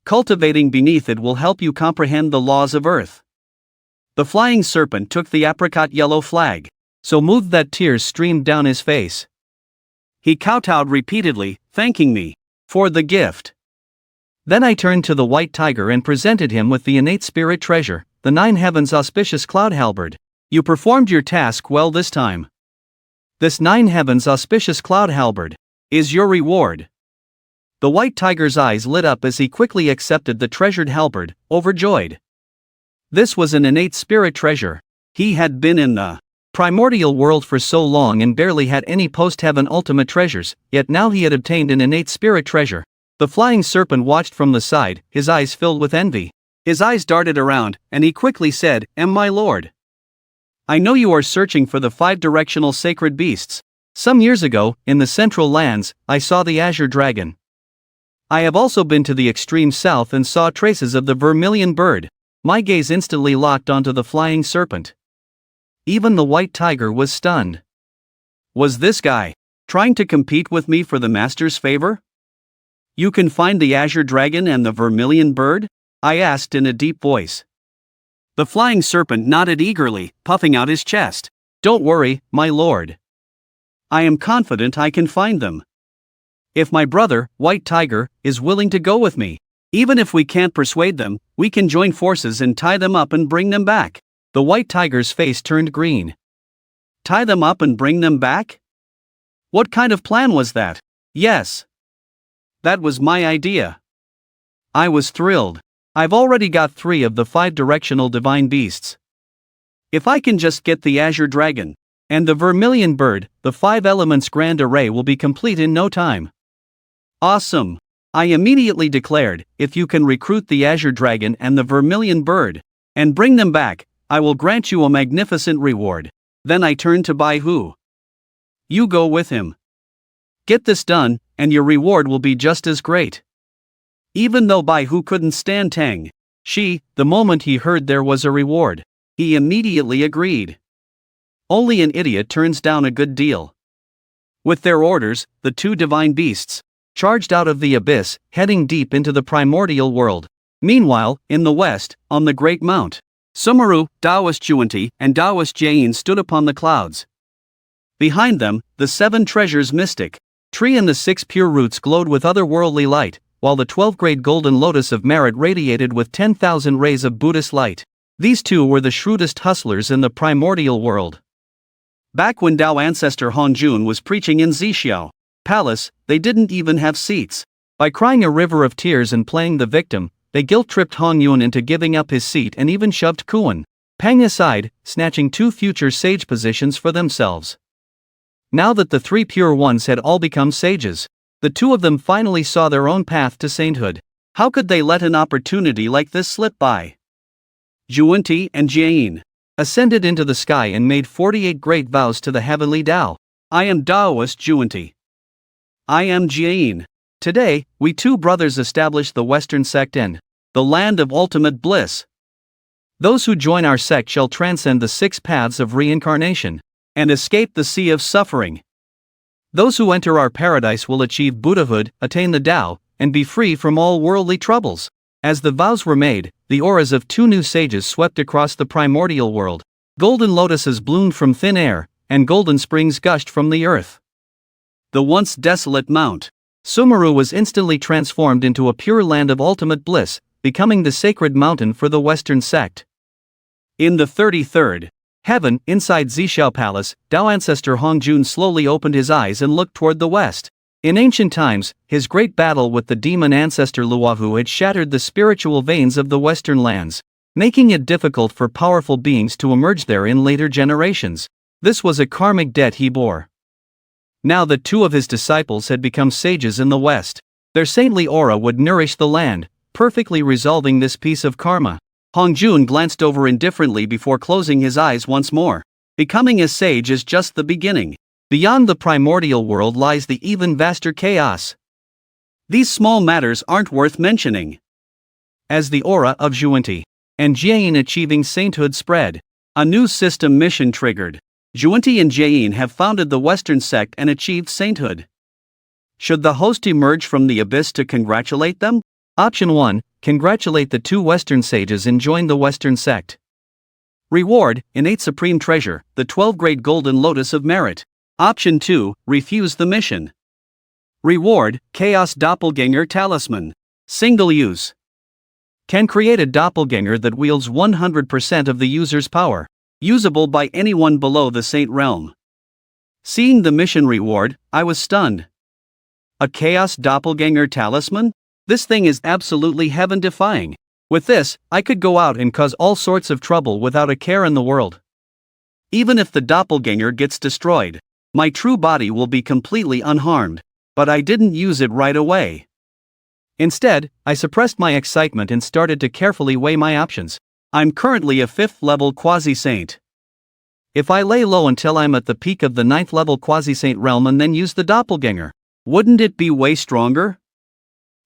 Cultivating beneath it will help you comprehend the laws of earth. The Flying Serpent took the apricot yellow flag, so moved that tears streamed down his face. He kowtowed repeatedly, thanking me for the gift. Then I turned to the White Tiger and presented him with the innate spirit treasure, the 9 heavens auspicious cloud halberd. You performed your task well this time. This 9 heavens auspicious cloud halberd is your reward. The White Tiger's eyes lit up as he quickly accepted the treasured halberd, overjoyed. This was an innate spirit treasure. He had been in the primordial world for so long and barely had any post-heaven ultimate treasures, yet now he had obtained an innate spirit treasure. The Flying Serpent watched from the side, his eyes filled with envy. His eyes darted around, and he quickly said, My lord, I know you are searching for the 5 directional sacred beasts. Some years ago, in the Central Lands, I saw the Azure Dragon. I have also been to the extreme south and saw traces of the vermilion bird. My gaze instantly locked onto the Flying Serpent. Even the White Tiger was stunned. Was this guy trying to compete with me for the master's favor? You can find the Azure Dragon and the vermilion bird? I asked in a deep voice. The Flying Serpent nodded eagerly, puffing out his chest. Don't worry, my lord. I am confident I can find them. If my brother, White Tiger, is willing to go with me, even if we can't persuade them, we can join forces and tie them up and bring them back. The White Tiger's face turned green. Tie them up and bring them back? What kind of plan was that? Yes. That was my idea. I was thrilled. I've already got 3 of the 5 directional divine beasts. If I can just get the Azure Dragon and the vermilion bird, the 5 elements grand array will be complete in no time. Awesome! I immediately declared, if you can recruit the Azure Dragon and the vermilion bird and bring them back, I will grant you a magnificent reward. Then I turned to Bai Hu. You go with him. Get this done, and your reward will be just as great. Even though Bai Hu couldn't stand Tang Shi, the moment he heard there was a reward, he immediately agreed. Only an idiot turns down a good deal. With their orders, the 2 divine beasts charged out of the abyss, heading deep into the primordial world. Meanwhile, in the west, on the Great Mount, Sumeru, Taoist Juanti, and Taoist Jain stood upon the clouds. Behind them, the 7 treasures mystic tree and the 6 pure roots glowed with otherworldly light, while the 12-grade golden lotus of merit radiated with 10,000 rays of Buddhist light. These 2 were the shrewdest hustlers in the primordial world. Back when Dao ancestor Honjun was preaching in Zixiao Palace, they didn't even have seats. By crying a river of tears and playing the victim, they guilt-tripped Hong Yun into giving up his seat and even shoved Kuan Peng aside, snatching 2 future sage positions for themselves. Now that the 3 pure ones had all become sages, the 2 of them finally saw their own path to sainthood. How could they let an opportunity like this slip by? Zhuanti and Jiayin ascended into the sky and made 48 great vows to the heavenly Tao. I am Taoist Zhuanti. I am Jiayin. Today, we 2 brothers establish the Western sect and the land of ultimate bliss. Those who join our sect shall transcend the 6 paths of reincarnation and escape the sea of suffering. Those who enter our paradise will achieve Buddhahood, attain the Tao, and be free from all worldly troubles. As the vows were made, the auras of 2 new sages swept across the primordial world. Golden lotuses bloomed from thin air, and golden springs gushed from the earth. The once desolate Mount Sumeru was instantly transformed into a pure land of ultimate bliss, becoming the sacred mountain for the Western sect. In the 33rd heaven, inside Zhixiao Palace, Tao ancestor Hongjun slowly opened his eyes and looked toward the west. In ancient times, his great battle with the demon ancestor Luohu had shattered the spiritual veins of the Western lands, making it difficult for powerful beings to emerge there in later generations. This was a karmic debt he bore. Now that 2 of his disciples had become sages in the West, their saintly aura would nourish the land, perfectly resolving this piece of karma. Hongjun glanced over indifferently before closing his eyes once more. Becoming a sage is just the beginning. Beyond the primordial world lies the even vaster chaos. These small matters aren't worth mentioning. As the aura of Zhuanti and Jiayin achieving sainthood spread, a new system mission triggered. Zhuanti and Jiayin have founded the Western sect and achieved sainthood. Should the host emerge from the abyss to congratulate them? Option 1. Congratulate the 2 Western sages and join the Western sect. Reward, innate supreme treasure, the 12 great golden lotus of merit. Option 2. Refuse the mission. Reward, chaos doppelganger talisman. Single use. Can create a doppelganger that wields 100% of the user's power. Usable by anyone below the saint realm. Seeing the mission reward, I was stunned. A chaos doppelganger talisman? This thing is absolutely heaven-defying. With this, I could go out and cause all sorts of trouble without a care in the world. Even if the doppelganger gets destroyed, my true body will be completely unharmed. But I didn't use it right away. Instead, I suppressed my excitement and started to carefully weigh my options. I'm currently a 5th level quasi-saint. If I lay low until I'm at the peak of the 9th level quasi-saint realm and then use the doppelganger, wouldn't it be way stronger?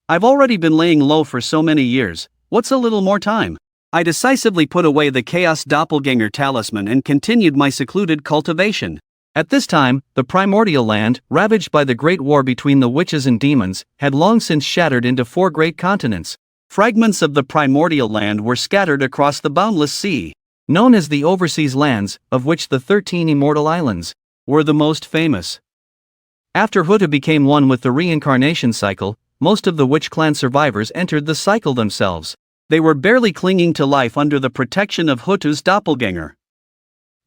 I've already been laying low for so many years, what's a little more time? I decisively put away the Chaos Doppelganger talisman and continued my secluded cultivation. At this time, the primordial land, ravaged by the great war between the witches and demons, had long since shattered into 4 great continents. Fragments of the primordial land were scattered across the boundless sea, known as the overseas lands, of which the 13 immortal islands were the most famous. After Huta became one with the reincarnation cycle, most of the witch clan survivors entered the cycle themselves. They were barely clinging to life under the protection of Hutu's doppelganger.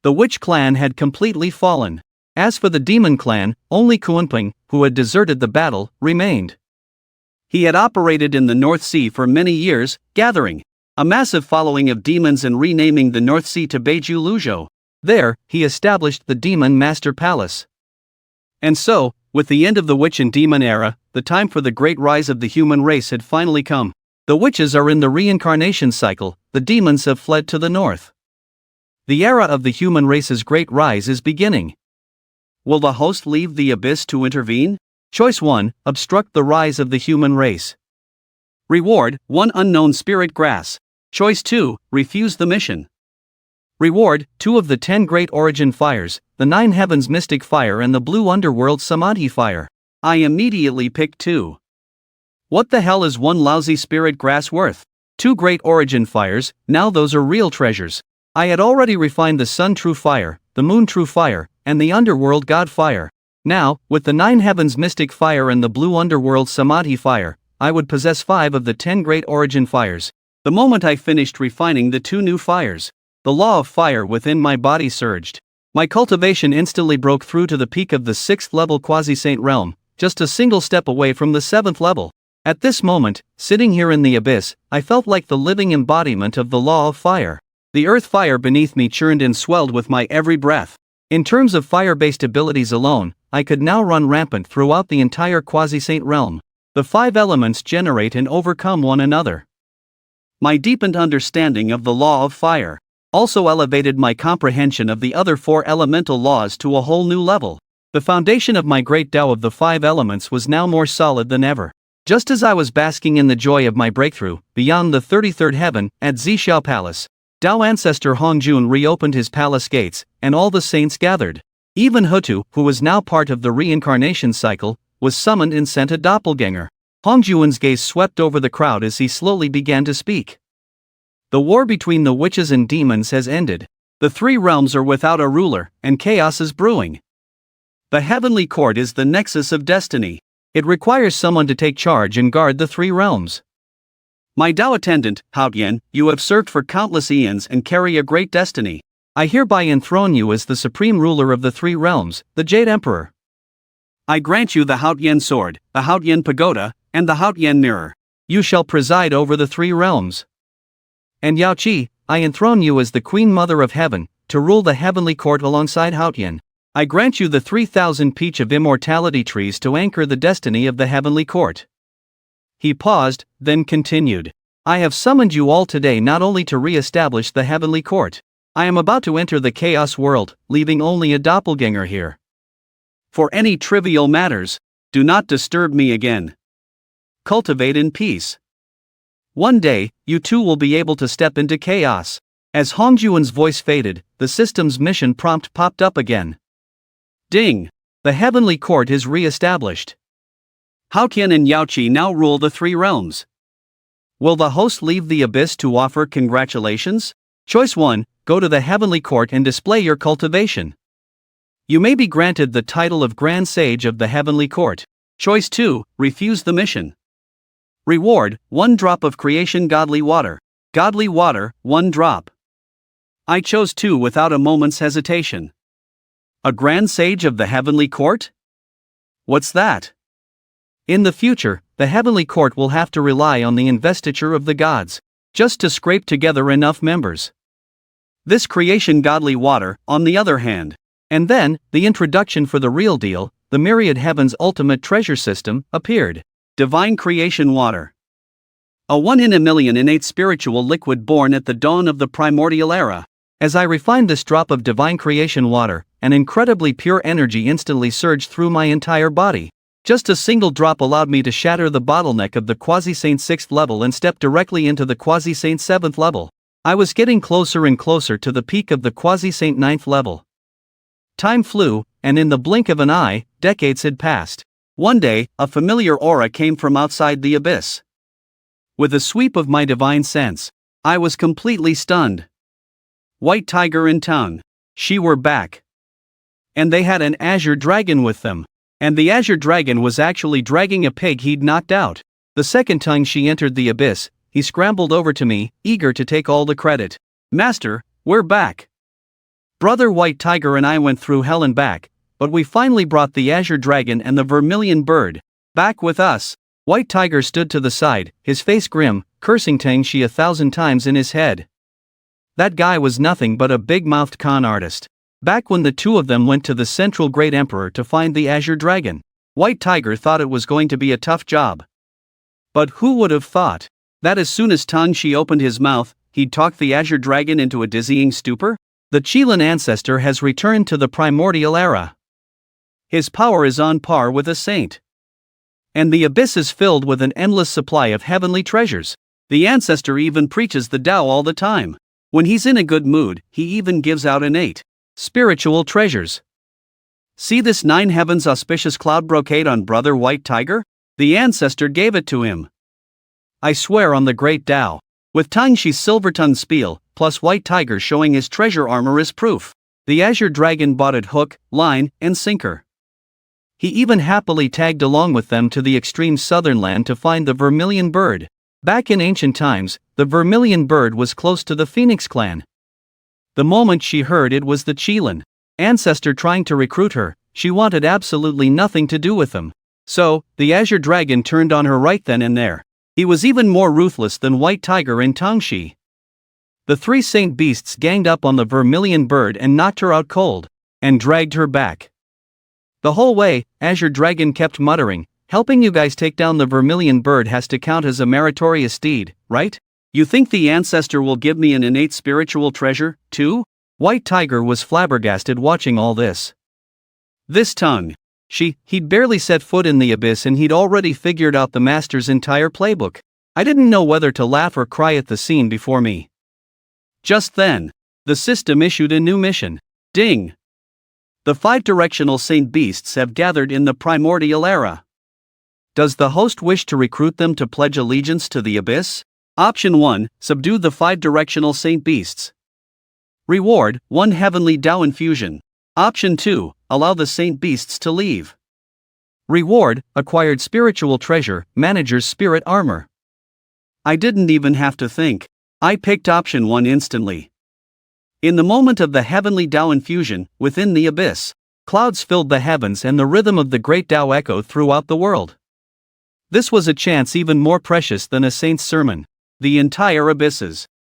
The witch clan had completely fallen. As for the demon clan, only Kuanping, who had deserted the battle, remained. He had operated in the North Sea for many years, gathering a massive following of demons and renaming the North Sea to Beiju Luzhou. There, he established the Demon Master Palace. And so, with the end of the witch and demon era, the time for the great rise of the human race had finally come. The witches are in the reincarnation cycle, the demons have fled to the north. The era of the human race's great rise is beginning. Will the host leave the abyss to intervene? Choice 1, obstruct the rise of the human race. Reward, 1 unknown spirit grass. Choice 2, refuse the mission. Reward, 2 of the 10 great origin fires, the 9 heavens mystic fire and the blue underworld samadhi fire. I immediately picked 2. What the hell is 1 lousy spirit grass worth? 2 great origin fires, now those are real treasures. I had already refined the sun true fire, the moon true fire, and the underworld god fire. Now, with the 9 heavens mystic fire and the blue underworld samadhi fire, I would possess 5 of the 10 great origin fires. The moment I finished refining the 2 new fires, the law of fire within my body surged. My cultivation instantly broke through to the peak of the 6th level quasi-saint realm, just a single step away from the 7th level. At this moment, sitting here in the abyss, I felt like the living embodiment of the law of fire. The earth fire beneath me churned and swelled with my every breath. In terms of fire-based abilities alone, I could now run rampant throughout the entire quasi-saint realm. The 5 elements generate and overcome one another. My deepened understanding of the law of fire also elevated my comprehension of the other 4 elemental laws to a whole new level. The foundation of my great Tao of the 5 elements was now more solid than ever. Just as I was basking in the joy of my breakthrough, beyond the 33rd heaven, at Zhixiao Palace, Tao ancestor Hongjun reopened his palace gates, and all the saints gathered. Even Hutu, who was now part of the reincarnation cycle, was summoned and sent a doppelganger. Hongjun's gaze swept over the crowd as he slowly began to speak. The war between the witches and demons has ended. The 3 realms are without a ruler, and chaos is brewing. The heavenly court is the nexus of destiny. It requires someone to take charge and guard the 3 realms. My Tao attendant, Haotian, you have served for countless eons and carry a great destiny. I hereby enthrone you as the supreme ruler of the 3 realms, the Jade Emperor. I grant you the Haotian sword, the Haotian pagoda, and the Haotian mirror. You shall preside over the 3 realms. And Yao Qi, I enthrone you as the Queen Mother of Heaven, to rule the heavenly court alongside Haotian. I grant you the 3,000 peach of immortality trees to anchor the destiny of the heavenly court. He paused, then continued. I have summoned you all today not only to re-establish the heavenly court. I am about to enter the chaos world, leaving only a doppelganger here. For any trivial matters, do not disturb me again. Cultivate in peace. One day, you too will be able to step into chaos. As Hongjun's voice faded, the system's mission prompt popped up again. Ding! The heavenly court is re-established. Haotian and Yao Qi now rule the 3 realms. Will the host leave the abyss to offer congratulations? Choice 1, go to the heavenly court and display your cultivation. You may be granted the title of Grand Sage of the heavenly court. Choice 2, refuse the mission. Reward, 1 drop of creation godly water. Godly water, 1 drop. I chose 2 without a moment's hesitation. A Grand Sage of the heavenly court? What's that? In the future, the heavenly court will have to rely on the investiture of the gods, just to scrape together enough members. This creation godly water, on the other hand. And then, the introduction for the real deal, the myriad heaven's ultimate treasure system, appeared. Divine creation water. A 1 in a million innate spiritual liquid born at the dawn of the primordial era. As I refined this drop of divine creation water, an incredibly pure energy instantly surged through my entire body. Just a single drop allowed me to shatter the bottleneck of the quasi-saint 6th level and step directly into the quasi-saint 7th level. I was getting closer and closer to the peak of the quasi-saint 9th level. Time flew, and in the blink of an eye, decades had passed. One day, a familiar aura came from outside the abyss. With a sweep of my divine sense, I was completely stunned. White Tiger and Tongue. She were back. And they had an azure dragon with them. And the azure dragon was actually dragging a pig he'd knocked out. The second time she entered the abyss, he scrambled over to me, eager to take all the credit. Master, we're back. Brother White Tiger and I went through hell and back, but we finally brought the azure dragon and the vermilion bird back with us. White Tiger stood to the side, his face grim, cursing Tang-Shi 1,000 times in his head. That guy was nothing but a big-mouthed con artist. Back when the 2 of them went to the Central Great Emperor to find the azure dragon, White Tiger thought it was going to be a tough job. But who would have thought that as soon as Tang-Shi opened his mouth, he'd talk the azure dragon into a dizzying stupor? The Qilin ancestor has returned to the primordial era. His power is on par with a saint. And the abyss is filled with an endless supply of heavenly treasures. The ancestor even preaches the Tao all the time. When he's in a good mood, he even gives out innate spiritual treasures. See this 9 heavens auspicious cloud brocade on Brother White Tiger? The ancestor gave it to him. I swear on the great Tao. With Tang-Shi's silver-tongued spiel, plus White Tiger showing his treasure armor as proof. The azure dragon bought it hook, line, and sinker. He even happily tagged along with them to the extreme southern land to find the vermilion bird. Back in ancient times, the vermilion bird was close to the Phoenix clan. The moment she heard it was the Qilin ancestor trying to recruit her, she wanted absolutely nothing to do with them. So, the Azure Dragon turned on her right then and there. He was even more ruthless than White Tiger in Tongxi. The three saint beasts ganged up on the vermilion bird and knocked her out cold, and dragged her back. The whole way, Azure Dragon kept muttering, "Helping you guys take down the vermilion bird has to count as a meritorious deed, right? You think the ancestor will give me an innate spiritual treasure, too?" White Tiger was flabbergasted watching all this. This tongue. He'd barely set foot in the abyss and he'd already figured out the master's entire playbook. I didn't know whether to laugh or cry at the scene before me. Just then, the system issued a new mission. Ding! The 5 directional saint beasts have gathered in the primordial era. Does the host wish to recruit them to pledge allegiance to the abyss? Option 1, subdue the 5 directional saint beasts. Reward, 1 heavenly Tao infusion. Option 2, allow the saint beasts to leave. Reward, acquired spiritual treasure, manager's spirit armor. I didn't even have to think. I picked option 1 instantly. In the moment of the heavenly Tao infusion, within the abyss, clouds filled the heavens and the rhythm of the great Tao echoed throughout the world. This was a chance even more precious than a saint's sermon. The entire abysses